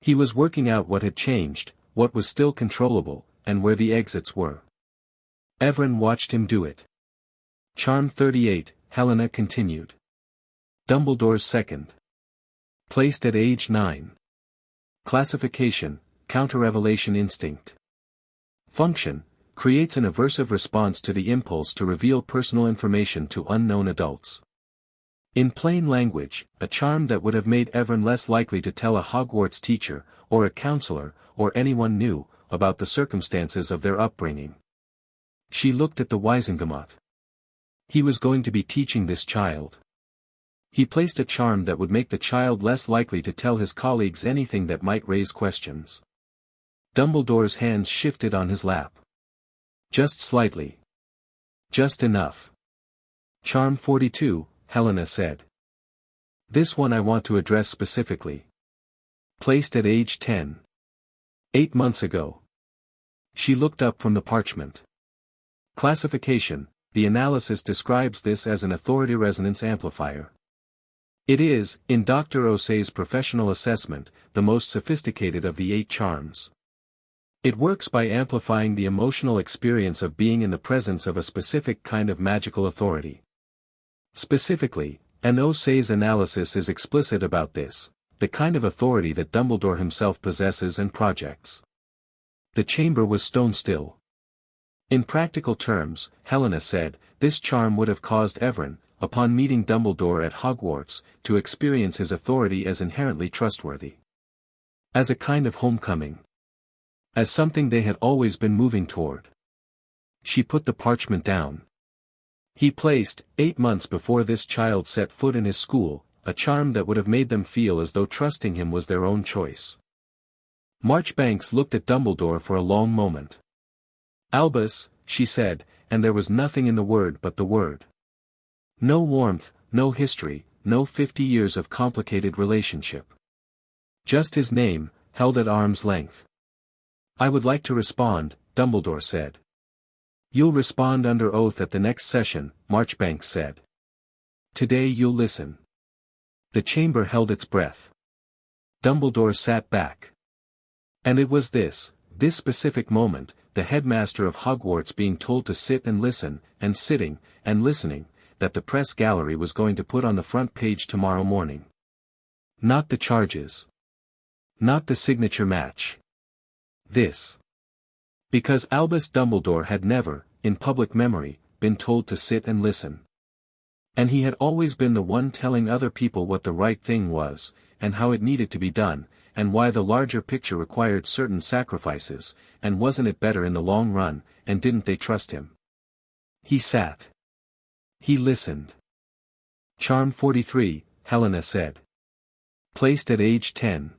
He was working out what had changed, what was still controllable, and where the exits were. Evren watched him do it. Charm 38, Helena continued. Dumbledore's second. Placed at age 9. Classification, counter-revelation instinct. Function, creates an aversive response to the impulse to reveal personal information to unknown adults. In plain language, a charm that would have made Evren less likely to tell a Hogwarts teacher, or a counselor, or anyone new, about the circumstances of their upbringing. She looked at the Wizengamot. He was going to be teaching this child. He placed a charm that would make the child less likely to tell his colleagues anything that might raise questions. Dumbledore's hands shifted on his lap. Just slightly. Just enough. Charm 42, Helena said. This one I want to address specifically. Placed at age 10. 8 months ago. She looked up from the parchment. Classification, the analysis describes this as an authority resonance amplifier. It is, in Dr. Osei's professional assessment, the most sophisticated of the 8 charms. It works by amplifying the emotional experience of being in the presence of a specific kind of magical authority. Specifically, and Osei's analysis is explicit about this, the kind of authority that Dumbledore himself possesses and projects. The chamber was stone still. In practical terms, Helena said, this charm would have caused Evren, upon meeting Dumbledore at Hogwarts, to experience his authority as inherently trustworthy. As a kind of homecoming. As something they had always been moving toward. She put the parchment down. He placed, 8 months before this child set foot in his school, a charm that would have made them feel as though trusting him was their own choice. Marchbanks looked at Dumbledore for a long moment. Albus, she said, and there was nothing in the word but the word. No warmth, no history, no 50 years of complicated relationship. Just his name, held at arm's length. I would like to respond, Dumbledore said. You'll respond under oath at the next session, Marchbanks said. Today you'll listen. The chamber held its breath. Dumbledore sat back. And it was this specific moment, the headmaster of Hogwarts being told to sit and listen, and sitting, and listening, that the press gallery was going to put on the front page tomorrow morning. Not the charges. Not the signature match. This. Because Albus Dumbledore had never, in public memory, been told to sit and listen. And he had always been the one telling other people what the right thing was, and how it needed to be done, and why the larger picture required certain sacrifices, and wasn't it better in the long run, and didn't they trust him? He sat. He listened. Charm 43, Helena said. Placed at age 10.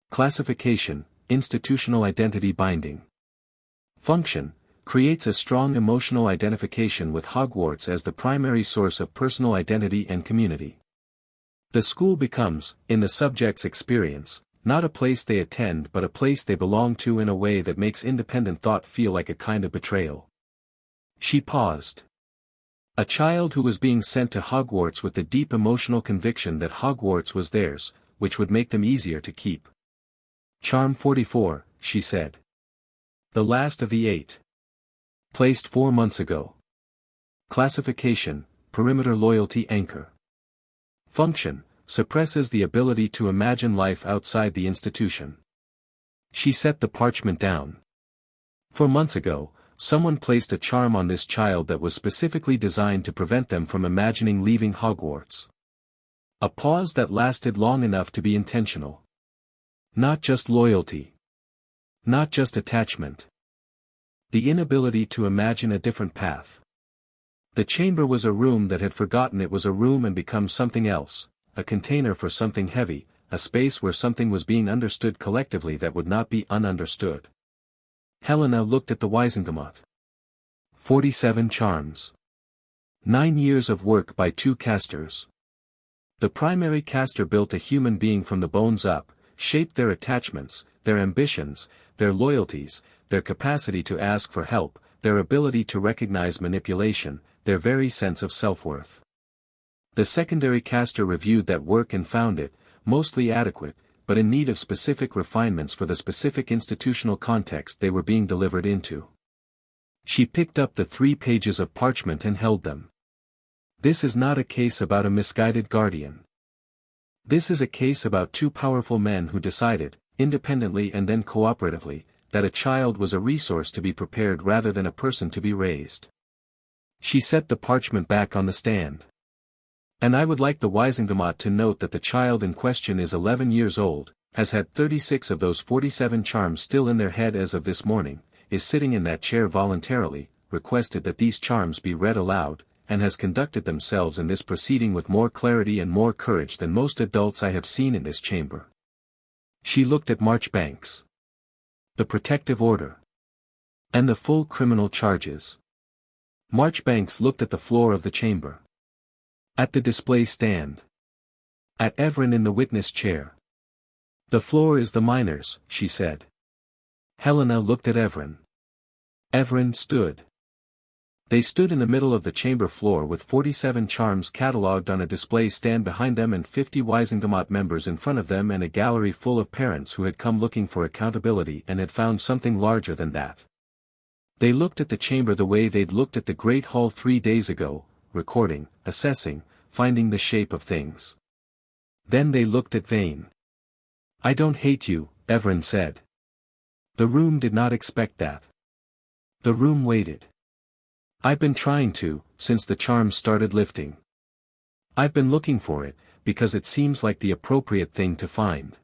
Classification, institutional identity binding. Function, creates a strong emotional identification with Hogwarts as the primary source of personal identity and community. The school becomes, in the subject's experience, not a place they attend but a place they belong to in a way that makes independent thought feel like a kind of betrayal. She paused. A child who was being sent to Hogwarts with the deep emotional conviction that Hogwarts was theirs, which would make them easier to keep. Charm 44, she said. The last of the 8. Placed 4 months ago. Classification, perimeter loyalty anchor. Function, suppresses the ability to imagine life outside the institution. She set the parchment down. 4 months ago, someone placed a charm on this child that was specifically designed to prevent them from imagining leaving Hogwarts. A pause that lasted long enough to be intentional. Not just loyalty. Not just attachment. The inability to imagine a different path. The chamber was a room that had forgotten it was a room and become something else, a container for something heavy, a space where something was being understood collectively that would not be ununderstood. Helena looked at the Wizengamot. 47 charms. 9 years of work by 2 casters. The primary caster built a human being from the bones up, shaped their attachments, their ambitions, their loyalties, their capacity to ask for help, their ability to recognize manipulation, their very sense of self-worth. The secondary caster reviewed that work and found it, mostly adequate, but in need of specific refinements for the specific institutional context they were being delivered into. She picked up the 3 pages of parchment and held them. This is not a case about a misguided guardian. This is a case about 2 powerful men who decided, independently and then cooperatively, that a child was a resource to be prepared rather than a person to be raised. She set the parchment back on the stand. And I would like the Wizengamot to note that the child in question is 11 years old, has had 36 of those 47 charms still in their head as of this morning, is sitting in that chair voluntarily, requested that these charms be read aloud, and has conducted themselves in this proceeding with more clarity and more courage than most adults I have seen in this chamber. She looked at Marchbanks. The protective order. And the full criminal charges. Marchbanks looked at the floor of the chamber. At the display stand. At Evren in the witness chair. The floor is the minors, she said. Helena looked at Evren. Evren stood. They stood in the middle of the chamber floor with 47 charms catalogued on a display stand behind them and 50 Wizengamot members in front of them and a gallery full of parents who had come looking for accountability and had found something larger than that. They looked at the chamber the way they'd looked at the Great Hall 3 days ago, recording, assessing, finding the shape of things. Then they looked at Vane. I don't hate you, Evren said. The room did not expect that. The room waited. I've been trying to, since the charms started lifting. I've been looking for it, because it seems like the appropriate thing to find.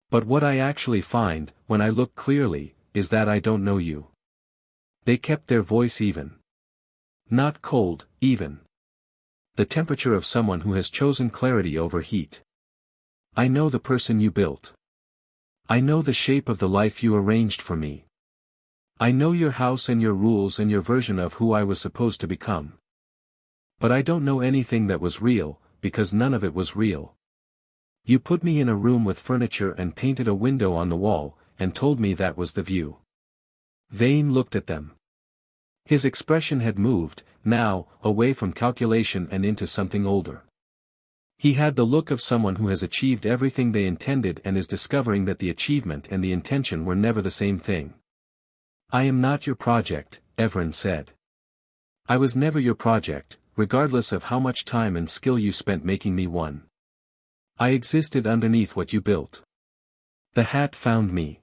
But what I actually find, when I look clearly, is that I don't know you. They kept their voice even. Not cold, even. The temperature of someone who has chosen clarity over heat. I know the person you built. I know the shape of the life you arranged for me. I know your house and your rules and your version of who I was supposed to become. But I don't know anything that was real, because none of it was real. You put me in a room with furniture and painted a window on the wall, and told me that was the view. Vane looked at them. His expression had moved, now, away from calculation and into something older. He had the look of someone who has achieved everything they intended and is discovering that the achievement and the intention were never the same thing. I am not your project, Evren said. I was never your project, regardless of how much time and skill you spent making me one. I existed underneath what you built. The hat found me.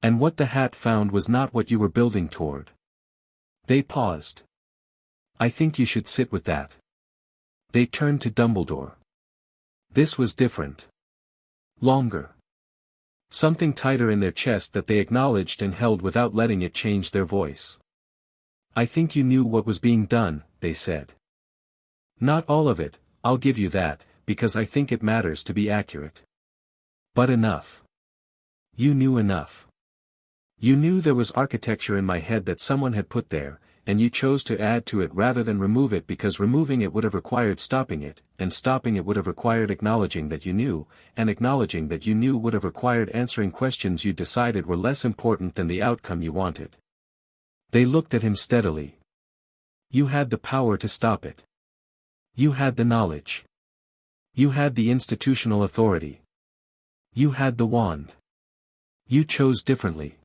And what the hat found was not what you were building toward. They paused. I think you should sit with that. They turned to Dumbledore. This was different. Longer. Something tighter in their chest that they acknowledged and held without letting it change their voice. I think you knew what was being done, they said. Not all of it, I'll give you that, because I think it matters to be accurate. But enough. You knew enough. You knew there was architecture in my head that someone had put there, and you chose to add to it rather than remove it because removing it would have required stopping it, and stopping it would have required acknowledging that you knew, and acknowledging that you knew would have required answering questions you decided were less important than the outcome you wanted. They looked at him steadily. You had the power to stop it. You had the knowledge. You had the institutional authority. You had the wand. You chose differently.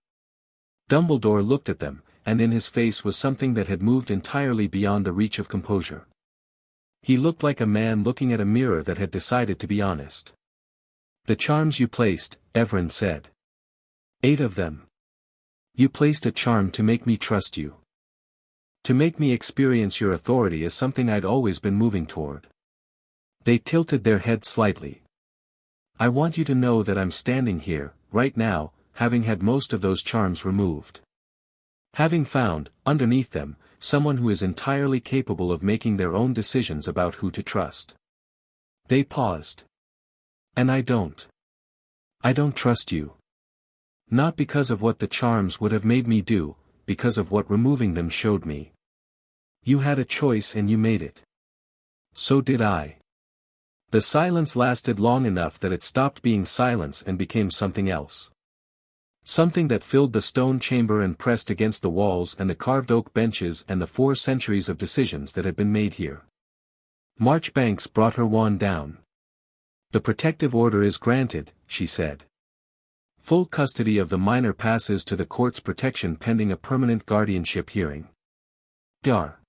Dumbledore looked at them, and in his face was something that had moved entirely beyond the reach of composure. He looked like a man looking at a mirror that had decided to be honest. The charms you placed, Evren said. 8 of them. You placed a charm to make me trust you. To make me experience your authority as something I'd always been moving toward. They tilted their heads slightly. I want you to know that I'm standing here, right now, having had most of those charms removed. Having found, underneath them, someone who is entirely capable of making their own decisions about who to trust. They paused. And I don't. I don't trust you. Not because of what the charms would have made me do, because of what removing them showed me. You had a choice and you made it. So did I. The silence lasted long enough that it stopped being silence and became something else. Something that filled the stone chamber and pressed against the walls and the carved oak benches and the 4 centuries of decisions that had been made here. Marchbanks brought her wand down. The protective order is granted, she said. Full custody of the minor passes to the court's protection pending a permanent guardianship hearing. Dar.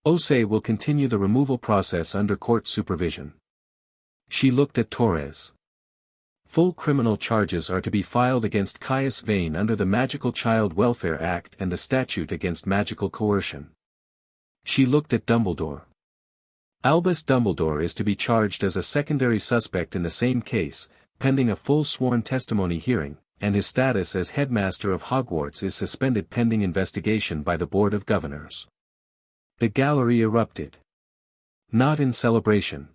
Osei will continue the removal process under court supervision. She looked at Torres. Full criminal charges are to be filed against Caius Vane under the Magical Child Welfare Act and the statute against magical coercion. She looked at Dumbledore. Albus Dumbledore is to be charged as a secondary suspect in the same case, pending a full sworn testimony hearing, and his status as Headmaster of Hogwarts is suspended pending investigation by the Board of Governors. The gallery erupted. Not in celebration.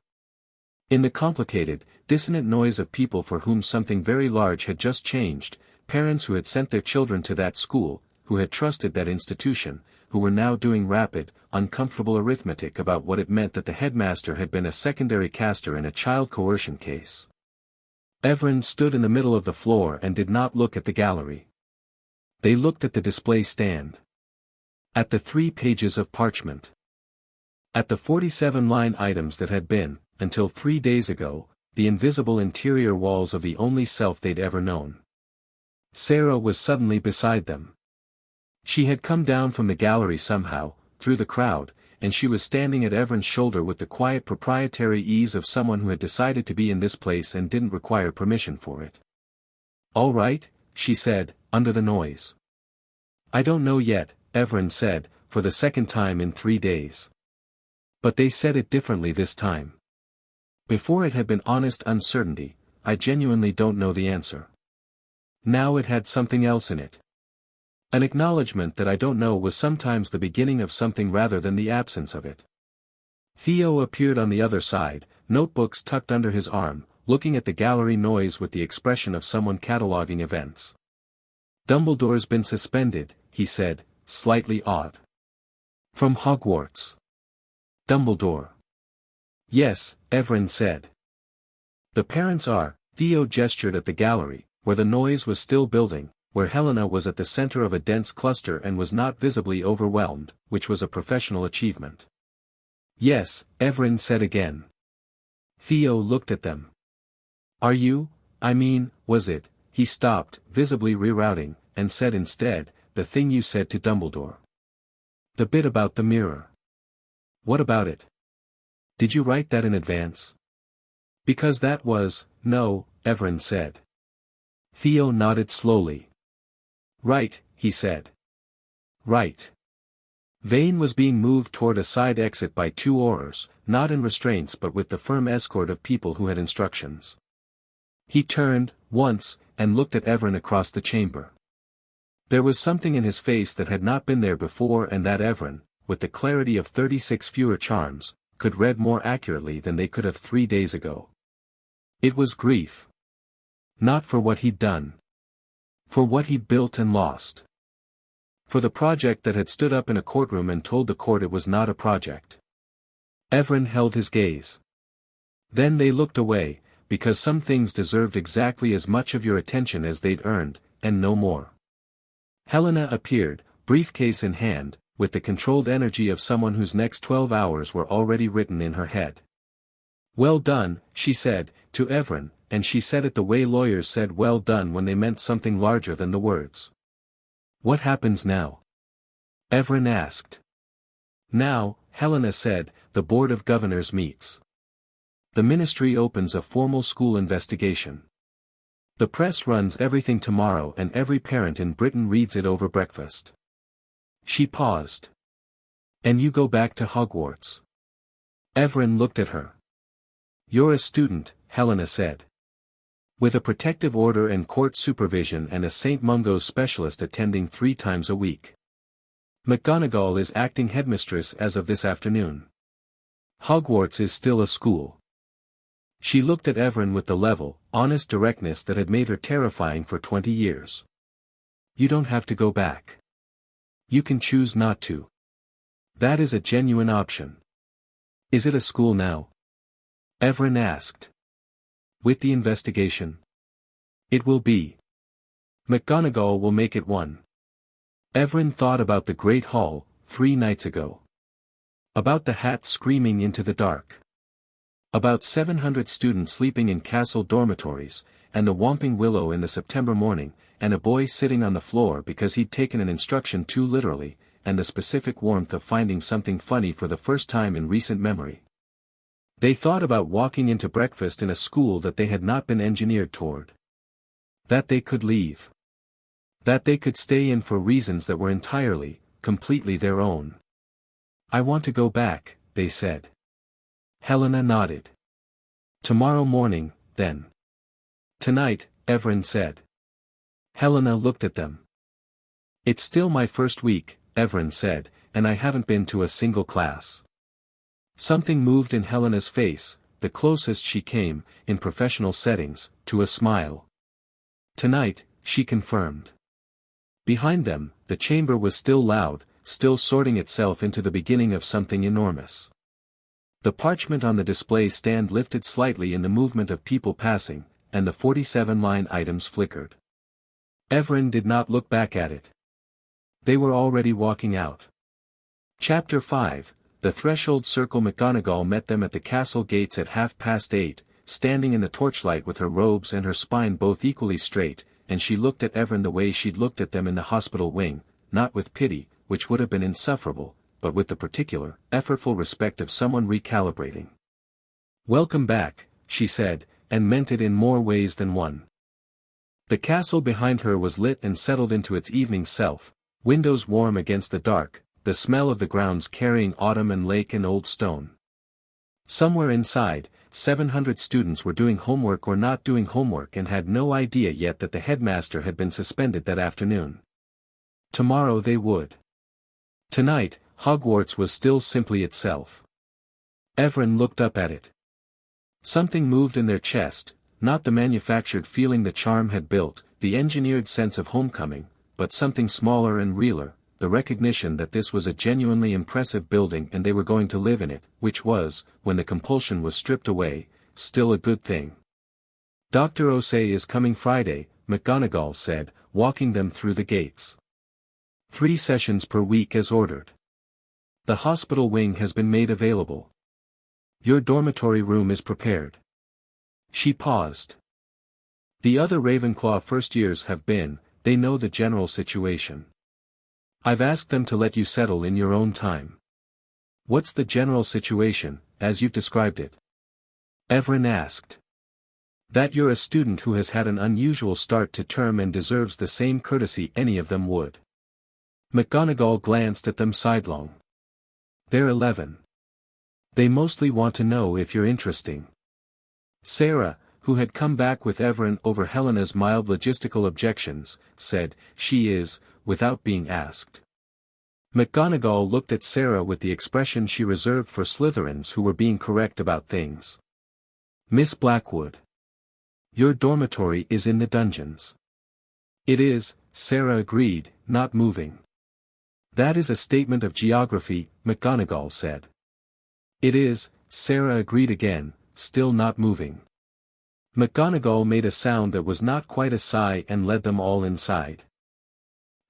In the complicated, dissonant noise of people for whom something very large had just changed, parents who had sent their children to that school, who had trusted that institution, who were now doing rapid, uncomfortable arithmetic about what it meant that the headmaster had been a secondary caster in a child coercion case. Evren stood in the middle of the floor and did not look at the gallery. They looked at the display stand. At the 3 pages of parchment. At the 47 line items that had been, until 3 days ago, the invisible interior walls of the only self they'd ever known. Sarah was suddenly beside them. She had come down from the gallery somehow, through the crowd, and she was standing at Evren's shoulder with the quiet proprietary ease of someone who had decided to be in this place and didn't require permission for it. All right, she said, under the noise. I don't know yet, Evren said, for the second time in 3 days. But they said it differently this time. Before it had been honest uncertainty, I genuinely don't know the answer. Now it had something else in it. An acknowledgement that I don't know was sometimes the beginning of something rather than the absence of it. Theo appeared on the other side, notebooks tucked under his arm, looking at the gallery noise with the expression of someone cataloging events. Dumbledore's been suspended, he said, slightly awed. From Hogwarts. Dumbledore. Yes, Evren said. The parents are, Theo gestured at the gallery, where the noise was still building, where Helena was at the center of a dense cluster and was not visibly overwhelmed, which was a professional achievement. Yes, Evren said again. Theo looked at them. Are you, was it, he stopped, visibly rerouting, and said instead, the thing you said to Dumbledore. The bit about the mirror. What about it? Did you write that in advance? Because that was, no, Evren said. Theo nodded slowly. Right, he said. Right. Vane was being moved toward a side exit by 2 Aurors, not in restraints but with the firm escort of people who had instructions. He turned, once, and looked at Evren across the chamber. There was something in his face that had not been there before and that Evren, with the clarity of 36 fewer charms, could read more accurately than they could have 3 days ago. It was grief. Not for what he'd done. For what he built and lost. For the project that had stood up in a courtroom and told the court it was not a project. Evren held his gaze. Then they looked away, because some things deserved exactly as much of your attention as they'd earned, and no more. Helena appeared, briefcase in hand, with the controlled energy of someone whose next 12 hours were already written in her head. "Well done," she said, to Evren, and she said it the way lawyers said well done when they meant something larger than the words. "What happens now?" Evren asked. "Now," Helena said, "the Board of Governors meets. The ministry opens a formal school investigation. The press runs everything tomorrow and every parent in Britain reads it over breakfast." She paused. "And you go back to Hogwarts?" Evren looked at her. "You're a student," Helena said. "With a protective order and court supervision and a St. Mungo's specialist attending 3 times a week. McGonagall is acting headmistress as of this afternoon. Hogwarts is still a school." She looked at Evren with the level, honest directness that had made her terrifying for 20 years. "You don't have to go back. You can choose not to. That is a genuine option." "Is it a school now?" Evren asked. "With the investigation?" "It will be. McGonagall will make it one." Evren thought about the Great Hall, 3 nights ago. About the hat screaming into the dark. About 700 students sleeping in castle dormitories, and the Whomping Willow in the September morning, and a boy sitting on the floor because he'd taken an instruction too literally, and the specific warmth of finding something funny for the first time in recent memory. They thought about walking into breakfast in a school that they had not been engineered toward. That they could leave. That they could stay in for reasons that were entirely, completely their own. "I want to go back," they said. Helena nodded. "Tomorrow morning, then." "Tonight," Evren said. Helena looked at them. "It's still my first week," Evren said, "and I haven't been to a single class." Something moved in Helena's face, the closest she came, in professional settings, to a smile. "Tonight," she confirmed. Behind them, the chamber was still loud, still sorting itself into the beginning of something enormous. The parchment on the display stand lifted slightly in the movement of people passing, and the 47-line items flickered. Evren did not look back at it. They were already walking out. Chapter 5, The Threshold Circle. McGonagall met them at the castle gates at 8:30, standing in the torchlight with her robes and her spine both equally straight, and she looked at Evren the way she'd looked at them in the hospital wing, not with pity, which would have been insufferable, but with the particular, effortful respect of someone recalibrating. "Welcome back," she said, and meant it in more ways than one. The castle behind her was lit and settled into its evening self, windows warm against the dark, the smell of the grounds carrying autumn and lake and old stone. Somewhere inside, 700 students were doing homework or not doing homework and had no idea yet that the headmaster had been suspended that afternoon. Tomorrow they would. Tonight, Hogwarts was still simply itself. Evren looked up at it. Something moved in their chest, not the manufactured feeling the charm had built, the engineered sense of homecoming, but something smaller and realer, the recognition that this was a genuinely impressive building and they were going to live in it, which was, when the compulsion was stripped away, still a good thing. "Dr. Osei is coming Friday," McGonagall said, walking them through the gates. 3 sessions per week as ordered. The hospital wing has been made available. Your dormitory room is prepared." She paused. "The other Ravenclaw first years have been, they know the general situation. I've asked them to let you settle in your own time." "What's the general situation, as you've described it?" Evren asked. "That you're a student who has had an unusual start to term and deserves the same courtesy any of them would." McGonagall glanced at them sidelong. "They're 11. They mostly want to know if you're interesting." Sarah, who had come back with Evren over Helena's mild logistical objections, said, "She is, without being asked." McGonagall looked at Sarah with the expression she reserved for Slytherins who were being correct about things. "Miss Blackwood. Your dormitory is in the dungeons. It is, Sarah agreed, not moving. That is a statement of geography, McGonagall said. It is, Sarah agreed again, still not moving. McGonagall made a sound that was not quite a sigh and led them all inside.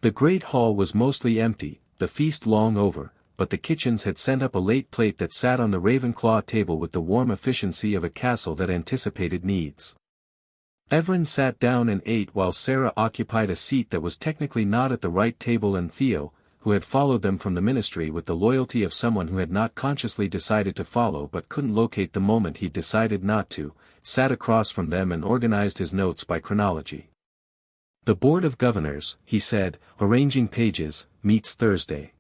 The great hall was mostly empty, the feast long over, but the kitchens had sent up a late plate that sat on the Ravenclaw table with the warm efficiency of a castle that anticipated needs. Evren sat down and ate while Sarah occupied a seat that was technically not at the right table, and Theo, who had followed them from the ministry with the loyalty of someone who had not consciously decided to follow but couldn't locate the moment he'd decided not to, sat across from them and organized his notes by chronology. The Board of Governors, he said, arranging pages, meets Thursday.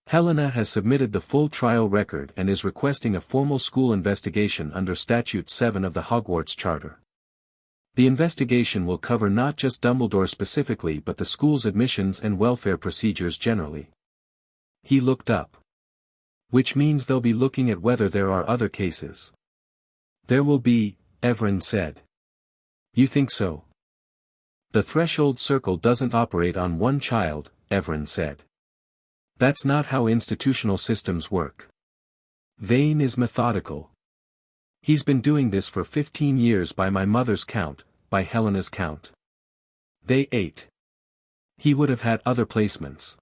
Helena has submitted the full trial record and is requesting a formal school investigation under Statute 7 of the Hogwarts Charter. The investigation will cover not just Dumbledore specifically but the school's admissions and welfare procedures generally. He looked up. Which means they'll be looking at whether there are other cases. There will be, Evren said. You think so? The threshold circle doesn't operate on one child, Evren said. That's not how institutional systems work. Vane is methodical. He's been doing this for 15 years by my mother's count, by Helena's count. They ate. He would have had other placements.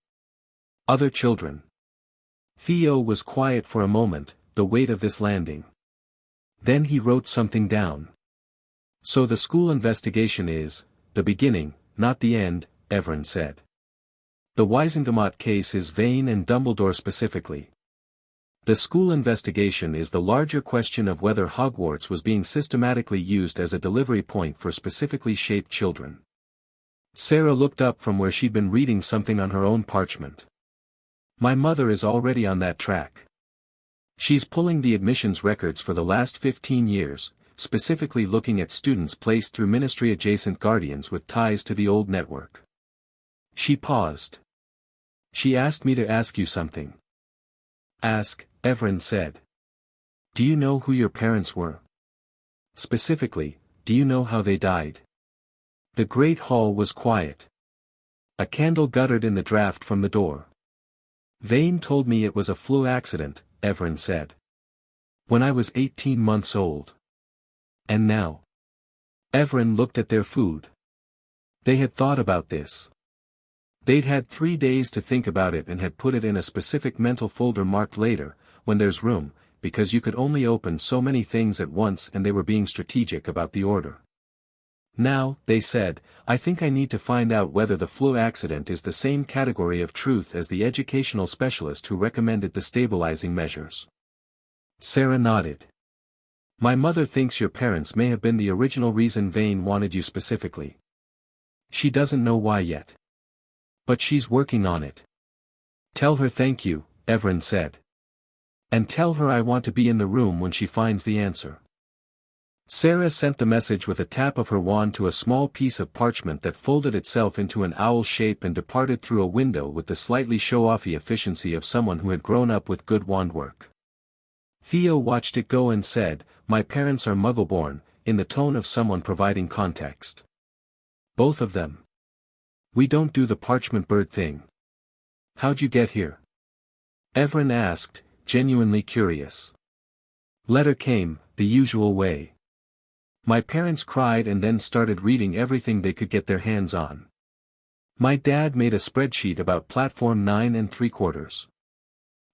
Other children. Theo was quiet for a moment, the weight of this landing. Then he wrote something down. So the school investigation is, the beginning, not the end, Evren said. The Wisengamot case is Vane and Dumbledore specifically. The school investigation is the larger question of whether Hogwarts was being systematically used as a delivery point for specifically shaped children. Sarah looked up from where she'd been reading something on her own parchment. My mother is already on that track. She's pulling the admissions records for the last 15 years, specifically looking at students placed through ministry-adjacent guardians with ties to the old network. She paused. She asked me to ask you something. Ask, Evren said. Do you know who your parents were? Specifically, do you know how they died? The great hall was quiet. A candle guttered in the draft from the door. Vane told me it was a flu accident, Evren said. When I was 18 months old. And now? Evren looked at their food. They had thought about this. They'd had 3 days to think about it and had put it in a specific mental folder marked later, when there's room, because you could only open so many things at once, and they were being strategic about the order. Now, they said, I think I need to find out whether the flu accident is the same category of truth as the educational specialist who recommended the stabilizing measures. Sarah nodded. My mother thinks your parents may have been the original reason Vane wanted you specifically. She doesn't know why yet. But she's working on it. Tell her thank you, Evren said. And tell her I want to be in the room when she finds the answer. Sarah sent the message with a tap of her wand to a small piece of parchment that folded itself into an owl shape and departed through a window with the slightly show-offy efficiency of someone who had grown up with good wand work. Theo watched it go and said, My parents are Muggle-born, in the tone of someone providing context. Both of them. We don't do the parchment bird thing. How'd you get here? Evren asked, genuinely curious. Letter came, the usual way. My parents cried and then started reading everything they could get their hands on. My dad made a spreadsheet about platform 9 3/4.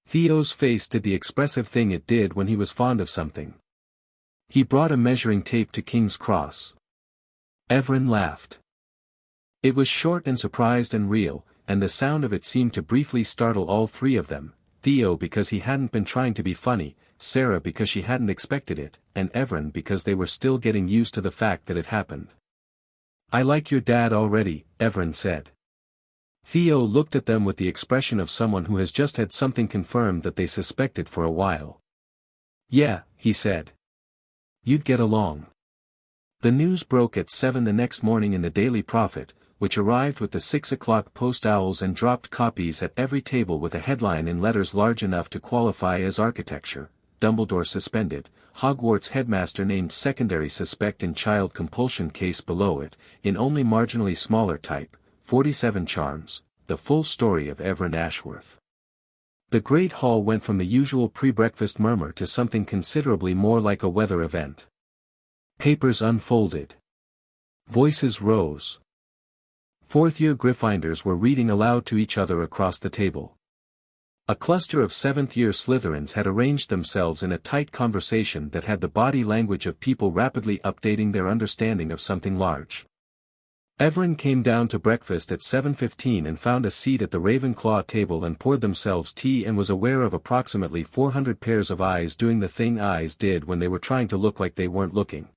Theo's face did the expressive thing it did when he was fond of something. He brought a measuring tape to King's Cross. Evren laughed. It was short and surprised and real, and the sound of it seemed to briefly startle all three of them, Theo because he hadn't been trying to be funny, Sarah because she hadn't expected it, and Evren because they were still getting used to the fact that it happened. I like your dad already, Evren said. Theo looked at them with the expression of someone who has just had something confirmed that they suspected for a while. Yeah, he said. You'd get along. The news broke at 7 the next morning in the Daily Prophet, which arrived with the 6 o'clock post owls and dropped copies at every table with a headline in letters large enough to qualify as architecture. Dumbledore suspended, Hogwarts headmaster named secondary suspect in child compulsion case below it, in only marginally smaller type, 47 charms, the full story of Evren Ashworth. The Great Hall went from the usual pre-breakfast murmur to something considerably more like a weather event. Papers unfolded. Voices rose. Fourth-year Gryffindors were reading aloud to each other across the table. A cluster of seventh-year Slytherins had arranged themselves in a tight conversation that had the body language of people rapidly updating their understanding of something large. Evren came down to breakfast at 7:15 and found a seat at the Ravenclaw table and poured themselves tea and was aware of approximately 400 pairs of eyes doing the thing eyes did when they were trying to look like they weren't looking.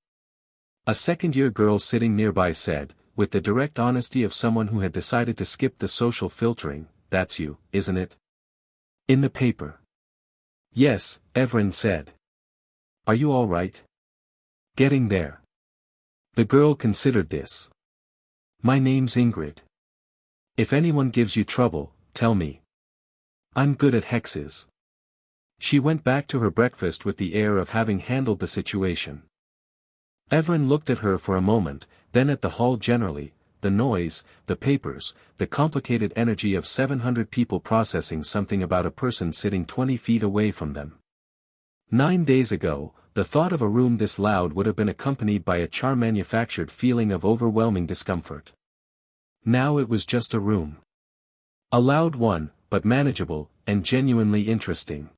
A second-year girl sitting nearby said, with the direct honesty of someone who had decided to skip the social filtering, "That's you, isn't it? In the paper." "Yes," Evren said. "Are you all right?" "Getting there." The girl considered this. "My name's Ingrid. If anyone gives you trouble, tell me. I'm good at hexes." She went back to her breakfast with the air of having handled the situation. Evren looked at her for a moment, then at the hall generally, the noise, the papers, the complicated energy of 700 people processing something about a person sitting 20 feet away from them. 9 days ago, the thought of a room this loud would have been accompanied by a charm-manufactured feeling of overwhelming discomfort. Now it was just a room. A loud one, but manageable, and genuinely interesting.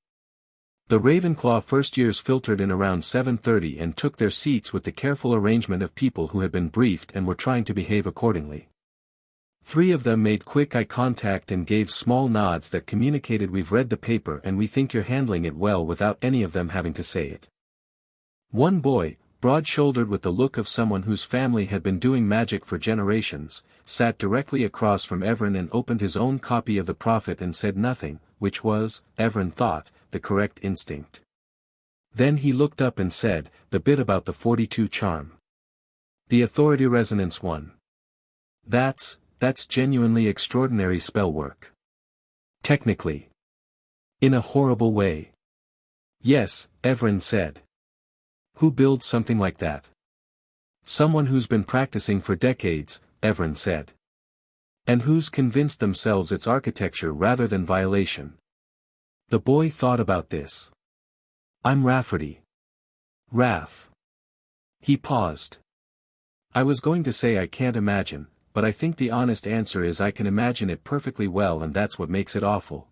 The Ravenclaw first-years filtered in around 7:30 and took their seats with the careful arrangement of people who had been briefed and were trying to behave accordingly. 3 of them made quick eye contact and gave small nods that communicated, "We've read the paper and we think you're handling it well," without any of them having to say it. One boy, broad-shouldered with the look of someone whose family had been doing magic for generations, sat directly across from Evren and opened his own copy of the Prophet and said nothing, which was, Evren thought, the correct instinct. Then he looked up and said, "The bit about the 42 charm. The authority resonance one. That's genuinely extraordinary spell work. Technically. In a horrible way." "Yes," Evren said. "Who builds something like that?" "Someone who's been practicing for decades," Evren said. "And who's convinced themselves it's architecture rather than violation." The boy thought about this. "I'm Rafferty." "Raff." He paused. "I was going to say I can't imagine, but I think the honest answer is I can imagine it perfectly well, and that's what makes it awful."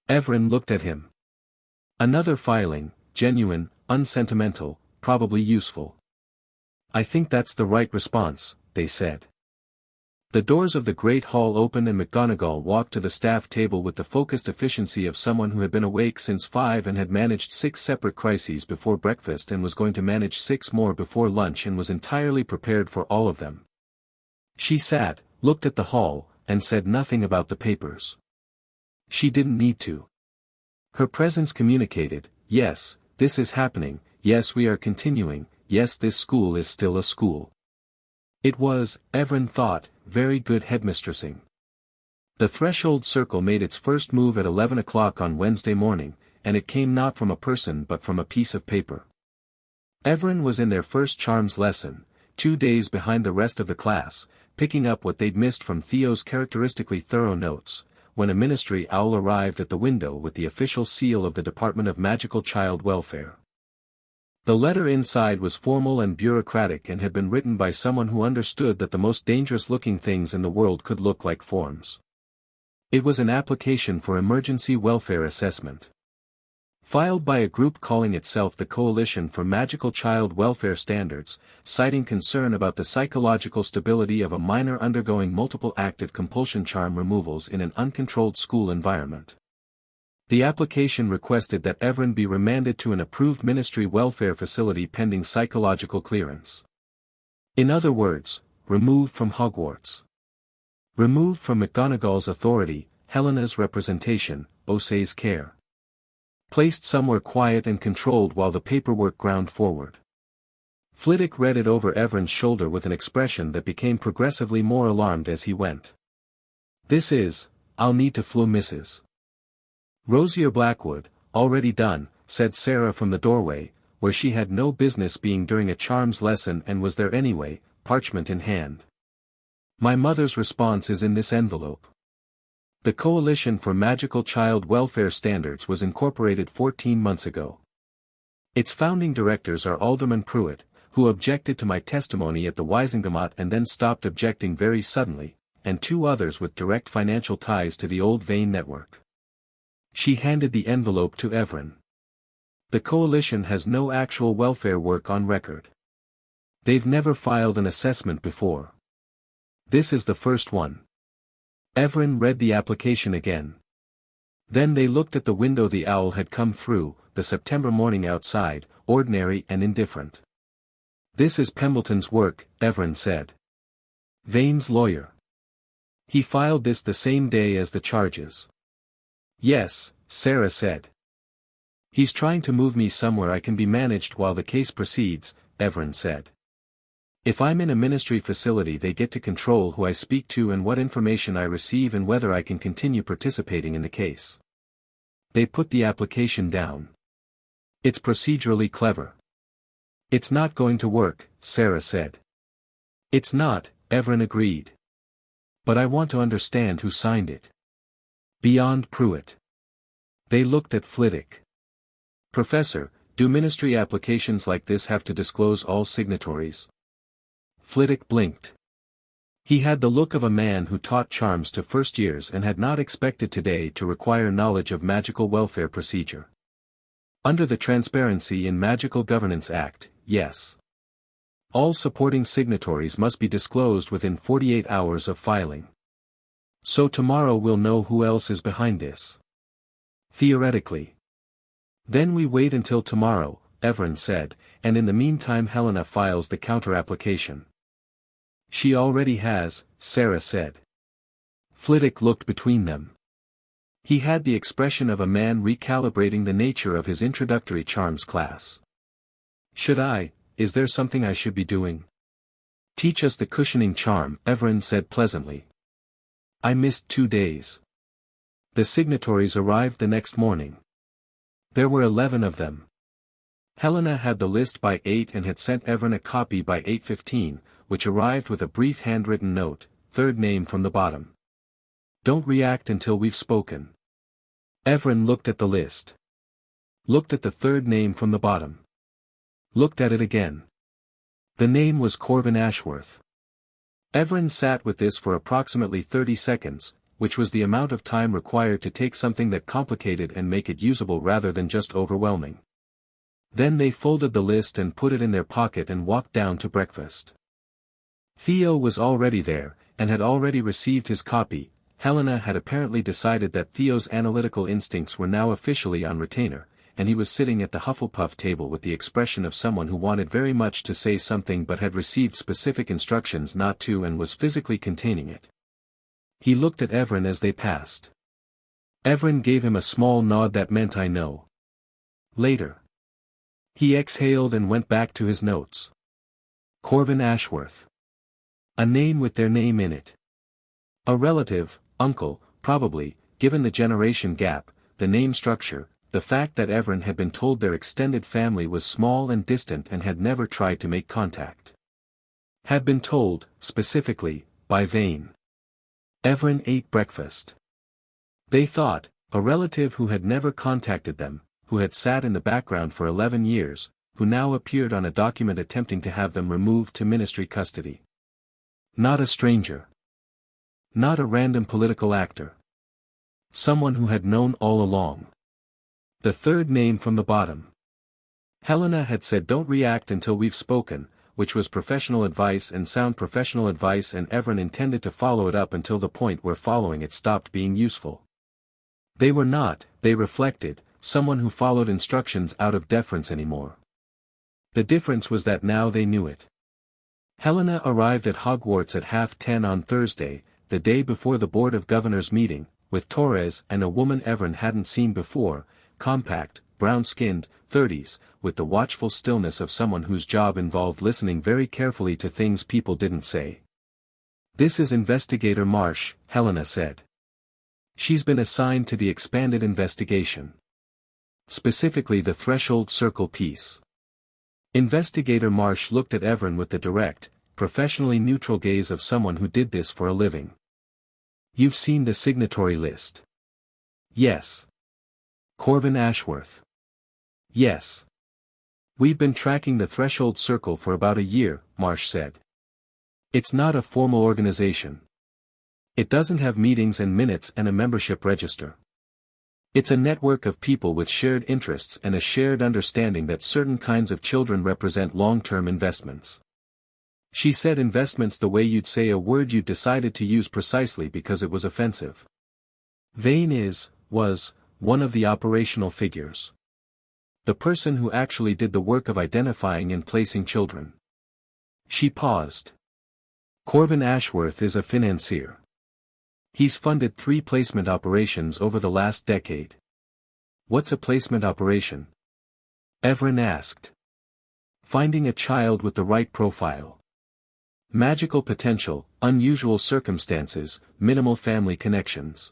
Evren looked at him. "Another filing, genuine, unsentimental, probably useful." "I think that's the right response," they said. The doors of the Great Hall opened and McGonagall walked to the staff table with the focused efficiency of someone who had been awake since 5 and had managed 6 separate crises before breakfast and was going to manage 6 more before lunch and was entirely prepared for all of them. She sat, looked at the hall, and said nothing about the papers. She didn't need to. Her presence communicated, "Yes, this is happening, yes we are continuing, yes this school is still a school." It was, Evren thought, very good headmistressing. The threshold circle made its first move at 11 o'clock on Wednesday morning, and it came not from a person but from a piece of paper. Evren was in their first charms lesson, 2 days behind the rest of the class, picking up what they'd missed from Theo's characteristically thorough notes, when a ministry owl arrived at the window with the official seal of the Department of Magical Child Welfare. The letter inside was formal and bureaucratic and had been written by someone who understood that the most dangerous-looking things in the world could look like forms. It was an application for emergency welfare assessment. Filed by a group calling itself the Coalition for Magical Child Welfare Standards, citing concern about the psychological stability of a minor undergoing multiple active compulsion charm removals in an uncontrolled school environment. The application requested that Evren be remanded to an approved ministry welfare facility pending psychological clearance. In other words, removed from Hogwarts. Removed from McGonagall's authority, Helena's representation, Osei's care. Placed somewhere quiet and controlled while the paperwork ground forward. Flitwick read it over Evren's shoulder with an expression that became progressively more alarmed as he went. "This is, I'll need to flew Mrs. Rosier Blackwood, already done," said Sarah from the doorway, where she had no business being during a charms lesson and was there anyway, parchment in hand. My mother's response is in this envelope. The Coalition for Magical Child Welfare Standards was incorporated 14 months ago. Its founding directors are Alderman Pruitt, who objected to my testimony at the Wisingamat and then stopped objecting very suddenly, and 2 others with direct financial ties to the Old Vane network. She handed the envelope to Evren. The coalition has no actual welfare work on record. They've never filed an assessment before. This is the first one. Evren read the application again. Then they looked at the window the owl had come through, the September morning outside, ordinary and indifferent. This is Pembleton's work, Evren said. Vane's lawyer. He filed this the same day as the charges. Yes, Sarah said. He's trying to move me somewhere I can be managed while the case proceeds, Evren said. If I'm in a ministry facility they get to control who I speak to and what information I receive and whether I can continue participating in the case. They put the application down. It's procedurally clever. It's not going to work, Sarah said. It's not, Evren agreed. But I want to understand who signed it. Beyond Pruitt. They looked at Flitwick. Professor, do ministry applications like this have to disclose all signatories? Flitwick blinked. He had the look of a man who taught charms to first years and had not expected today to require knowledge of magical welfare procedure. Under the Transparency in Magical Governance Act, yes. All supporting signatories must be disclosed within 48 hours of filing. So tomorrow we'll know who else is behind this. Theoretically. Then we wait until tomorrow, Evren said, and in the meantime Helena files the counter-application. She already has, Sarah said. Flitwick looked between them. He had the expression of a man recalibrating the nature of his introductory charms class. Is there something I should be doing? Teach us the cushioning charm, Evren said pleasantly. I missed 2 days. The signatories arrived the next morning. There were 11 of them. Helena had the list by 8 and had sent Evren a copy by 8:15, which arrived with a brief handwritten note, third name from the bottom. Don't react until we've spoken. Evren looked at the list. Looked at the third name from the bottom. Looked at it again. The name was Evren Ashworth. Evren sat with this for approximately 30 seconds, which was the amount of time required to take something that complicated and make it usable rather than just overwhelming. Then they folded the list and put it in their pocket and walked down to breakfast. Theo was already there, and had already received his copy. Helena had apparently decided that Theo's analytical instincts were now officially on retainer, and he was sitting at the Hufflepuff table with the expression of someone who wanted very much to say something but had received specific instructions not to and was physically containing it. He looked at Evren as they passed. Evren gave him a small nod that meant I know. Later. He exhaled and went back to his notes. Evren Ashworth. A name with their name in it. A relative, uncle, probably, given the generation gap, the name structure, the fact that Evren had been told their extended family was small and distant and had never tried to make contact. Had been told, specifically, by Vane. Evren ate breakfast. They thought, a relative who had never contacted them, who had sat in the background for 11 years, who now appeared on a document attempting to have them removed to ministry custody. Not a stranger. Not a random political actor. Someone who had known all along. The third name from the bottom. Helena had said don't react until we've spoken, which was professional advice and sound professional advice, and Evren intended to follow it up until the point where following it stopped being useful. They were not, they reflected, someone who followed instructions out of deference anymore. The difference was that now they knew it. Helena arrived at Hogwarts at 10:30 on Thursday, the day before the Board of Governors meeting, with Torres and a woman Evren hadn't seen before, compact, brown-skinned, 30s, with the watchful stillness of someone whose job involved listening very carefully to things people didn't say. This is Investigator Marsh, Helena said. She's been assigned to the expanded investigation. Specifically the threshold circle piece. Investigator Marsh looked at Evren with the direct, professionally neutral gaze of someone who did this for a living. You've seen the signatory list. Yes. Evren Ashworth. Yes. We've been tracking the threshold circle for about a year, Marsh said. It's not a formal organization. It doesn't have meetings and minutes and a membership register. It's a network of people with shared interests and a shared understanding that certain kinds of children represent long-term investments. She said investments the way you'd say a word you'd decided to use precisely because it was offensive. Vane was, one of the operational figures. The person who actually did the work of identifying and placing children. She paused. Evren Ashworth is a financier. He's funded 3 placement operations over the last decade. What's a placement operation? Evren asked. Finding a child with the right profile. Magical potential, unusual circumstances, minimal family connections.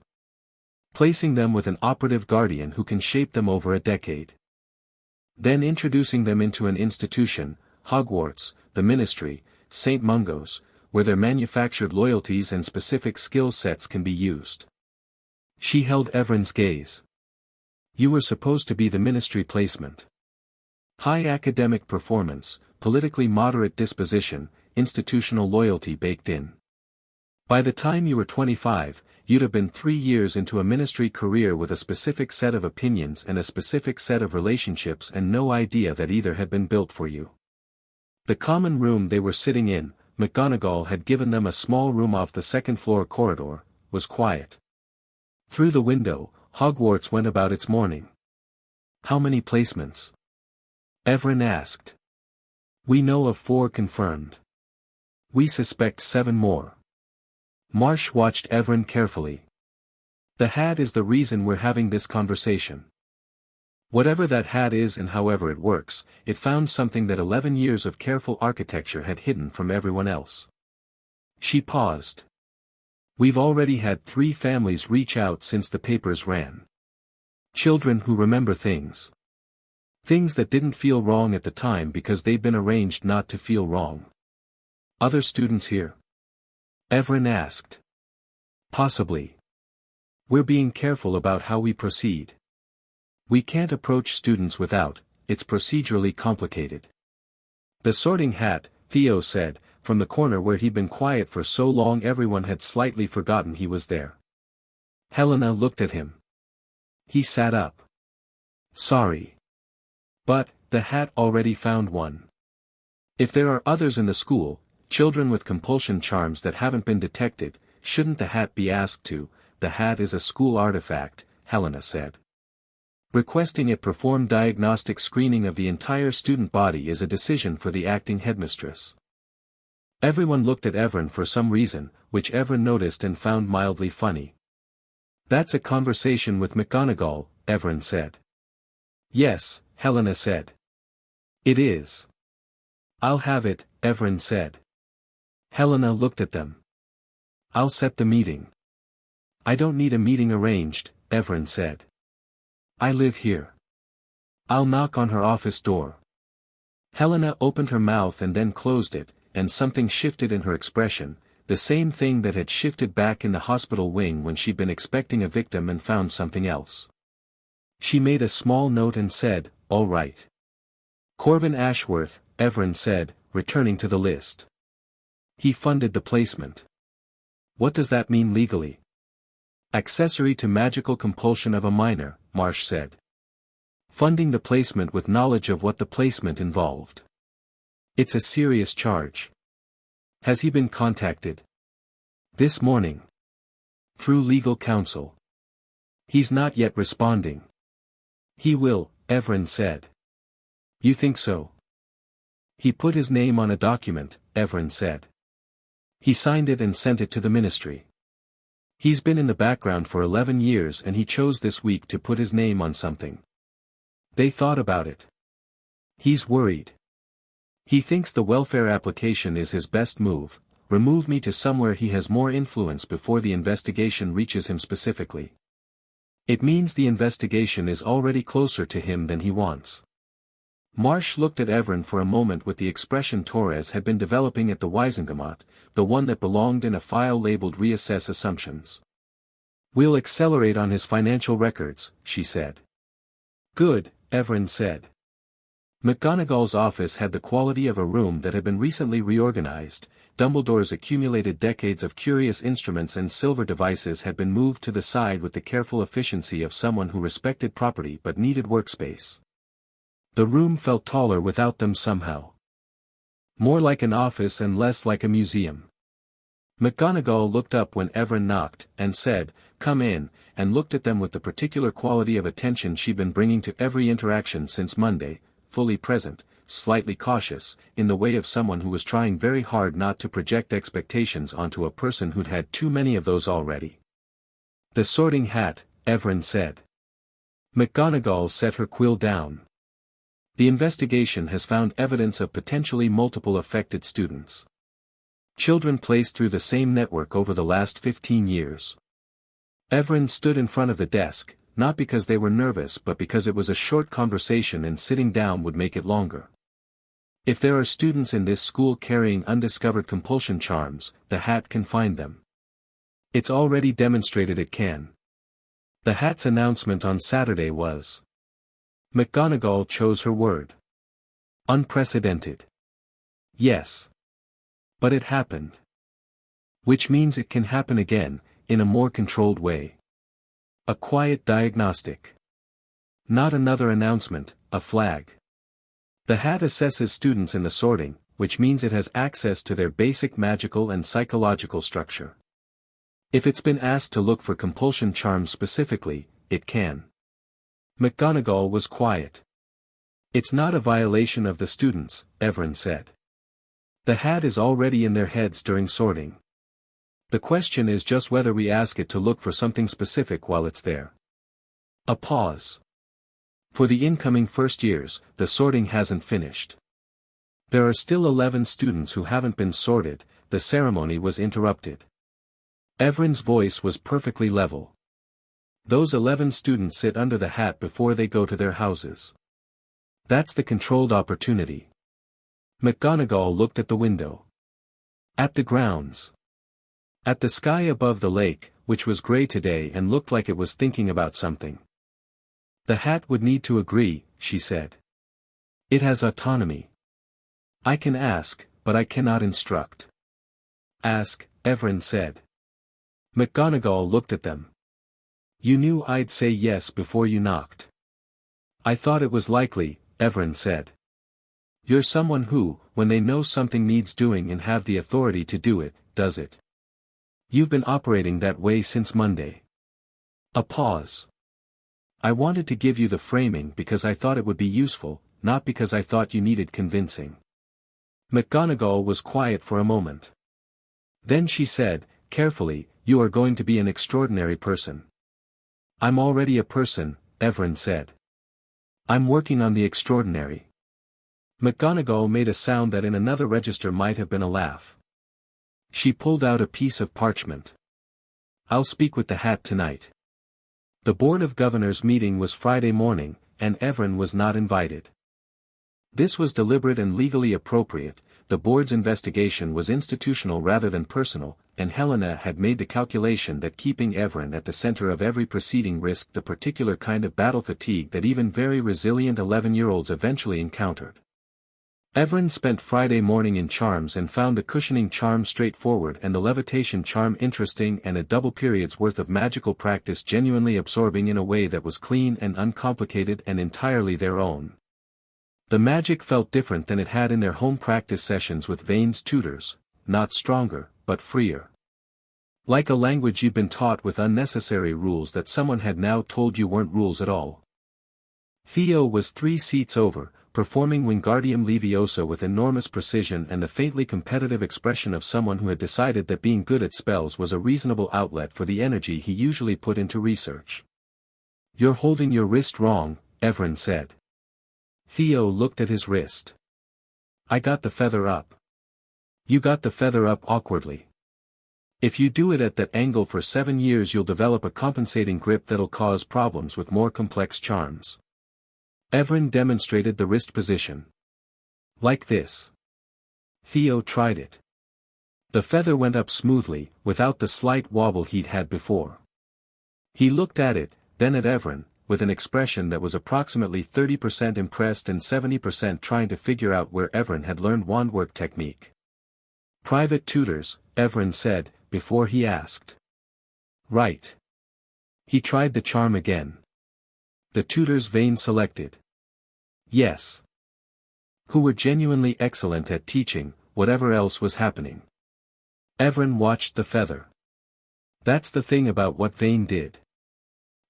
Placing them with an operative guardian who can shape them over a decade. Then introducing them into an institution, Hogwarts, the Ministry, St. Mungo's, where their manufactured loyalties and specific skill sets can be used. She held Evren's gaze. You were supposed to be the Ministry placement. High academic performance, politically moderate disposition, institutional loyalty baked in. By the time you were 25, you'd have been 3 years into a Ministry career with a specific set of opinions and a specific set of relationships and no idea that either had been built for you. The common room they were sitting in, McGonagall had given them a small room off the second-floor corridor, was quiet. Through the window, Hogwarts went about its morning. How many placements? Evren asked. We know of 4 confirmed. We suspect 7 more. Marsh watched Evren carefully. The hat is the reason we're having this conversation. Whatever that hat is and however it works, it found something that 11 years of careful architecture had hidden from everyone else. She paused. We've already had 3 families reach out since the papers ran. Children who remember things. Things that didn't feel wrong at the time because they'd been arranged not to feel wrong. Other students here? Evren asked. Possibly. We're being careful about how we proceed. We can't approach students without, it's procedurally complicated. The Sorting Hat, Theo said, from the corner where he'd been quiet for so long everyone had slightly forgotten he was there. Helena looked at him. He sat up. Sorry. But, the hat already found one. If there are others in the school, children with compulsion charms that haven't been detected, shouldn't the hat be asked to? The hat is a school artifact, Helena said. Requesting it perform diagnostic screening of the entire student body is a decision for the acting headmistress. Everyone looked at Evren for some reason, which Evren noticed and found mildly funny. That's a conversation with McGonagall, Evren said. Yes, Helena said. It is. I'll have it, Evren said. Helena looked at them. I'll set the meeting. I don't need a meeting arranged, Evren said. I live here. I'll knock on her office door. Helena opened her mouth and then closed it, and something shifted in her expression, the same thing that had shifted back in the hospital wing when she'd been expecting a victim and found something else. She made a small note and said, all right. Evren Ashworth, Evren said, returning to the list. He funded the placement. What does that mean legally? Accessory to magical compulsion of a minor, Marsh said. Funding the placement with knowledge of what the placement involved. It's a serious charge. Has he been contacted? This morning. Through legal counsel. He's not yet responding. He will, Evren said. You think so? He put his name on a document, Evren said. He signed it and sent it to the ministry. He's been in the background for 11 years and he chose this week to put his name on something. They thought about it. He's worried. He thinks the welfare application is his best move, remove me to somewhere he has more influence before the investigation reaches him specifically. It means the investigation is already closer to him than he wants. Marsh looked at Evren for a moment with the expression Torres had been developing at the Wisengamot, the one that belonged in a file labeled Reassess Assumptions. We'll accelerate on his financial records, she said. Good, Evren said. McGonagall's office had the quality of a room that had been recently reorganized. Dumbledore's accumulated decades of curious instruments and silver devices had been moved to the side with the careful efficiency of someone who respected property but needed workspace. The room felt taller without them somehow. More like an office and less like a museum. McGonagall looked up when Evren knocked, and said, "Come in," and looked at them with the particular quality of attention she'd been bringing to every interaction since Monday, fully present, slightly cautious, in the way of someone who was trying very hard not to project expectations onto a person who'd had too many of those already. "The Sorting Hat," Evren said. McGonagall set her quill down. "The investigation has found evidence of potentially multiple affected students. Children placed through the same network over the last 15 years. Evren stood in front of the desk, not because they were nervous but because it was a short conversation and sitting down would make it longer. If there are students in this school carrying undiscovered compulsion charms, the Hat can find them. It's already demonstrated it can. The Hat's announcement on Saturday was..." McGonagall chose her word. "Unprecedented." "Yes. But it happened. Which means it can happen again, in a more controlled way. A quiet diagnostic. Not another announcement, a flag. The Hat assesses students in the sorting, which means it has access to their basic magical and psychological structure. If it's been asked to look for compulsion charms specifically, it can." McGonagall was quiet. "It's not a violation of the students," Evren said. "The Hat is already in their heads during sorting. The question is just whether we ask it to look for something specific while it's there." A pause. "For the incoming first years, the sorting hasn't finished. There are still 11 students who haven't been sorted." The ceremony was interrupted. Evren's voice was perfectly level. "Those 11 students sit under the Hat before they go to their houses. That's the controlled opportunity." McGonagall looked at the window. At the grounds. At the sky above the lake, which was grey today and looked like it was thinking about something. "The Hat would need to agree," she said. "It has autonomy. I can ask, but I cannot instruct." "Ask," Evren said. McGonagall looked at them. "You knew I'd say yes before you knocked." "I thought it was likely," Evren said. "You're someone who, when they know something needs doing and have the authority to do it, does it. You've been operating that way since Monday." A pause. "I wanted to give you the framing because I thought it would be useful, not because I thought you needed convincing." McGonagall was quiet for a moment. Then she said, carefully, "You are going to be an extraordinary person." "I'm already a person," Evren said. "I'm working on the extraordinary." McGonagall made a sound that in another register might have been a laugh. She pulled out a piece of parchment. "I'll speak with the Hat tonight." The Board of Governors meeting was Friday morning, and Evren was not invited. This was deliberate and legally appropriate. The board's investigation was institutional rather than personal, and Helena had made the calculation that keeping Evren at the center of every proceeding risked the particular kind of battle fatigue that even very resilient 11-year-olds eventually encountered. Evren spent Friday morning in charms and found the cushioning charm straightforward and the levitation charm interesting and a double period's worth of magical practice genuinely absorbing in a way that was clean and uncomplicated and entirely their own. The magic felt different than it had in their home practice sessions with Vane's tutors, not stronger, but freer. Like a language you'd been taught with unnecessary rules that someone had now told you weren't rules at all. Theo was 3 seats over, performing Wingardium Leviosa with enormous precision and the faintly competitive expression of someone who had decided that being good at spells was a reasonable outlet for the energy he usually put into research. "You're holding your wrist wrong," Evren said. Theo looked at his wrist. "I got the feather up." "You got the feather up awkwardly." If you do it at that angle for 7 years you'll develop a compensating grip that'll cause problems with more complex charms. Evren demonstrated the wrist position. Like this. Theo tried it. The feather went up smoothly, without the slight wobble he'd had before. He looked at it, then at Evren, with an expression that was approximately 30% impressed and 70% trying to figure out where Evren had learned wandwork technique. Private tutors, Evren said, before he asked. Right. He tried the charm again. The tutors Vane selected. Yes. Who were genuinely excellent at teaching, whatever else was happening. Evren watched the feather. That's the thing about what Vane did.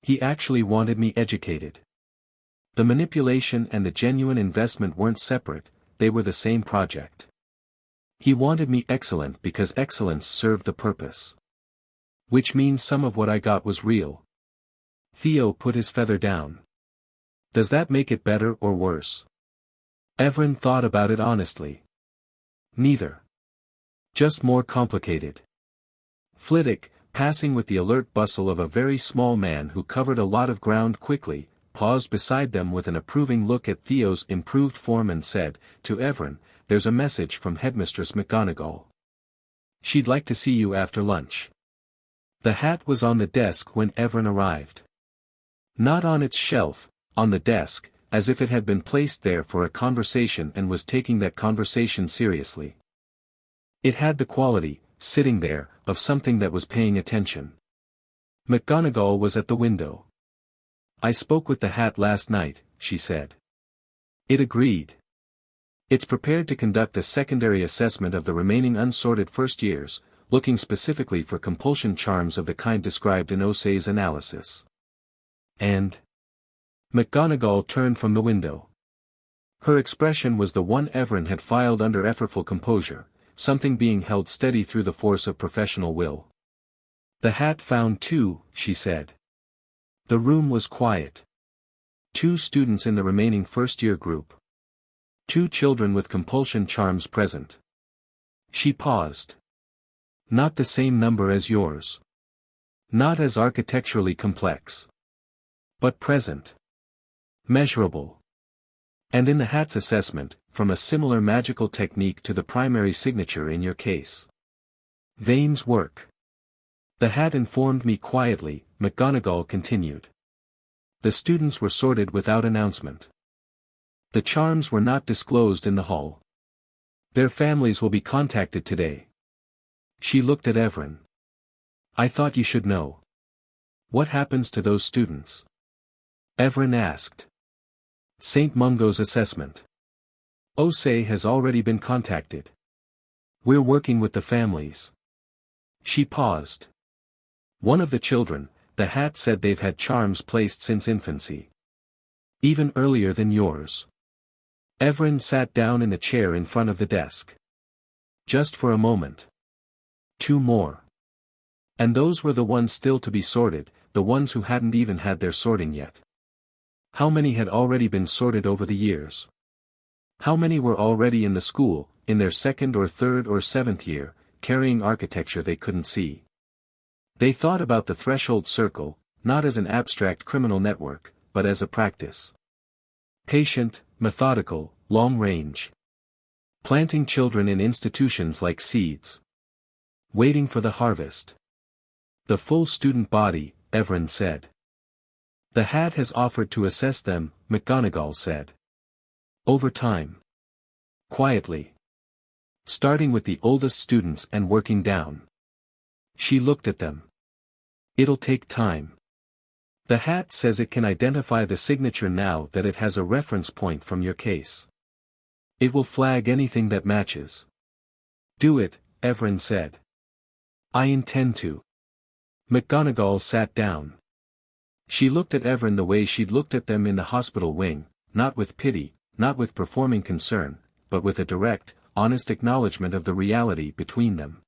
He actually wanted me educated. The manipulation and the genuine investment weren't separate, they were the same project. He wanted me excellent because excellence served the purpose. Which means some of what I got was real. Theo put his feather down. Does that make it better or worse? Evren thought about it honestly. Neither. Just more complicated. Flitwick, passing with the alert bustle of a very small man who covered a lot of ground quickly, paused beside them with an approving look at Theo's improved form and said, to Evren, there's a message from Headmistress McGonagall. She'd like to see you after lunch. The hat was on the desk when Evren arrived. Not on its shelf, on the desk, as if it had been placed there for a conversation and was taking that conversation seriously. It had the quality, sitting there, of something that was paying attention. McGonagall was at the window. I spoke with the hat last night, she said. It agreed. It's prepared to conduct a secondary assessment of the remaining unsorted first years, looking specifically for compulsion charms of the kind described in Osei's analysis. And? McGonagall turned from the window. Her expression was the one Evren had filed under effortful composure, something being held steady through the force of professional will. The hat found 2, she said. The room was quiet. 2 students in the remaining first-year group. 2 children with compulsion charms present. She paused. Not the same number as yours. Not as architecturally complex. But present. Measurable. And in the hat's assessment, from a similar magical technique to the primary signature in your case. Vane's work. The hat informed me quietly, McGonagall continued. The students were sorted without announcement. The charms were not disclosed in the hall. Their families will be contacted today. She looked at Evren. I thought you should know. What happens to those students? Evren asked. St. Mungo's assessment. Osei has already been contacted. We're working with the families. She paused. One of the children, the hat said they've had charms placed since infancy. Even earlier than yours. Evren sat down in the chair in front of the desk. Just for a moment. 2 more. And those were the ones still to be sorted, the ones who hadn't even had their sorting yet. How many had already been sorted over the years? How many were already in the school, in their 2nd or 3rd or 7th year, carrying architecture they couldn't see? They thought about the threshold circle, not as an abstract criminal network, but as a practice. Patient, methodical, long-range. Planting children in institutions like seeds. Waiting for the harvest. The full student body, Evren said. The hat has offered to assess them, McGonagall said. Over time. Quietly. Starting with the oldest students and working down. She looked at them. It'll take time. The hat says it can identify the signature now that it has a reference point from your case. It will flag anything that matches. Do it, Evren said. I intend to. McGonagall sat down. She looked at Evren the way she'd looked at them in the hospital wing, not with pity, not with performing concern, but with a direct, honest acknowledgement of the reality between them.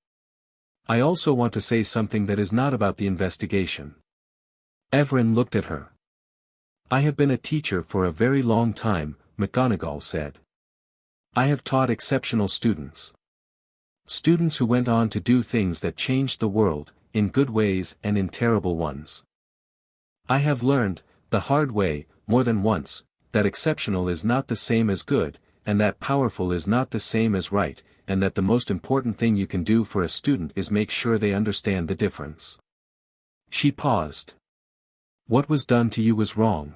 I also want to say something that is not about the investigation. Evren looked at her. I have been a teacher for a very long time, McGonagall said. I have taught exceptional students. Students who went on to do things that changed the world, in good ways and in terrible ones. I have learned, the hard way, more than once, that exceptional is not the same as good, and that powerful is not the same as right, and that the most important thing you can do for a student is make sure they understand the difference. She paused. What was done to you was wrong.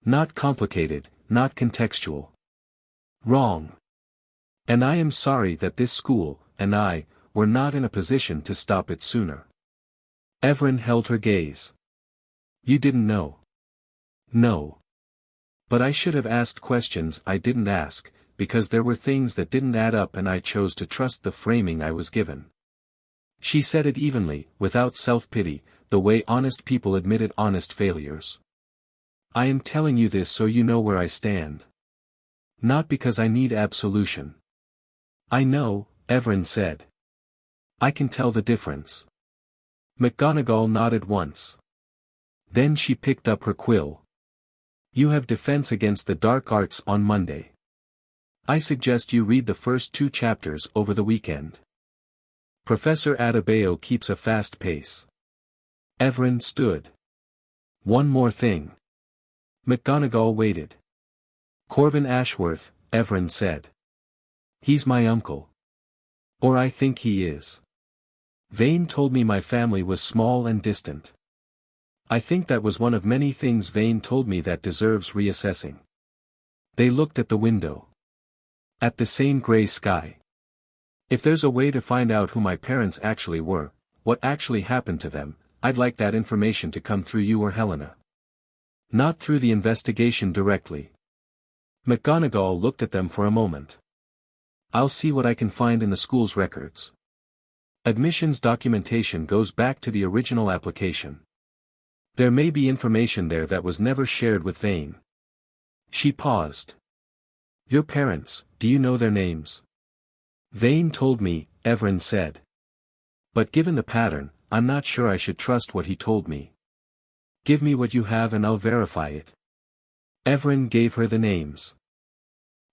Not complicated, not contextual. Wrong. And I am sorry that this school, and I, were not in a position to stop it sooner. Evren held her gaze. You didn't know. No. But I should have asked questions I didn't ask, because there were things that didn't add up and I chose to trust the framing I was given. She said it evenly, without self-pity, the way honest people admitted honest failures. I am telling you this so you know where I stand. Not because I need absolution. I know, Evren said. I can tell the difference. McGonagall nodded once. Then she picked up her quill. You have defense against the dark arts on Monday. I suggest you read the first 2 chapters over the weekend. Professor Adebayo keeps a fast pace. Evren stood. One more thing. McGonagall waited. Corvin Ashworth, Evren said. He's my uncle. Or I think he is. Vane told me my family was small and distant. I think that was one of many things Vane told me that deserves reassessing. They looked at the window. At the same gray sky. If there's a way to find out who my parents actually were, what actually happened to them, I'd like that information to come through you or Helena. Not through the investigation directly. McGonagall looked at them for a moment. I'll see what I can find in the school's records. Admissions documentation goes back to the original application. There may be information there that was never shared with Vane. She paused. Your parents, do you know their names? Vane told me, Evren said. But given the pattern, I'm not sure I should trust what he told me. Give me what you have and I'll verify it. Evren gave her the names.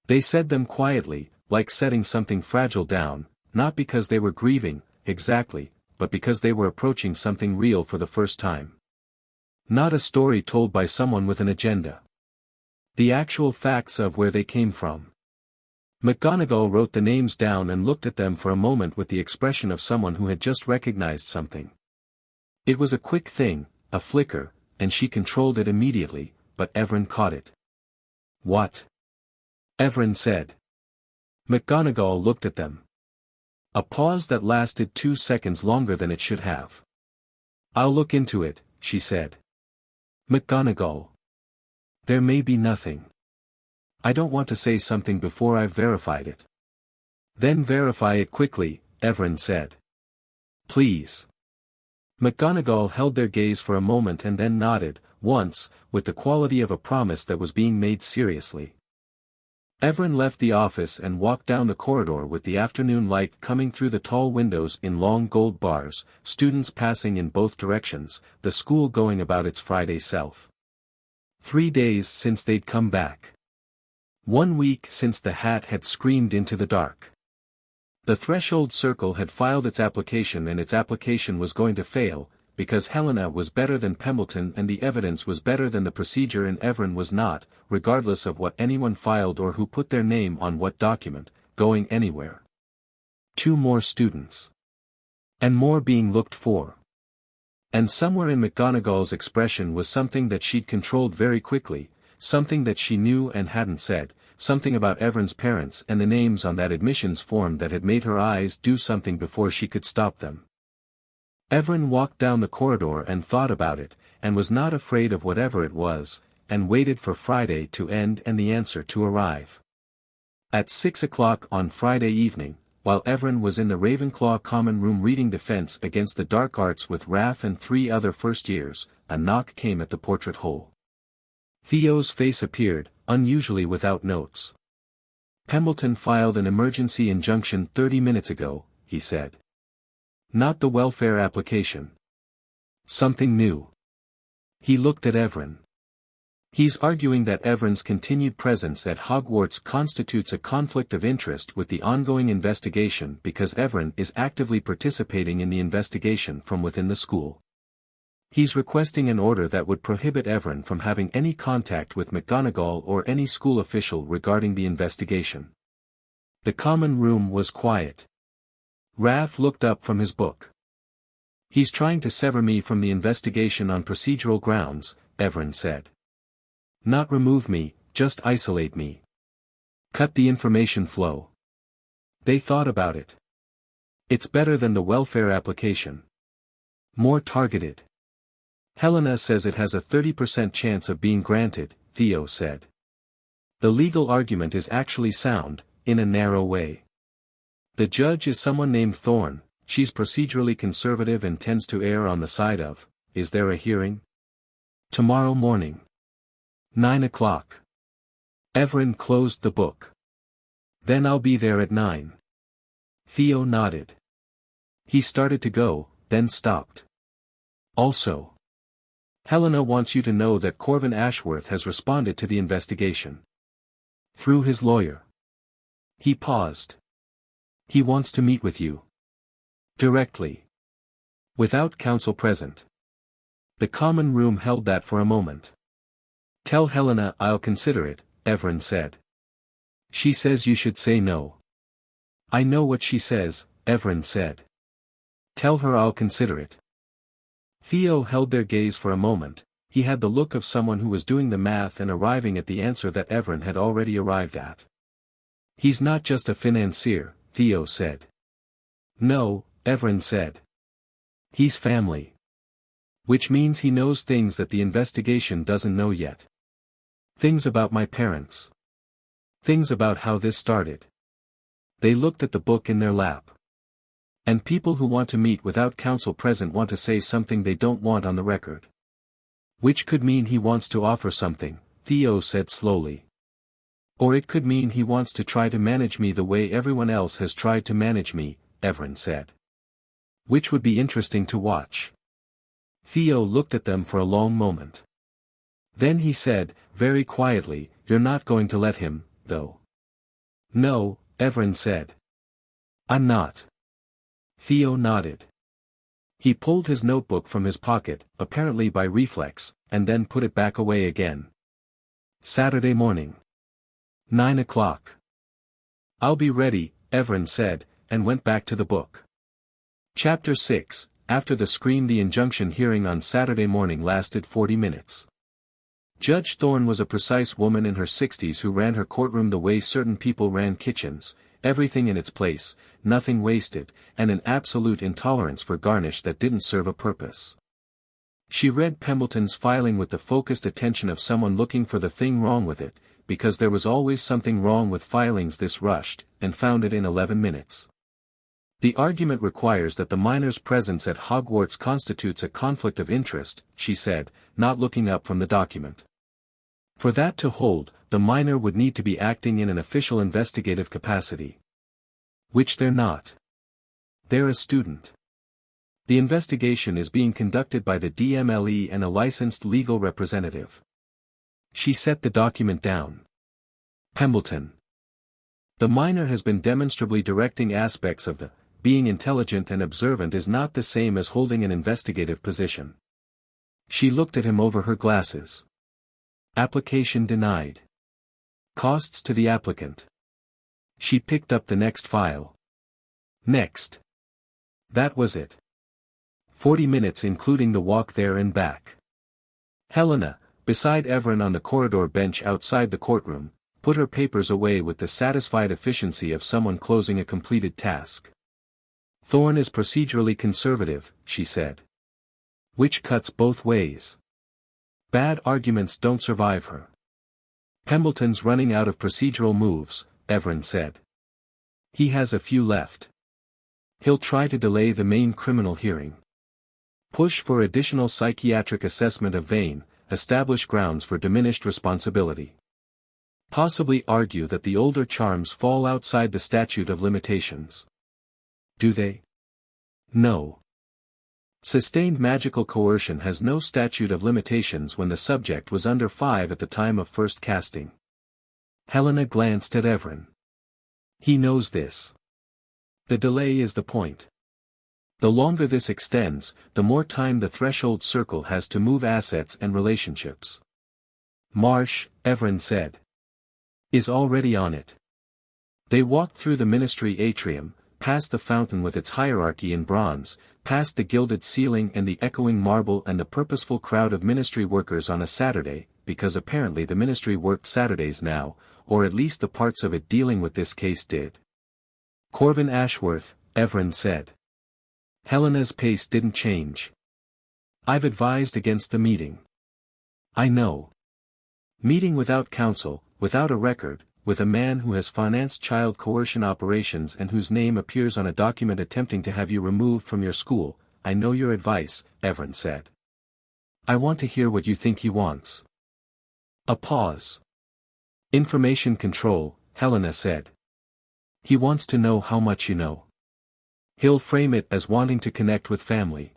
They said them quietly, like setting something fragile down, not because they were grieving, exactly, but because they were approaching something real for the first time. Not a story told by someone with an agenda. The actual facts of where they came from. McGonagall wrote the names down and looked at them for a moment with the expression of someone who had just recognized something. It was a quick thing, a flicker, and she controlled it immediately, but Evren caught it. What? Evren said. McGonagall looked at them. A pause that lasted 2 seconds longer than it should have. I'll look into it, she said. McGonagall. There may be nothing. I don't want to say something before I've verified it. Then verify it quickly, Evren said. Please. McGonagall held their gaze for a moment and then nodded, once, with the quality of a promise that was being made seriously. Evren left the office and walked down the corridor with the afternoon light coming through the tall windows in long gold bars, students passing in both directions, the school going about its Friday self. 3 days since they'd come back. 1 week since the hat had screamed into the dark. The Threshold Circle had filed its application and its application was going to fail, because Helena was better than Pembleton and the evidence was better than the procedure and Evren was not, regardless of what anyone filed or who put their name on what document, going anywhere. 2 more students. And more being looked for. And somewhere in McGonagall's expression was something that she'd controlled very quickly, something that she knew and hadn't said, something about Evren's parents and the names on that admissions form that had made her eyes do something before she could stop them. Evren walked down the corridor and thought about it, and was not afraid of whatever it was, and waited for Friday to end and the answer to arrive. At 6 o'clock on Friday evening, while Evren was in the Ravenclaw common room reading Defense Against the Dark Arts with Raph and 3 other first years, a knock came at the portrait hole. Theo's face appeared, unusually without notes. Pembleton filed an emergency injunction 30 minutes ago, he said. Not the welfare application. Something new. He looked at Evren. He's arguing that Evren's continued presence at Hogwarts constitutes a conflict of interest with the ongoing investigation because Evren is actively participating in the investigation from within the school. He's requesting an order that would prohibit Evren from having any contact with McGonagall or any school official regarding the investigation. The common room was quiet. Raph looked up from his book. "He's trying to sever me from the investigation on procedural grounds," Evren said. "Not remove me, just isolate me. Cut the information flow." They thought about it. "It's better than the welfare application. More targeted." "Helena says it has a 30% chance of being granted," Theo said. "The legal argument is actually sound, in a narrow way. The judge is someone named Thorne, she's procedurally conservative and tends to err on the side of, is there a hearing?" "Tomorrow morning. 9 o'clock. Evren closed the book. "Then I'll be there at 9. Theo nodded. He started to go, then stopped. "Also, Helena wants you to know that Evren Ashworth has responded to the investigation. Through his lawyer." He paused. "He wants to meet with you. Directly. Without counsel present." The common room held that for a moment. "Tell Helena I'll consider it," Evren said. "She says you should say no." "I know what she says," Evren said. "Tell her I'll consider it." Theo held their gaze for a moment. He had the look of someone who was doing the math and arriving at the answer that Evren had already arrived at. "He's not just a financier," Theo said. "No," Evren said. "He's family. Which means he knows things that the investigation doesn't know yet. Things about my parents. Things about how this started." They looked at the book in their lap. "And people who want to meet without counsel present want to say something they don't want on the record. Which could mean he wants to offer something," Theo said slowly. "Or it could mean he wants to try to manage me the way everyone else has tried to manage me," Evren said. "Which would be interesting to watch." Theo looked at them for a long moment. Then he said, very quietly, "You're not going to let him, though." "No," Evren said. "I'm not." Theo nodded. He pulled his notebook from his pocket, apparently by reflex, and then put it back away again. "Saturday morning. 9 o'clock. I'll be ready," Evren said, and went back to the book. Chapter 6, After the Scream. The injunction hearing on Saturday morning lasted 40 minutes. Judge Thorne was a precise woman in her 60s who ran her courtroom the way certain people ran kitchens, everything in its place, nothing wasted, and an absolute intolerance for garnish that didn't serve a purpose. She read Pembleton's filing with the focused attention of someone looking for the thing wrong with it, because there was always something wrong with filings this rushed, and found it in 11 minutes. "The argument requires that the minor's presence at Hogwarts constitutes a conflict of interest," she said, not looking up from the document. "For that to hold, the minor would need to be acting in an official investigative capacity. Which they're not. They're a student. The investigation is being conducted by the DMLE and a licensed legal representative." She set the document down. "Pembleton. The minor has been demonstrably directing aspects of the being intelligent and observant is not the same as holding an investigative position." She looked at him over her glasses. "Application denied. Costs to the applicant." She picked up the next file. "Next." That was it. 40 minutes including the walk there and back. Helena, beside Evren on the corridor bench outside the courtroom, put her papers away with the satisfied efficiency of someone closing a completed task. "Thorne is procedurally conservative," she said. "Which cuts both ways. Bad arguments don't survive her." "Pembleton's running out of procedural moves," Evren said. "He has a few left. He'll try to delay the main criminal hearing. Push for additional psychiatric assessment of Vane, establish grounds for diminished responsibility. Possibly argue that the older charms fall outside the statute of limitations." "Do they?" "No. Sustained magical coercion has no statute of limitations when the subject was under 5 at the time of first casting. Helena glanced at Evren. He knows this. The delay is the point. The longer this extends, the more time the threshold circle has to move assets and relationships. Marsh, Evren said, is already on it. They walked through the ministry atrium, past the fountain with its hierarchy in bronze, past the gilded ceiling and the echoing marble and the purposeful crowd of ministry workers on a Saturday, because apparently the ministry worked Saturdays now, or at least the parts of it dealing with this case did. Evren Ashworth, Evren said. Helena's pace didn't change. I've advised against the meeting. I know. Meeting without counsel, without a record, with a man who has financed child coercion operations and whose name appears on a document attempting to have you removed from your school. I know your advice, Evren said. I want to hear what you think he wants. A pause. Information control, Helena said. He wants to know how much you know. He'll frame it as wanting to connect with family.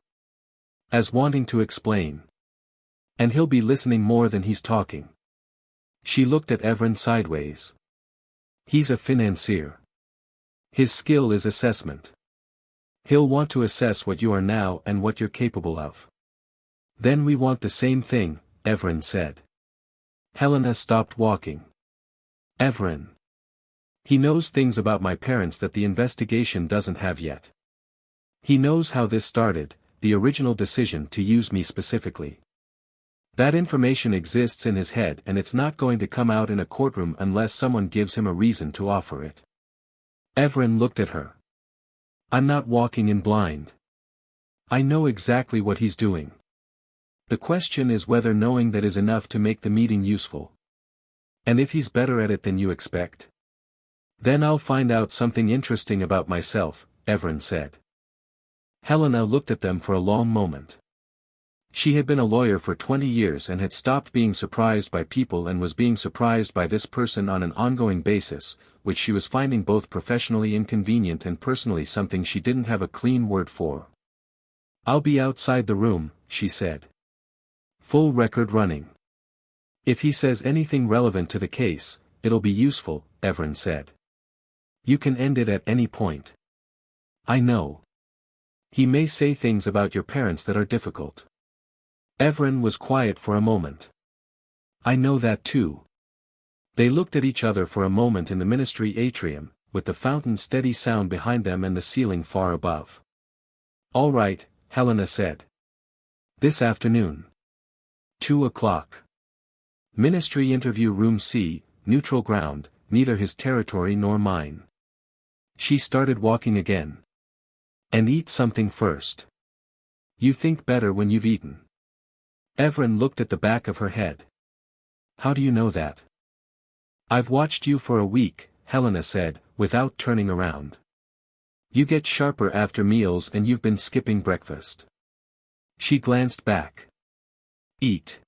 As wanting to explain. And he'll be listening more than he's talking. She looked at Evren sideways. He's a financier. His skill is assessment. He'll want to assess what you are now and what you're capable of. Then we want the same thing, Evren said. Helena stopped walking. Evren. He knows things about my parents that the investigation doesn't have yet. He knows how this started, the original decision to use me specifically. That information exists in his head and it's not going to come out in a courtroom unless someone gives him a reason to offer it. Evren looked at her. I'm not walking in blind. I know exactly what he's doing. The question is whether knowing that is enough to make the meeting useful. And if he's better at it than you expect? Then I'll find out something interesting about myself, Evren said. Helena looked at them for a long moment. She had been a lawyer for 20 years and had stopped being surprised by people and was being surprised by this person on an ongoing basis, which she was finding both professionally inconvenient and personally something she didn't have a clean word for. I'll be outside the room, she said. Full record running. If he says anything relevant to the case, it'll be useful, Evren said. You can end it at any point. I know. He may say things about your parents that are difficult. Evren was quiet for a moment. I know that too. They looked at each other for a moment in the ministry atrium, with the fountain's steady sound behind them and the ceiling far above. All right, Helena said. This afternoon. 2 o'clock. Ministry interview room C, neutral ground, neither his territory nor mine. She started walking again. And eat something first. You think better when you've eaten. Evren looked at the back of her head. How do you know that? I've watched you for a week, Helena said, without turning around. You get sharper after meals and you've been skipping breakfast. She glanced back. Eat.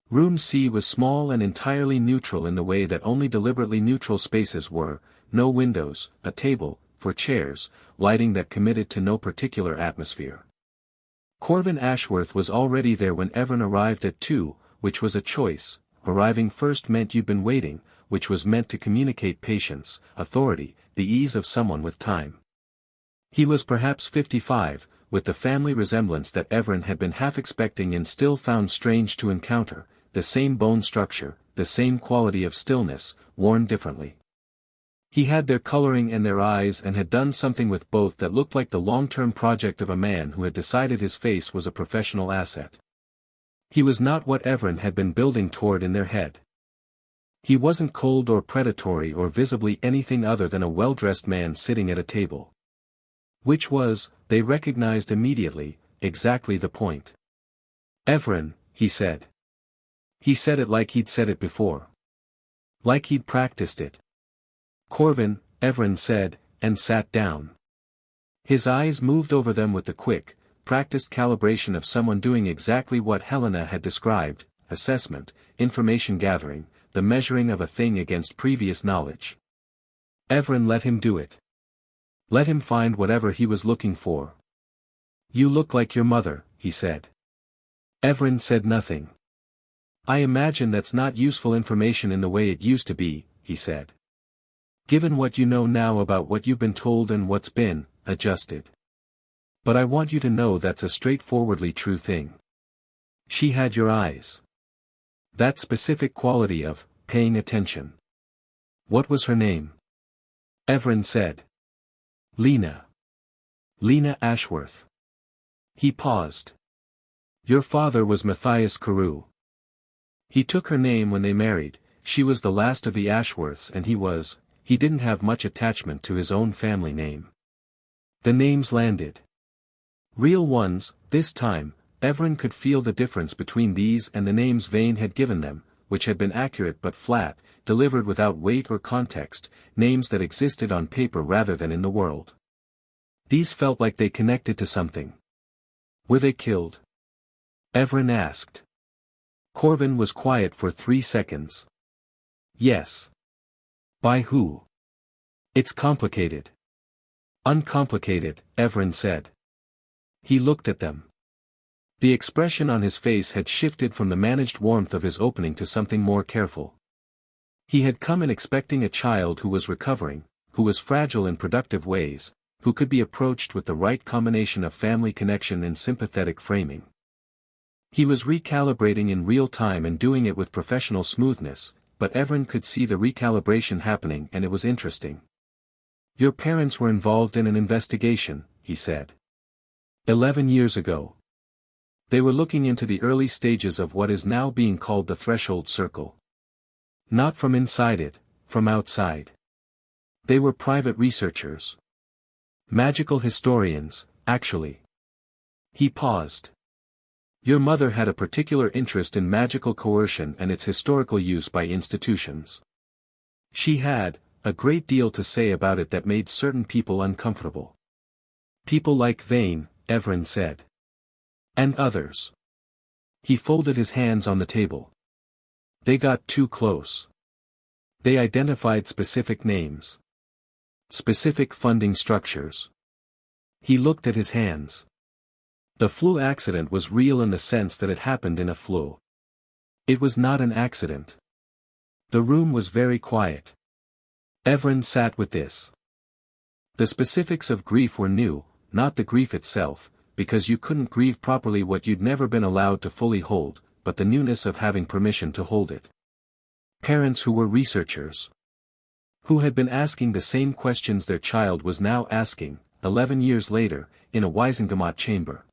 Room C was small and entirely neutral in the way that only deliberately neutral spaces were, no windows, a table, for chairs, lighting that committed to no particular atmosphere. Evren Ashworth was already there when Evren arrived at 2, which was a choice. Arriving first meant you'd been waiting, which was meant to communicate patience, authority, the ease of someone with time. He was perhaps 55, with the family resemblance that Evren had been half expecting and still found strange to encounter, the same bone structure, the same quality of stillness, worn differently. He had their coloring and their eyes and had done something with both that looked like the long-term project of a man who had decided his face was a professional asset. He was not what Evren had been building toward in their head. He wasn't cold or predatory or visibly anything other than a well-dressed man sitting at a table. Which was, they recognized immediately, exactly the point. Evren, he said. He said it like he'd said it before. Like he'd practiced it. Corvin, Evren said, and sat down. His eyes moved over them with the quick, practiced calibration of someone doing exactly what Helena had described, assessment, information gathering, the measuring of a thing against previous knowledge. Evren let him do it. Let him find whatever he was looking for. You look like your mother, he said. Evren said nothing. I imagine that's not useful information in the way it used to be, he said. Given what you know now about what you've been told and what's been adjusted. But I want you to know that's a straightforwardly true thing. She had your eyes. That specific quality of paying attention. What was her name? Evren said. Lena. Lena Ashworth. He paused. Your father was Matthias Carew. He took her name when they married. She was the last of the Ashworths and he didn't have much attachment to his own family name. The names landed. Real ones, this time. Evren could feel the difference between these and the names Vane had given them, which had been accurate but flat, delivered without weight or context, names that existed on paper rather than in the world. These felt like they connected to something. Were they killed? Evren asked. Corvin was quiet for 3 seconds. Yes. By who? It's complicated. Uncomplicated, Evren said. He looked at them. The expression on his face had shifted from the managed warmth of his opening to something more careful. He had come in expecting a child who was recovering, who was fragile in productive ways, who could be approached with the right combination of family connection and sympathetic framing. He was recalibrating in real time and doing it with professional smoothness, but Evren could see the recalibration happening and it was interesting. Your parents were involved in an investigation, he said. 11 years ago. They were looking into the early stages of what is now being called the threshold circle. Not from inside it, from outside. They were private researchers. Magical historians, actually. He paused. Your mother had a particular interest in magical coercion and its historical use by institutions. She had a great deal to say about it that made certain people uncomfortable. People like Vane, Evren said. And others. He folded his hands on the table. They got too close. They identified specific names. Specific funding structures. He looked at his hands. The flu accident was real in the sense that it happened in a flu. It was not an accident. The room was very quiet. Evren sat with this. The specifics of grief were new, not the grief itself, because you couldn't grieve properly what you'd never been allowed to fully hold, but the newness of having permission to hold it. Parents who were researchers. Who had been asking the same questions their child was now asking, 11 years later, in a Weisengamot chamber.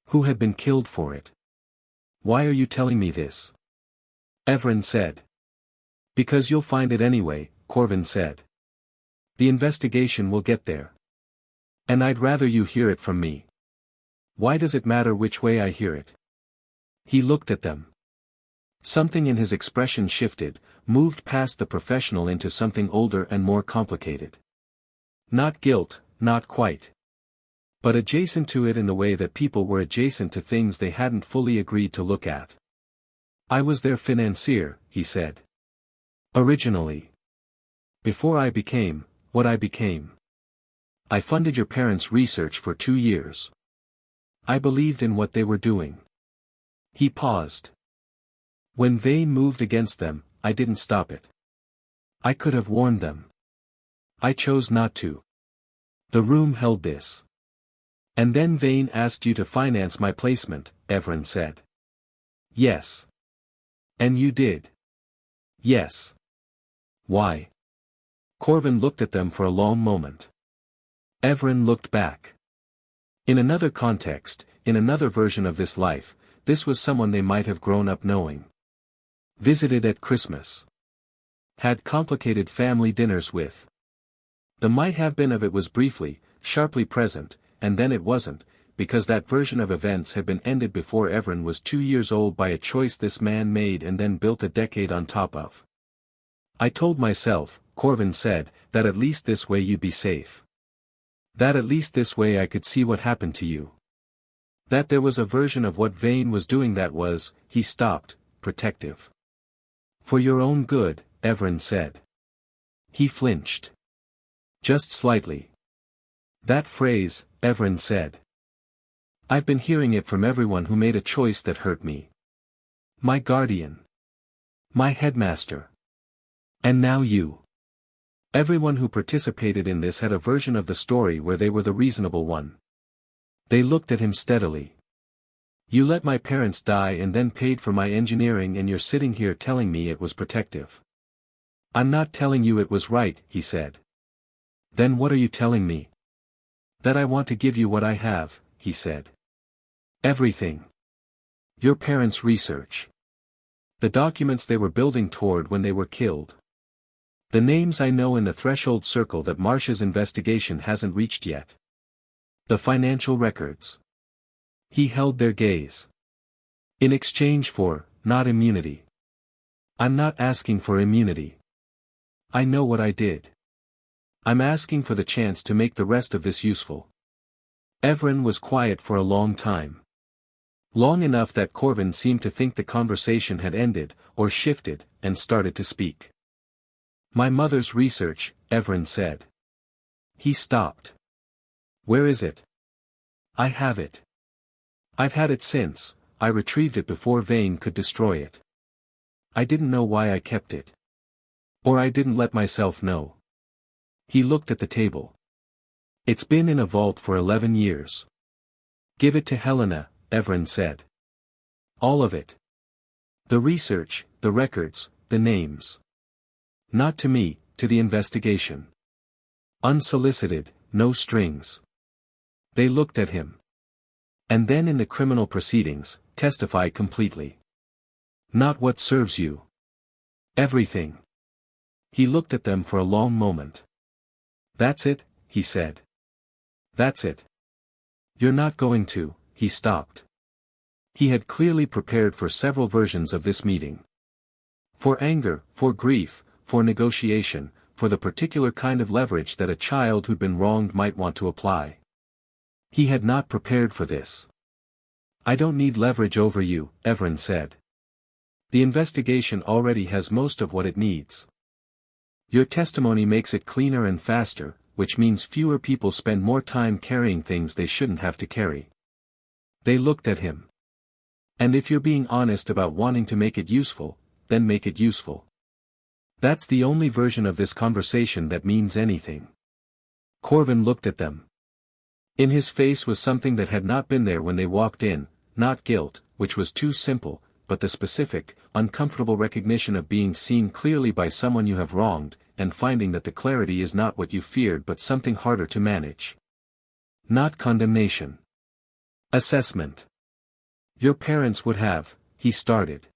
Who had been killed for it. Why are you telling me this? Evren said. Because you'll find it anyway, Corvin said. The investigation will get there. And I'd rather you hear it from me. Why does it matter which way I hear it? He looked at them. Something in his expression shifted, moved past the professional into something older and more complicated. Not guilt, not quite. But adjacent to it in the way that people were adjacent to things they hadn't fully agreed to look at. I was their financier, he said. Originally. Before I became what I became. I funded your parents' research for 2 years. I believed in what they were doing. He paused. When Vane moved against them, I didn't stop it. I could have warned them. I chose not to. The room held this. And then Vane asked you to finance my placement, Evren said. Yes. And you did. Yes. Why? Corvin looked at them for a long moment. Evren looked back. In another context, in another version of this life, this was someone they might have grown up knowing. Visited at Christmas. Had complicated family dinners with. The might have been of it was briefly, sharply present, and then it wasn't, because that version of events had been ended before Evren was 2 years old by a choice this man made and then built a decade on top of. I told myself, Corvin said, that at least this way you'd be safe. That at least this way I could see what happened to you. That there was a version of what Vane was doing that was, he stopped, protective. For your own good, Evren said. He flinched. Just slightly. That phrase, Evren said. I've been hearing it from everyone who made a choice that hurt me. My guardian. My headmaster. And now you. Everyone who participated in this had a version of the story where they were the reasonable one. They looked at him steadily. You let my parents die and then paid for my engineering, and you're sitting here telling me it was protective. I'm not telling you it was right, he said. Then what are you telling me? That I want to give you what I have, he said. Everything. Your parents' research. The documents they were building toward when they were killed. The names I know in the threshold circle that Marcia's investigation hasn't reached yet. The financial records. He held their gaze. In exchange for, not immunity. I'm not asking for immunity. I know what I did. I'm asking for the chance to make the rest of this useful. Evren was quiet for a long time. Long enough that Corvin seemed to think the conversation had ended, or shifted, and started to speak. My mother's research, Evren said. He stopped. Where is it? I have it. I've had it since, I retrieved it before Vane could destroy it. I didn't know why I kept it. Or I didn't let myself know. He looked at the table. It's been in a vault for 11 years. Give it to Helena, Evren said. All of it. The research, the records, the names. Not to me, to the investigation. Unsolicited, no strings. They looked at him. And then in the criminal proceedings, testify completely. Not what serves you. Everything. He looked at them for a long moment. That's it, he said. That's it. You're not going to, he stopped. He had clearly prepared for several versions of this meeting. For anger, for grief, for negotiation, for the particular kind of leverage that a child who'd been wronged might want to apply. He had not prepared for this. I don't need leverage over you, Evren said. The investigation already has most of what it needs. Your testimony makes it cleaner and faster, which means fewer people spend more time carrying things they shouldn't have to carry. They looked at him. And if you're being honest about wanting to make it useful, then make it useful. That's the only version of this conversation that means anything. Corvin looked at them. In his face was something that had not been there when they walked in, not guilt, which was too simple, but the specific, uncomfortable recognition of being seen clearly by someone you have wronged, and finding that the clarity is not what you feared but something harder to manage. Not condemnation. Assessment. Your parents would have, he started.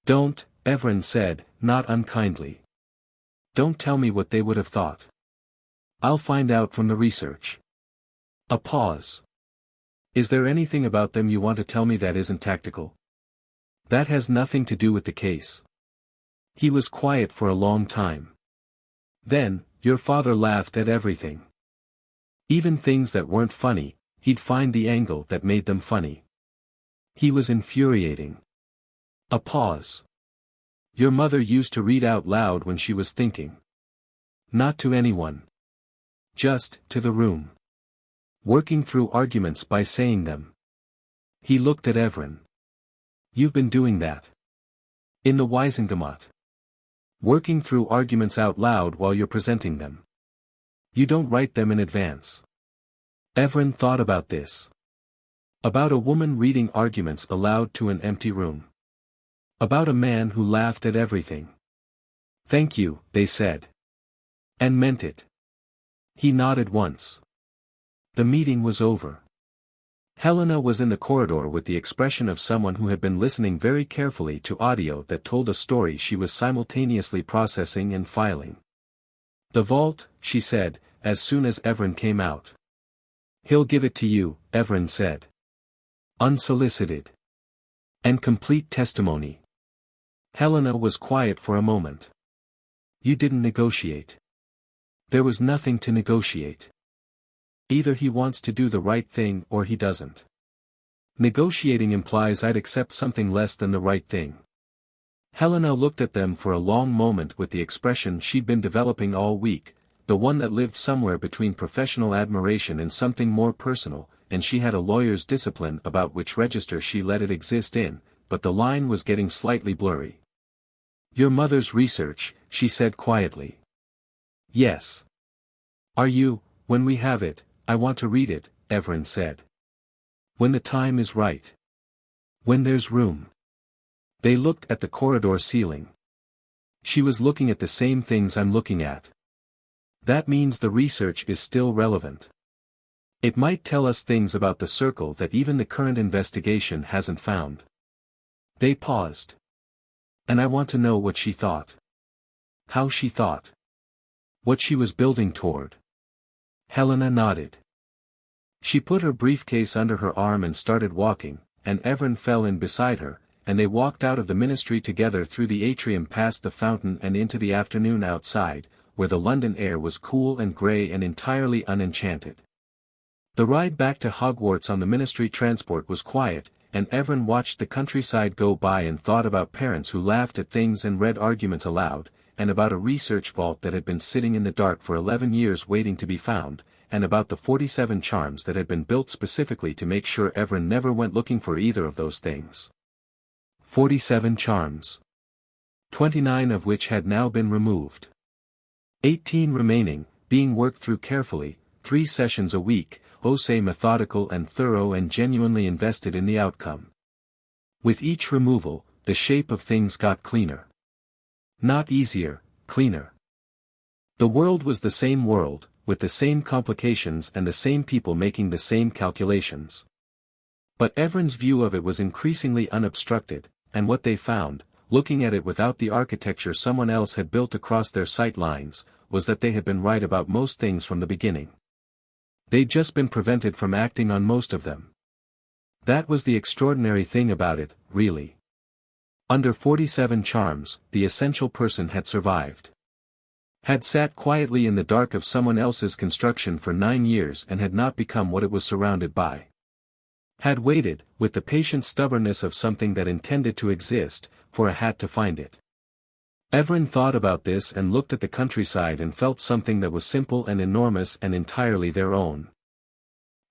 Don't, Evren said, not unkindly. Don't tell me what they would have thought. I'll find out from the research. A pause. Is there anything about them you want to tell me that isn't tactical? That has nothing to do with the case. He was quiet for a long time. Then, your father laughed at everything. Even things that weren't funny, he'd find the angle that made them funny. He was infuriating. A pause. Your mother used to read out loud when she was thinking. Not to anyone. Just, to the room. Working through arguments by saying them. He looked at Evren. You've been doing that. In the Wisengamot. Working through arguments out loud while you're presenting them. You don't write them in advance. Evren thought about this. About a woman reading arguments aloud to an empty room. About a man who laughed at everything. Thank you, they said. And meant it. He nodded once. The meeting was over. Helena was in the corridor with the expression of someone who had been listening very carefully to audio that told a story she was simultaneously processing and filing. The vault, she said, as soon as Evren came out. He'll give it to you, Evren said. Unsolicited. And complete testimony. Helena was quiet for a moment. You didn't negotiate. There was nothing to negotiate. Either he wants to do the right thing or he doesn't. Negotiating implies I'd accept something less than the right thing. Helena looked at them for a long moment with the expression she'd been developing all week, the one that lived somewhere between professional admiration and something more personal, and she had a lawyer's discipline about which register she let it exist in, but the line was getting slightly blurry. "Your mother's research," she said quietly. "Yes. Are you? When we have it, I want to read it," Evren said. "When the time is right. When there's room." They looked at the corridor ceiling. "She was looking at the same things I'm looking at. That means the research is still relevant. It might tell us things about the circle that even the current investigation hasn't found." They paused. "And I want to know what she thought. How she thought. What she was building toward." Helena nodded. She put her briefcase under her arm and started walking, and Evren fell in beside her, and they walked out of the ministry together through the atrium past the fountain and into the afternoon outside, where the London air was cool and grey and entirely unenchanted. The ride back to Hogwarts on the ministry transport was quiet, and Evren watched the countryside go by and thought about parents who laughed at things and read arguments aloud, and about a research vault that had been sitting in the dark for 11 years waiting to be found, and about the 47 charms that had been built specifically to make sure Evren never went looking for either of those things. 47 charms. 29 of which had now been removed. 18 remaining, being worked through carefully, 3 sessions a week, say methodical and thorough and genuinely invested in the outcome. With each removal, the shape of things got cleaner. Not easier, cleaner. The world was the same world, with the same complications and the same people making the same calculations. But Evren's view of it was increasingly unobstructed, and what they found, looking at it without the architecture someone else had built across their sight lines, was that they had been right about most things from the beginning. They'd just been prevented from acting on most of them. That was the extraordinary thing about it, really. Under 47 charms, the essential person had survived. Had sat quietly in the dark of someone else's construction for 9 years and had not become what it was surrounded by. Had waited, with the patient stubbornness of something that intended to exist, for a hat to find it. Evren thought about this and looked at the countryside and felt something that was simple and enormous and entirely their own.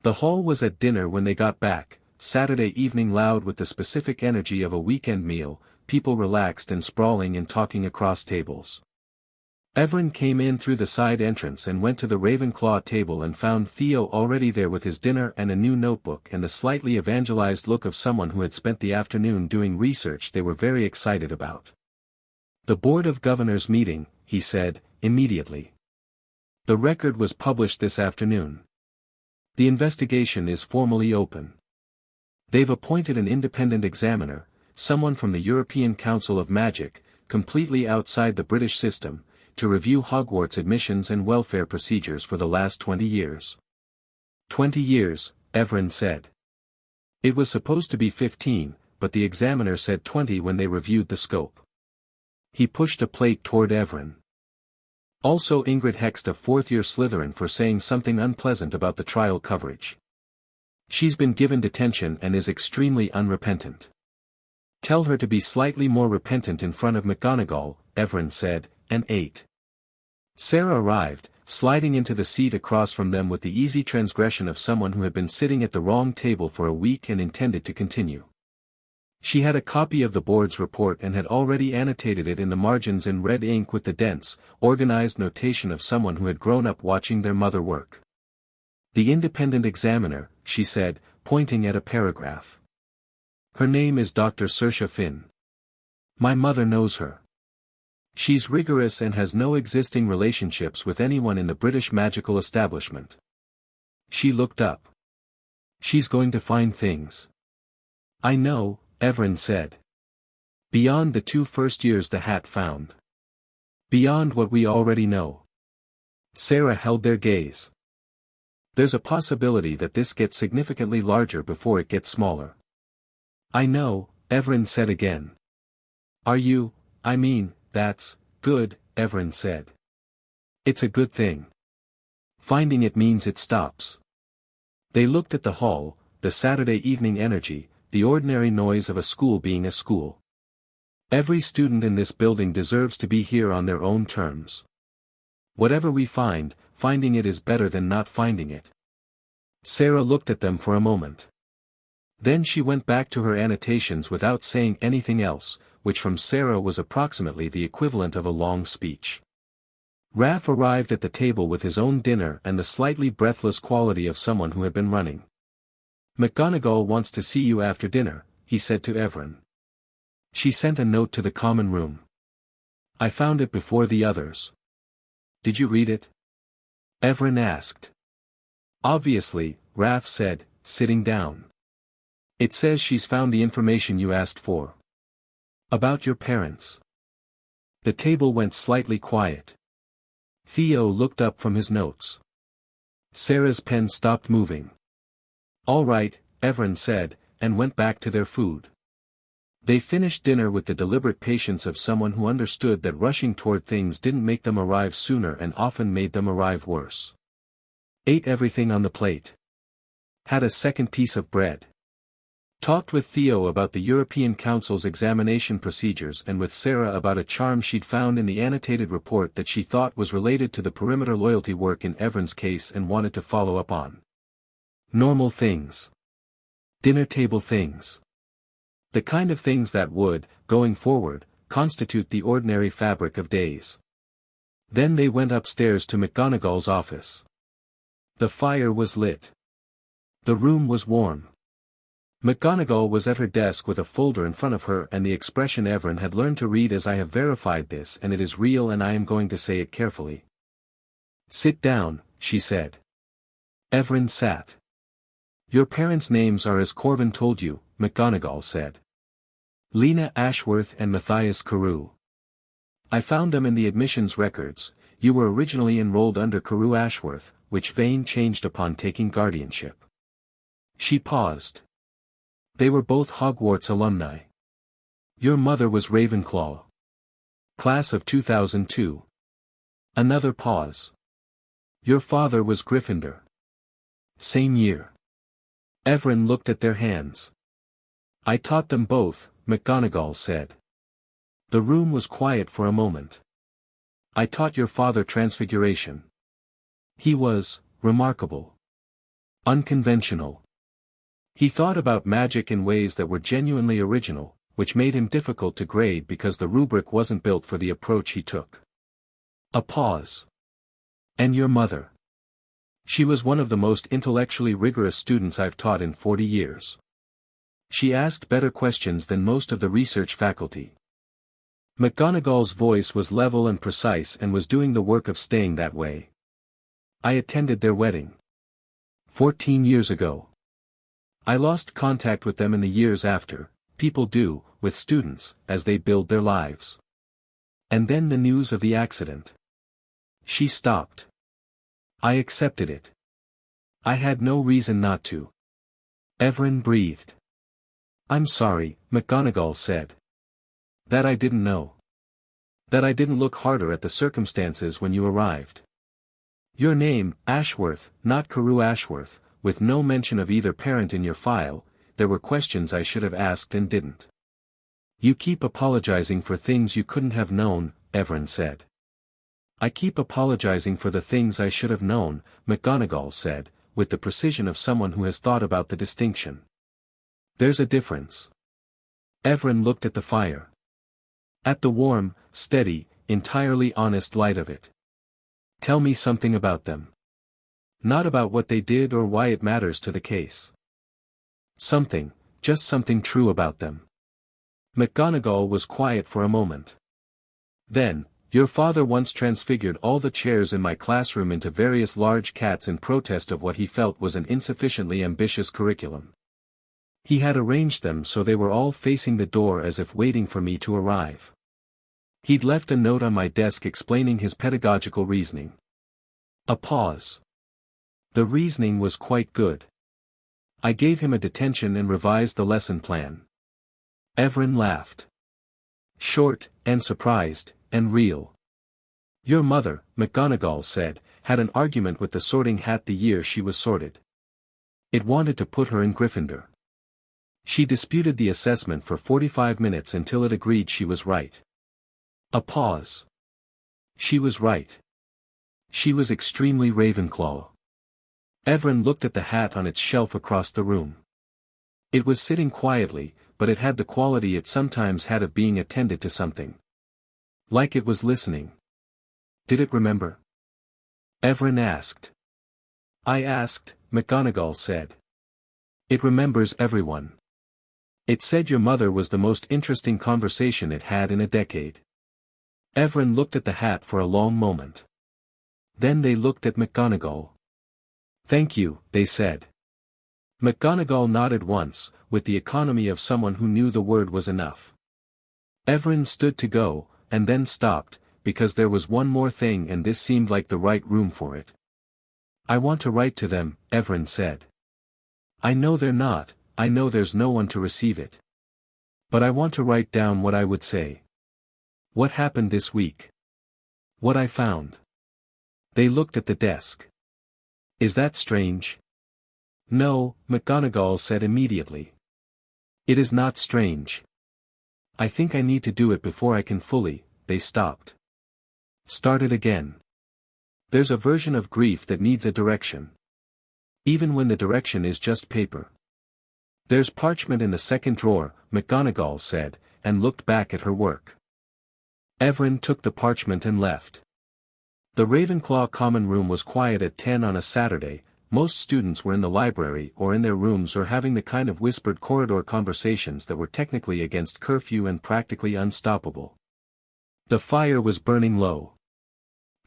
The hall was at dinner when they got back, Saturday evening loud with the specific energy of a weekend meal, people relaxed and sprawling and talking across tables. Evren came in through the side entrance and went to the Ravenclaw table and found Theo already there with his dinner and a new notebook and the slightly evangelized look of someone who had spent the afternoon doing research they were very excited about. "The Board of Governors meeting," he said, immediately. "The record was published this afternoon. The investigation is formally open. They've appointed an independent examiner, someone from the European Council of Magic, completely outside the British system, to review Hogwarts admissions and welfare procedures for the last 20 years. 20 years, Evren said. It was supposed to be 15, but the examiner said 20 when they reviewed the scope. He pushed a plate toward Evren. Also Ingrid hexed a 4th-year Slytherin for saying something unpleasant about the trial coverage. She's been given detention and is extremely unrepentant. Tell her to be slightly more repentant in front of McGonagall, Evren said, and 8. Sarah arrived, sliding into the seat across from them with the easy transgression of someone who had been sitting at the wrong table for a week and intended to continue. She had a copy of the board's report and had already annotated it in the margins in red ink with the dense, organized notation of someone who had grown up watching their mother work. "The independent examiner," she said, pointing at a paragraph. "Her name is Dr. Saoirse Finn. My mother knows her. She's rigorous and has no existing relationships with anyone in the British magical establishment." She looked up. "She's going to find things." "I know," Evren said. "Beyond the 2 first years the hat found. Beyond what we already know." Sarah held their gaze. "There's a possibility that this gets significantly larger before it gets smaller." "I know," Evren said again. That's good," Evren said. "It's a good thing. Finding it means it stops." They looked at the hall, the Saturday evening energy, the ordinary noise of a school being a school. "Every student in this building deserves to be here on their own terms. Whatever we find, finding it is better than not finding it. Sarah looked at them for a moment. Then she went back to her annotations without saying anything else, which from Sarah was approximately the equivalent of a long speech. Raph arrived at the table with his own dinner and the slightly breathless quality of someone who had been running. "McGonagall wants to see you after dinner," he said to Evren. "She sent a note to the common room. I found it before the others." "Did you read it?" Evren asked. "Obviously," Raph said, sitting down. "It says she's found the information you asked for. About your parents." The table went slightly quiet. Theo looked up from his notes. Sarah's pen stopped moving. "All right," Evren said, and went back to their food. They finished dinner with the deliberate patience of someone who understood that rushing toward things didn't make them arrive sooner and often made them arrive worse. Ate everything on the plate. Had a second piece of bread. Talked with Theo about the European Council's examination procedures and with Sarah about a charm she'd found in the annotated report that she thought was related to the perimeter loyalty work in Evren's case and wanted to follow up on. Normal things. Dinner table things. The kind of things that would, going forward, constitute the ordinary fabric of days. Then they went upstairs to McGonagall's office. The fire was lit. The room was warm. McGonagall was at her desk with a folder in front of her and the expression Evren had learned to read as "I have verified this and it is real and I am going to say it carefully." "Sit down," she said. Evren sat. "Your parents' names are as Corvin told you," McGonagall said. "Lena Ashworth and Matthias Carew. I found them in the admissions records. You were originally enrolled under Carew Ashworth, which Vane changed upon taking guardianship." She paused. "They were both Hogwarts alumni. Your mother was Ravenclaw. Class of 2002. Another pause. Your father was Gryffindor. Same year." Evren looked at their hands. "I taught them both," McGonagall said. The room was quiet for a moment. "I taught your father Transfiguration. He was remarkable. Unconventional. He thought about magic in ways that were genuinely original, which made him difficult to grade because the rubric wasn't built for the approach he took." A pause. "And your mother?" "She was one of the most intellectually rigorous students I've taught in 40 years. She asked better questions than most of the research faculty." McGonagall's voice was level and precise and was doing the work of staying that way. "I attended their wedding. 14 years ago. I lost contact with them in the years after, people do, with students, as they build their lives. And then the news of the accident." She stopped. "I accepted it. I had no reason not to." Evren breathed. "I'm sorry," McGonagall said. "That I didn't know. That I didn't look harder at the circumstances when you arrived. Your name, Ashworth, not Carew Ashworth, with no mention of either parent in your file, there were questions I should have asked and didn't." "You keep apologizing for things you couldn't have known," Evren said. "I keep apologizing for the things I should have known," McGonagall said, with the precision of someone who has thought about the distinction. "There's a difference." Evren looked at the fire. At the warm, steady, entirely honest light of it. "Tell me something about them. Not about what they did or why it matters to the case. Something, just something true about them." McGonagall was quiet for a moment. Then, "Your father once transfigured all the chairs in my classroom into various large cats in protest of what he felt was an insufficiently ambitious curriculum. He had arranged them so they were all facing the door as if waiting for me to arrive. He'd left a note on my desk explaining his pedagogical reasoning." A pause. "The reasoning was quite good. I gave him a detention and revised the lesson plan." Evren laughed. "Short, and surprised, and real." "Your mother," McGonagall said, "had an argument with the Sorting Hat the year she was sorted. It wanted to put her in Gryffindor. She disputed the assessment for 45 minutes until it agreed she was right." A pause. "She was right. She was extremely Ravenclaw. Evren looked at the hat on its shelf across the room. It was sitting quietly, but it had the quality it sometimes had of being attended to something. Like it was listening. Did it remember? Evren asked. I asked, McGonagall said. It remembers everyone. It said your mother was the most interesting conversation it had in a decade. Evren looked at the hat for a long moment. Then they looked at McGonagall. Thank you, they said. McGonagall nodded once, with the economy of someone who knew the word was enough. Evren stood to go, and then stopped, because there was one more thing and this seemed like the right room for it. I want to write to them, Evren said. I know they're not, I know there's no one to receive it. But I want to write down what I would say. What happened this week? What I found. They looked at the desk. Is that strange? No, McGonagall said immediately. It is not strange. I think I need to do it before I can fully. They stopped. Started again. There's a version of grief that needs a direction. Even when the direction is just paper. There's parchment in the second drawer, McGonagall said, and looked back at her work. Evren took the parchment and left. The Ravenclaw common room was quiet at 10 on a Saturday. Most students were in the library or in their rooms or having the kind of whispered corridor conversations that were technically against curfew and practically unstoppable. The fire was burning low.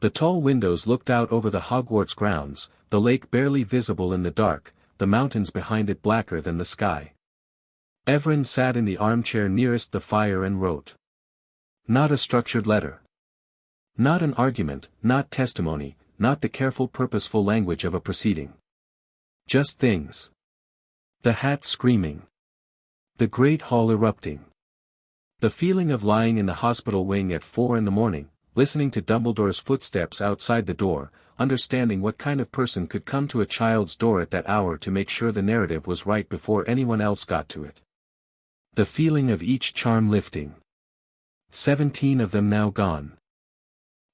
The tall windows looked out over the Hogwarts grounds, the lake barely visible in the dark, the mountains behind it blacker than the sky. Evren sat in the armchair nearest the fire and wrote. Not a structured letter. Not an argument, not testimony, not the careful purposeful language of a proceeding. Just things. The hat screaming. The great hall erupting. The feeling of lying in the hospital wing at 4 a.m, listening to Dumbledore's footsteps outside the door, understanding what kind of person could come to a child's door at that hour to make sure the narrative was right before anyone else got to it. The feeling of each charm lifting. 17 of them now gone.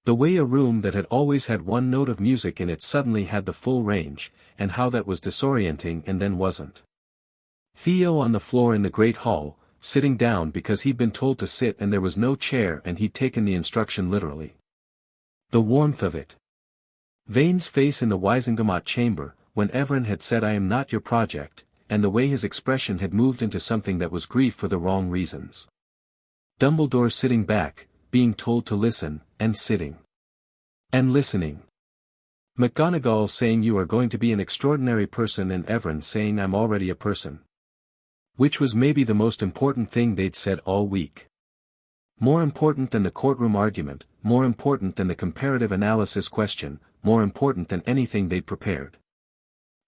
The way a room that had always had one note of music in it suddenly had the full range, and how that was disorienting and then wasn't. Theo on the floor in the great hall, sitting down because he'd been told to sit and there was no chair and he'd taken the instruction literally. The warmth of it. Vane's face in the Wisengamot chamber, when Evren had said I am not your project, and the way his expression had moved into something that was grief for the wrong reasons. Dumbledore sitting back, being told to listen, and sitting. And listening. McGonagall saying you are going to be an extraordinary person and Evren saying I'm already a person. Which was maybe the most important thing they'd said all week. More important than the courtroom argument, more important than the comparative analysis question, more important than anything they'd prepared.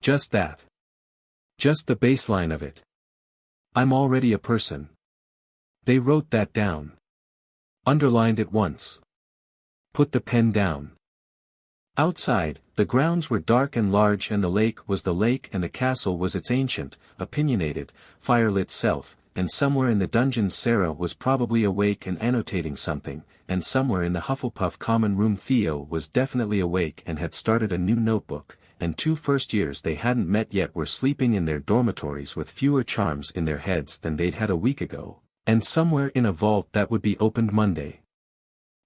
Just that. Just the baseline of it. I'm already a person. They wrote that down. Underlined it once. Put the pen down. Outside, the grounds were dark and large and the lake was the lake and the castle was its ancient, opinionated, firelit self, and somewhere in the dungeons Sarah was probably awake and annotating something, and somewhere in the Hufflepuff common room Theo was definitely awake and had started a new notebook, and 2 first years they hadn't met yet were sleeping in their dormitories with fewer charms in their heads than they'd had a week ago, and somewhere in a vault that would be opened Monday.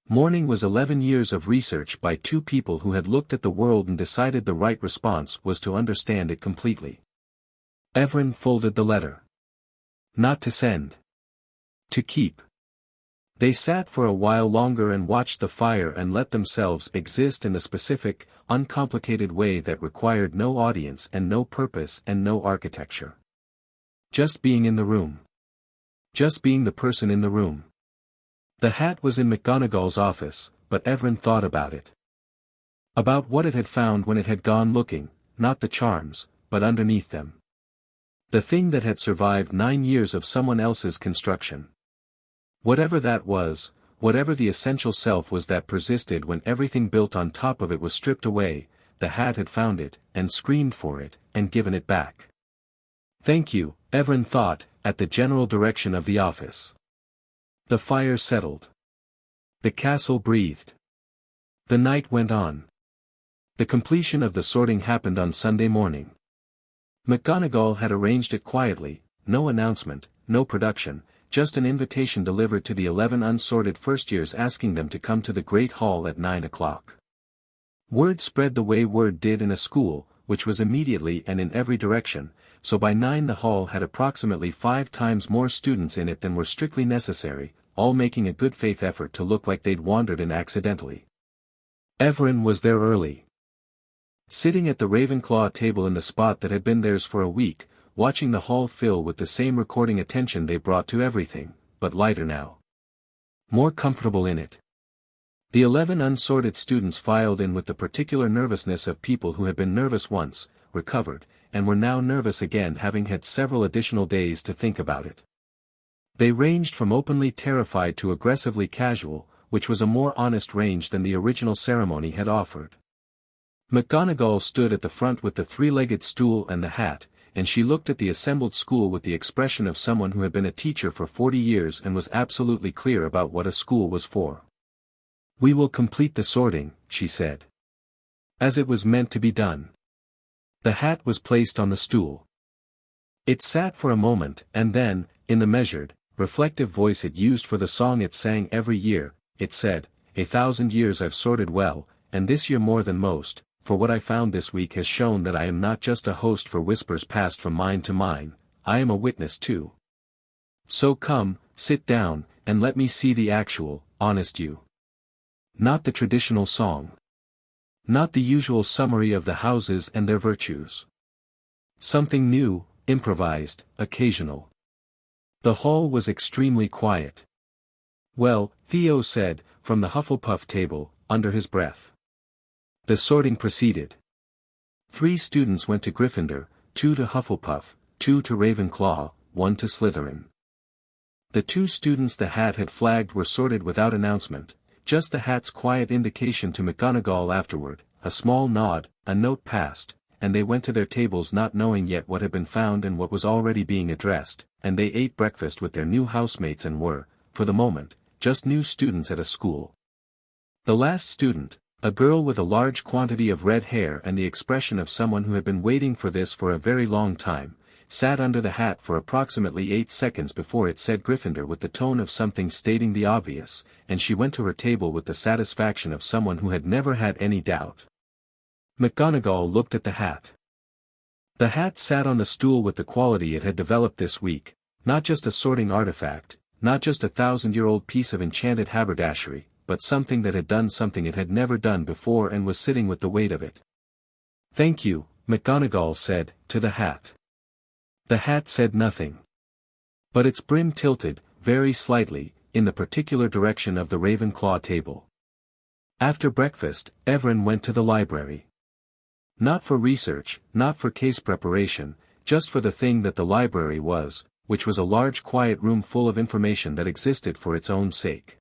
Morning was 11 years of research by 2 people who had looked at the world and decided the right response was to understand it completely. Evren folded the letter. Not to send. To keep. They sat for a while longer and watched the fire and let themselves exist in the specific, uncomplicated way that required no audience and no purpose and no architecture. Just being in the room. Just being the person in the room. The hat was in McGonagall's office, but Evren thought about it. About what it had found when it had gone looking, not the charms, but underneath them. The thing that had survived 9 years of someone else's construction. Whatever that was, whatever the essential self was that persisted when everything built on top of it was stripped away, the hat had found it, and screamed for it, and given it back. Thank you, Evren thought, at the general direction of the office. The fire settled. The castle breathed. The night went on. The completion of the sorting happened on Sunday morning. McGonagall had arranged it quietly, no announcement, no production, just an invitation delivered to the 11 unsorted first-years asking them to come to the Great Hall at 9 o'clock. Word spread the way word did in a school, which was immediately and in every direction, so by 9 the hall had approximately 5 times more students in it than were strictly necessary, all making a good faith effort to look like they'd wandered in accidentally. Evren was there early. Sitting at the Ravenclaw table in the spot that had been theirs for a week, watching the hall fill with the same recording attention they brought to everything, but lighter now. More comfortable in it. The 11 unsorted students filed in with the particular nervousness of people who had been nervous once, recovered, and were now nervous again having had several additional days to think about it. They ranged from openly terrified to aggressively casual, which was a more honest range than the original ceremony had offered. McGonagall stood at the front with the three-legged stool and the hat, and she looked at the assembled school with the expression of someone who had been a teacher for 40 years and was absolutely clear about what a school was for. "We will complete the sorting," she said. As it was meant to be done. The hat was placed on the stool. It sat for a moment, and then, in the measured, reflective voice it used for the song it sang every year, it said, "1,000 years I've sorted well, and this year more than most. For what I found this week has shown that I am not just a host for whispers passed from mine to mine, I am a witness too. So come, sit down, and let me see the actual, honest you. Not the traditional song. Not the usual summary of the houses and their virtues. Something new, improvised, occasional." The hall was extremely quiet. "Well," Theo said, from the Hufflepuff table, under his breath. The sorting proceeded. 3 students went to Gryffindor, 2 to Hufflepuff, 2 to Ravenclaw, 1 to Slytherin. The 2 students the hat had flagged were sorted without announcement, just the hat's quiet indication to McGonagall afterward, a small nod, a note passed, and they went to their tables not knowing yet what had been found and what was already being addressed, and they ate breakfast with their new housemates and were, for the moment, just new students at a school. The last student, a girl with a large quantity of red hair and the expression of someone who had been waiting for this for a very long time, sat under the hat for approximately 8 seconds before it said Gryffindor with the tone of something stating the obvious, and she went to her table with the satisfaction of someone who had never had any doubt. McGonagall looked at the hat. The hat sat on the stool with the quality it had developed this week, not just a sorting artifact, not just a 1,000-year-old piece of enchanted haberdashery, but something that had done something it had never done before and was sitting with the weight of it. "Thank you," McGonagall said, to the hat. The hat said nothing. But its brim tilted, very slightly, in the particular direction of the Ravenclaw table. After breakfast, Evren went to the library. Not for research, not for case preparation, just for the thing that the library was, which was a large quiet room full of information that existed for its own sake.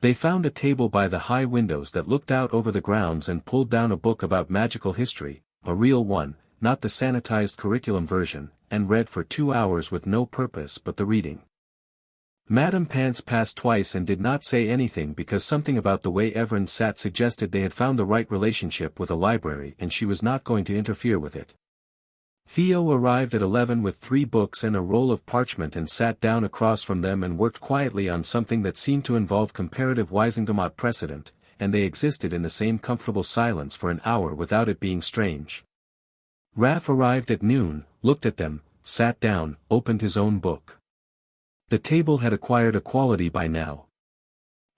They found a table by the high windows that looked out over the grounds and pulled down a book about magical history, a real one, not the sanitized curriculum version, and read for 2 hours with no purpose but the reading. Madame Pants passed twice and did not say anything because something about the way Evren sat suggested they had found the right relationship with a library and she was not going to interfere with it. Theo arrived at 11 with 3 books and a roll of parchment and sat down across from them and worked quietly on something that seemed to involve comparative Wisengamot precedent, and they existed in the same comfortable silence for an hour without it being strange. Raph arrived at noon, looked at them, sat down, opened his own book. The table had acquired a quality by now.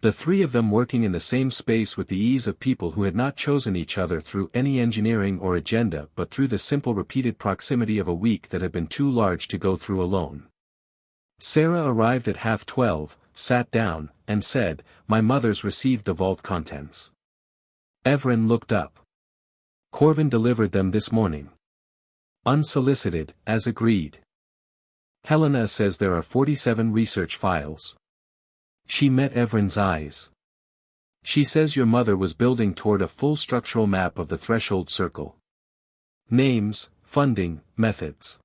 The 3 of them working in the same space with the ease of people who had not chosen each other through any engineering or agenda but through the simple repeated proximity of a week that had been too large to go through alone. Sarah arrived at 12:30, sat down, and said, "My mother's received the vault contents." Evren looked up. "Corvin delivered them this morning. Unsolicited, as agreed. Helena says there are 47 research files." She met Evren's eyes. "She says your mother was building toward a full structural map of the threshold circle. Names, funding, methods.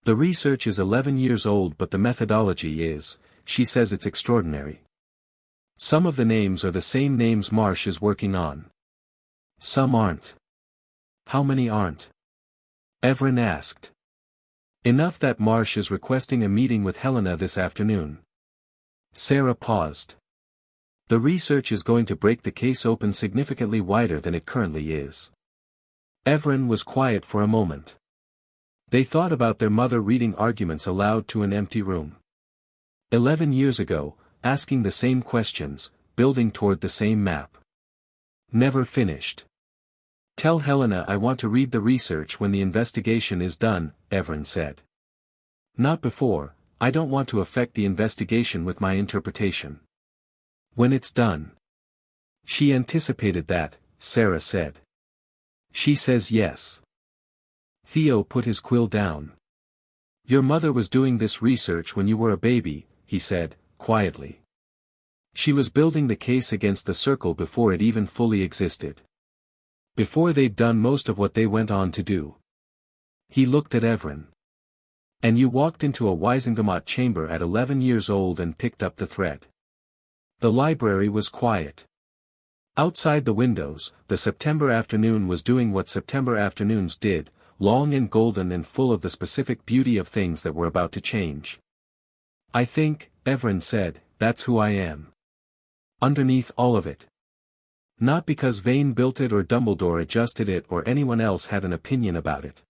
The research is 11 years old but the methodology is, she says it's extraordinary. Some of the names are the same names Marsh is working on. Some aren't. How many aren't? Evren asked. Enough that Marsh is requesting a meeting with Helena this afternoon. Sarah paused. The research is going to break the case open significantly wider than it currently is. Evren was quiet for a moment. They thought about their mother reading arguments aloud to an empty room. 11 years ago, asking the same questions, building toward the same map. Never finished. Tell Helena I want to read the research when the investigation is done, Evren said. Not before, I don't want to affect the investigation with my interpretation. When it's done. She anticipated that, Sarah said. She says yes. Theo put his quill down. Your mother was doing this research when you were a baby, he said, quietly. She was building the case against the Circle before it even fully existed. Before they'd done most of what they went on to do. He looked at Evren. And you walked into a Wisengamot chamber at 11 years old and picked up the thread. The library was quiet. Outside the windows, the September afternoon was doing what September afternoons did, long and golden and full of the specific beauty of things that were about to change. I think, Evren said, that's who I am. Underneath all of it. Not because Vane built it or Dumbledore adjusted it or anyone else had an opinion about it.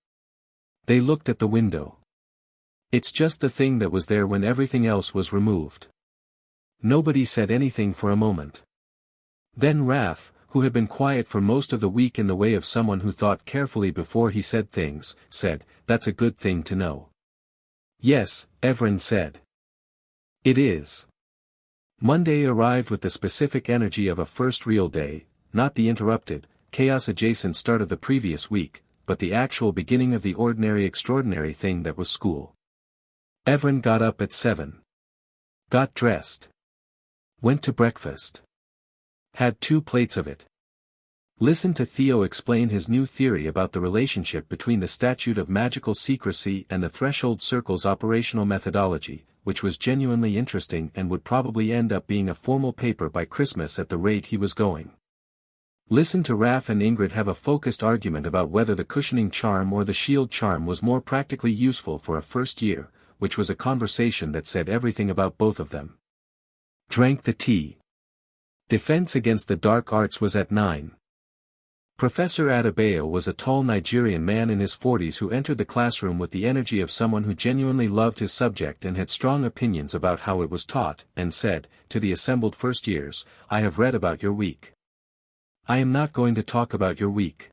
They looked at the window. It's just the thing that was there when everything else was removed. Nobody said anything for a moment. Then Raph, who had been quiet for most of the week in the way of someone who thought carefully before he said things, said, that's a good thing to know. Yes, Evren said. It is. Monday arrived with the specific energy of a first real day, not the interrupted, chaos-adjacent start of the previous week, but the actual beginning of the ordinary extraordinary thing that was school. Evren got up at 7. Got dressed. Went to breakfast. Had 2 plates of it. Listened to Theo explain his new theory about the relationship between the Statute of Magical Secrecy and the Threshold Circle's operational methodology, which was genuinely interesting and would probably end up being a formal paper by Christmas at the rate he was going. Listened to Raph and Ingrid have a focused argument about whether the cushioning charm or the shield charm was more practically useful for a first year, which was a conversation that said everything about both of them. Drank the tea. Defense against the dark arts was at 9. Professor Adebayo was a tall Nigerian man in his 40s who entered the classroom with the energy of someone who genuinely loved his subject and had strong opinions about how it was taught, and said, to the assembled first years, I have read about your week. I am not going to talk about your week.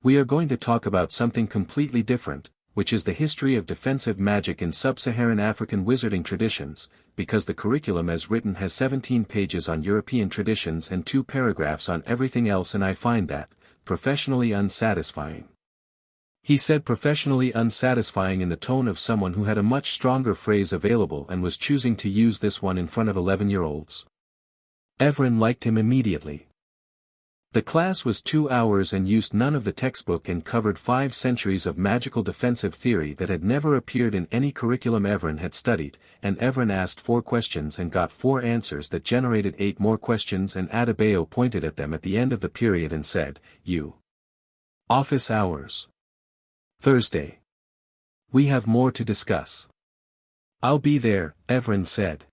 We are going to talk about something completely different, which is the history of defensive magic in sub-Saharan African wizarding traditions, because the curriculum as written has 17 pages on European traditions and 2 paragraphs on everything else, and I find that, professionally unsatisfying. He said professionally unsatisfying in the tone of someone who had a much stronger phrase available and was choosing to use this one in front of 11-year-olds. Evren liked him immediately. The class was 2 hours and used none of the textbook and covered 5 centuries of magical defensive theory that had never appeared in any curriculum Evren had studied, and Evren asked 4 questions and got 4 answers that generated 8 more questions, and Adebayo pointed at them at the end of the period and said, You. Office hours. Thursday. We have more to discuss. I'll be there, Evren said.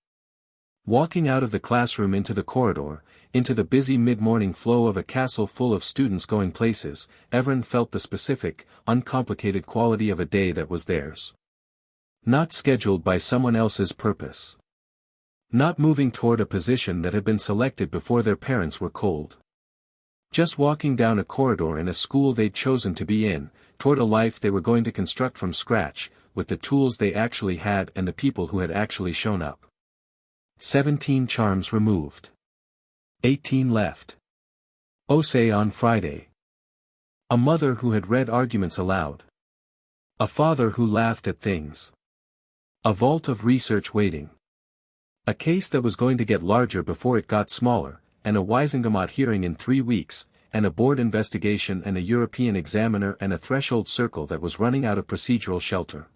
Walking out of the classroom into the corridor, into the busy mid-morning flow of a castle full of students going places, Evren felt the specific, uncomplicated quality of a day that was theirs. Not scheduled by someone else's purpose. Not moving toward a position that had been selected before their parents were cold. Just walking down a corridor in a school they'd chosen to be in, toward a life they were going to construct from scratch, with the tools they actually had and the people who had actually shown up. 17 charms removed. 18 left. Osei on Friday. A mother who had read arguments aloud. A father who laughed at things. A vault of research waiting. A case that was going to get larger before it got smaller, and a Wisengamot hearing in 3 weeks, and a board investigation and a European examiner and a threshold circle that was running out of procedural shelter.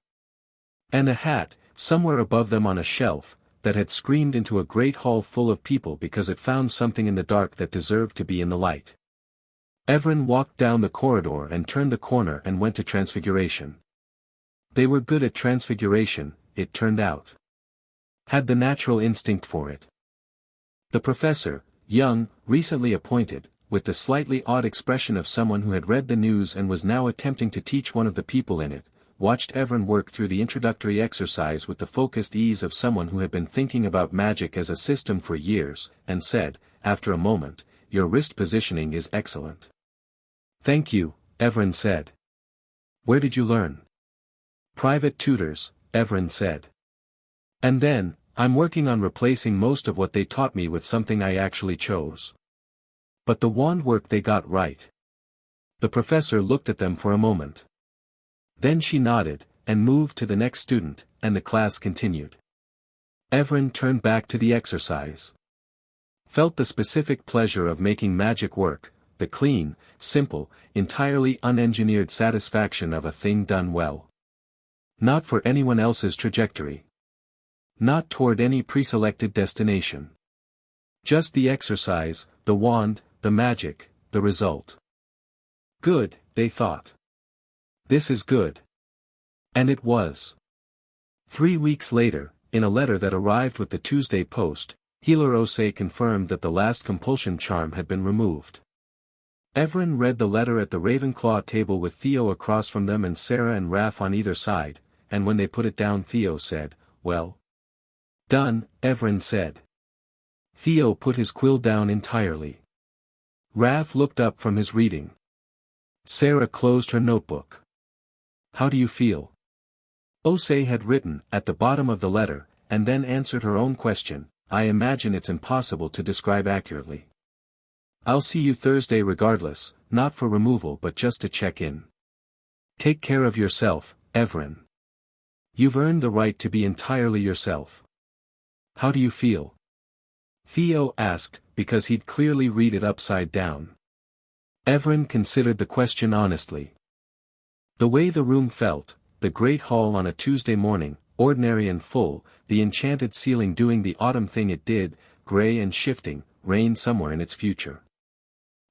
And a hat, somewhere above them on a shelf, that had screamed into a great hall full of people because it found something in the dark that deserved to be in the light. Evren walked down the corridor and turned the corner and went to Transfiguration. They were good at Transfiguration, it turned out. Had the natural instinct for it. The professor, young, recently appointed, with the slightly odd expression of someone who had read the news and was now attempting to teach one of the people in it, watched Evren work through the introductory exercise with the focused ease of someone who had been thinking about magic as a system for years, and said, after a moment, "Your wrist positioning is excellent." "Thank you," Evren said. "Where did you learn?" "Private tutors," Evren said. "And then, I'm working on replacing most of what they taught me with something I actually chose." "But the wand work they got right." The professor looked at them for a moment. Then she nodded, and moved to the next student, and the class continued. Evren turned back to the exercise. Felt the specific pleasure of making magic work, the clean, simple, entirely unengineered satisfaction of a thing done well. Not for anyone else's trajectory. Not toward any preselected destination. Just the exercise, the wand, the magic, the result. Good, they thought. This is good. And it was. 3 weeks later, in a letter that arrived with the Tuesday post, Healer Osei confirmed that the last compulsion charm had been removed. Evren read the letter at the Ravenclaw table with Theo across from them and Sarah and Raph on either side, and when they put it down Theo said, "Well. Done," Evren said. Theo put his quill down entirely. Raph looked up from his reading. Sarah closed her notebook. "How do you feel?" Osei had written, at the bottom of the letter, and then answered her own question, "I imagine it's impossible to describe accurately. I'll see you Thursday regardless, not for removal but just to check in. Take care of yourself, Evren. You've earned the right to be entirely yourself. How do you feel?" Theo asked, because he'd clearly read it upside down. Evren considered the question honestly. The way the room felt, the great hall on a Tuesday morning, ordinary and full, the enchanted ceiling doing the autumn thing it did, gray and shifting, rain somewhere in its future.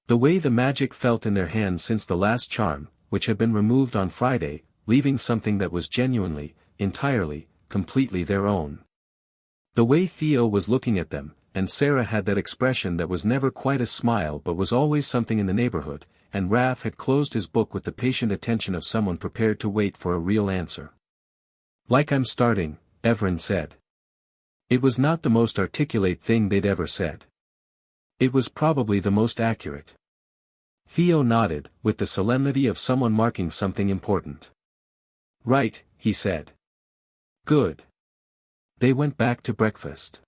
The way the magic felt in their hands since the last charm, which had been removed on Friday, leaving something that was genuinely, entirely, completely their own. The way Theo was looking at them, and Sarah had that expression that was never quite a smile but was always something in the neighborhood, and Raph had closed his book with the patient attention of someone prepared to wait for a real answer. "Like I'm starting," Evren said. It was not the most articulate thing they'd ever said. It was probably the most accurate. Theo nodded, with the solemnity of someone marking something important. "Right," he said. "Good." They went back to breakfast.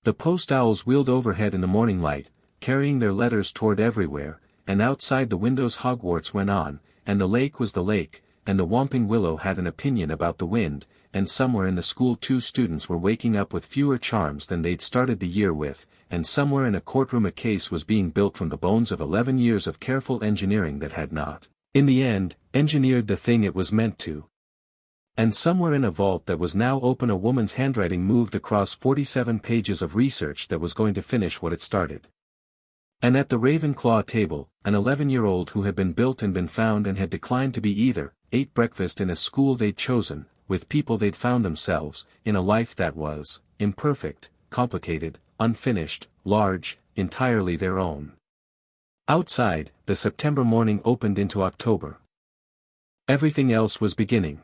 The post owls wheeled overhead in the morning light, carrying their letters toward everywhere, and outside the windows Hogwarts went on, and the lake was the lake, and the Whomping Willow had an opinion about the wind, and somewhere in the school 2 students were waking up with fewer charms than they'd started the year with, and somewhere in a courtroom a case was being built from the bones of 11 years of careful engineering that had not, in the end, engineered the thing it was meant to. And somewhere in a vault that was now open a woman's handwriting moved across 47 pages of research that was going to finish what it started. And at the Ravenclaw table, an 11-year-old who had been built and been found and had declined to be either, ate breakfast in a school they'd chosen, with people they'd found themselves, in a life that was, imperfect, complicated, unfinished, large, entirely their own. Outside, the September morning opened into October. Everything else was beginning.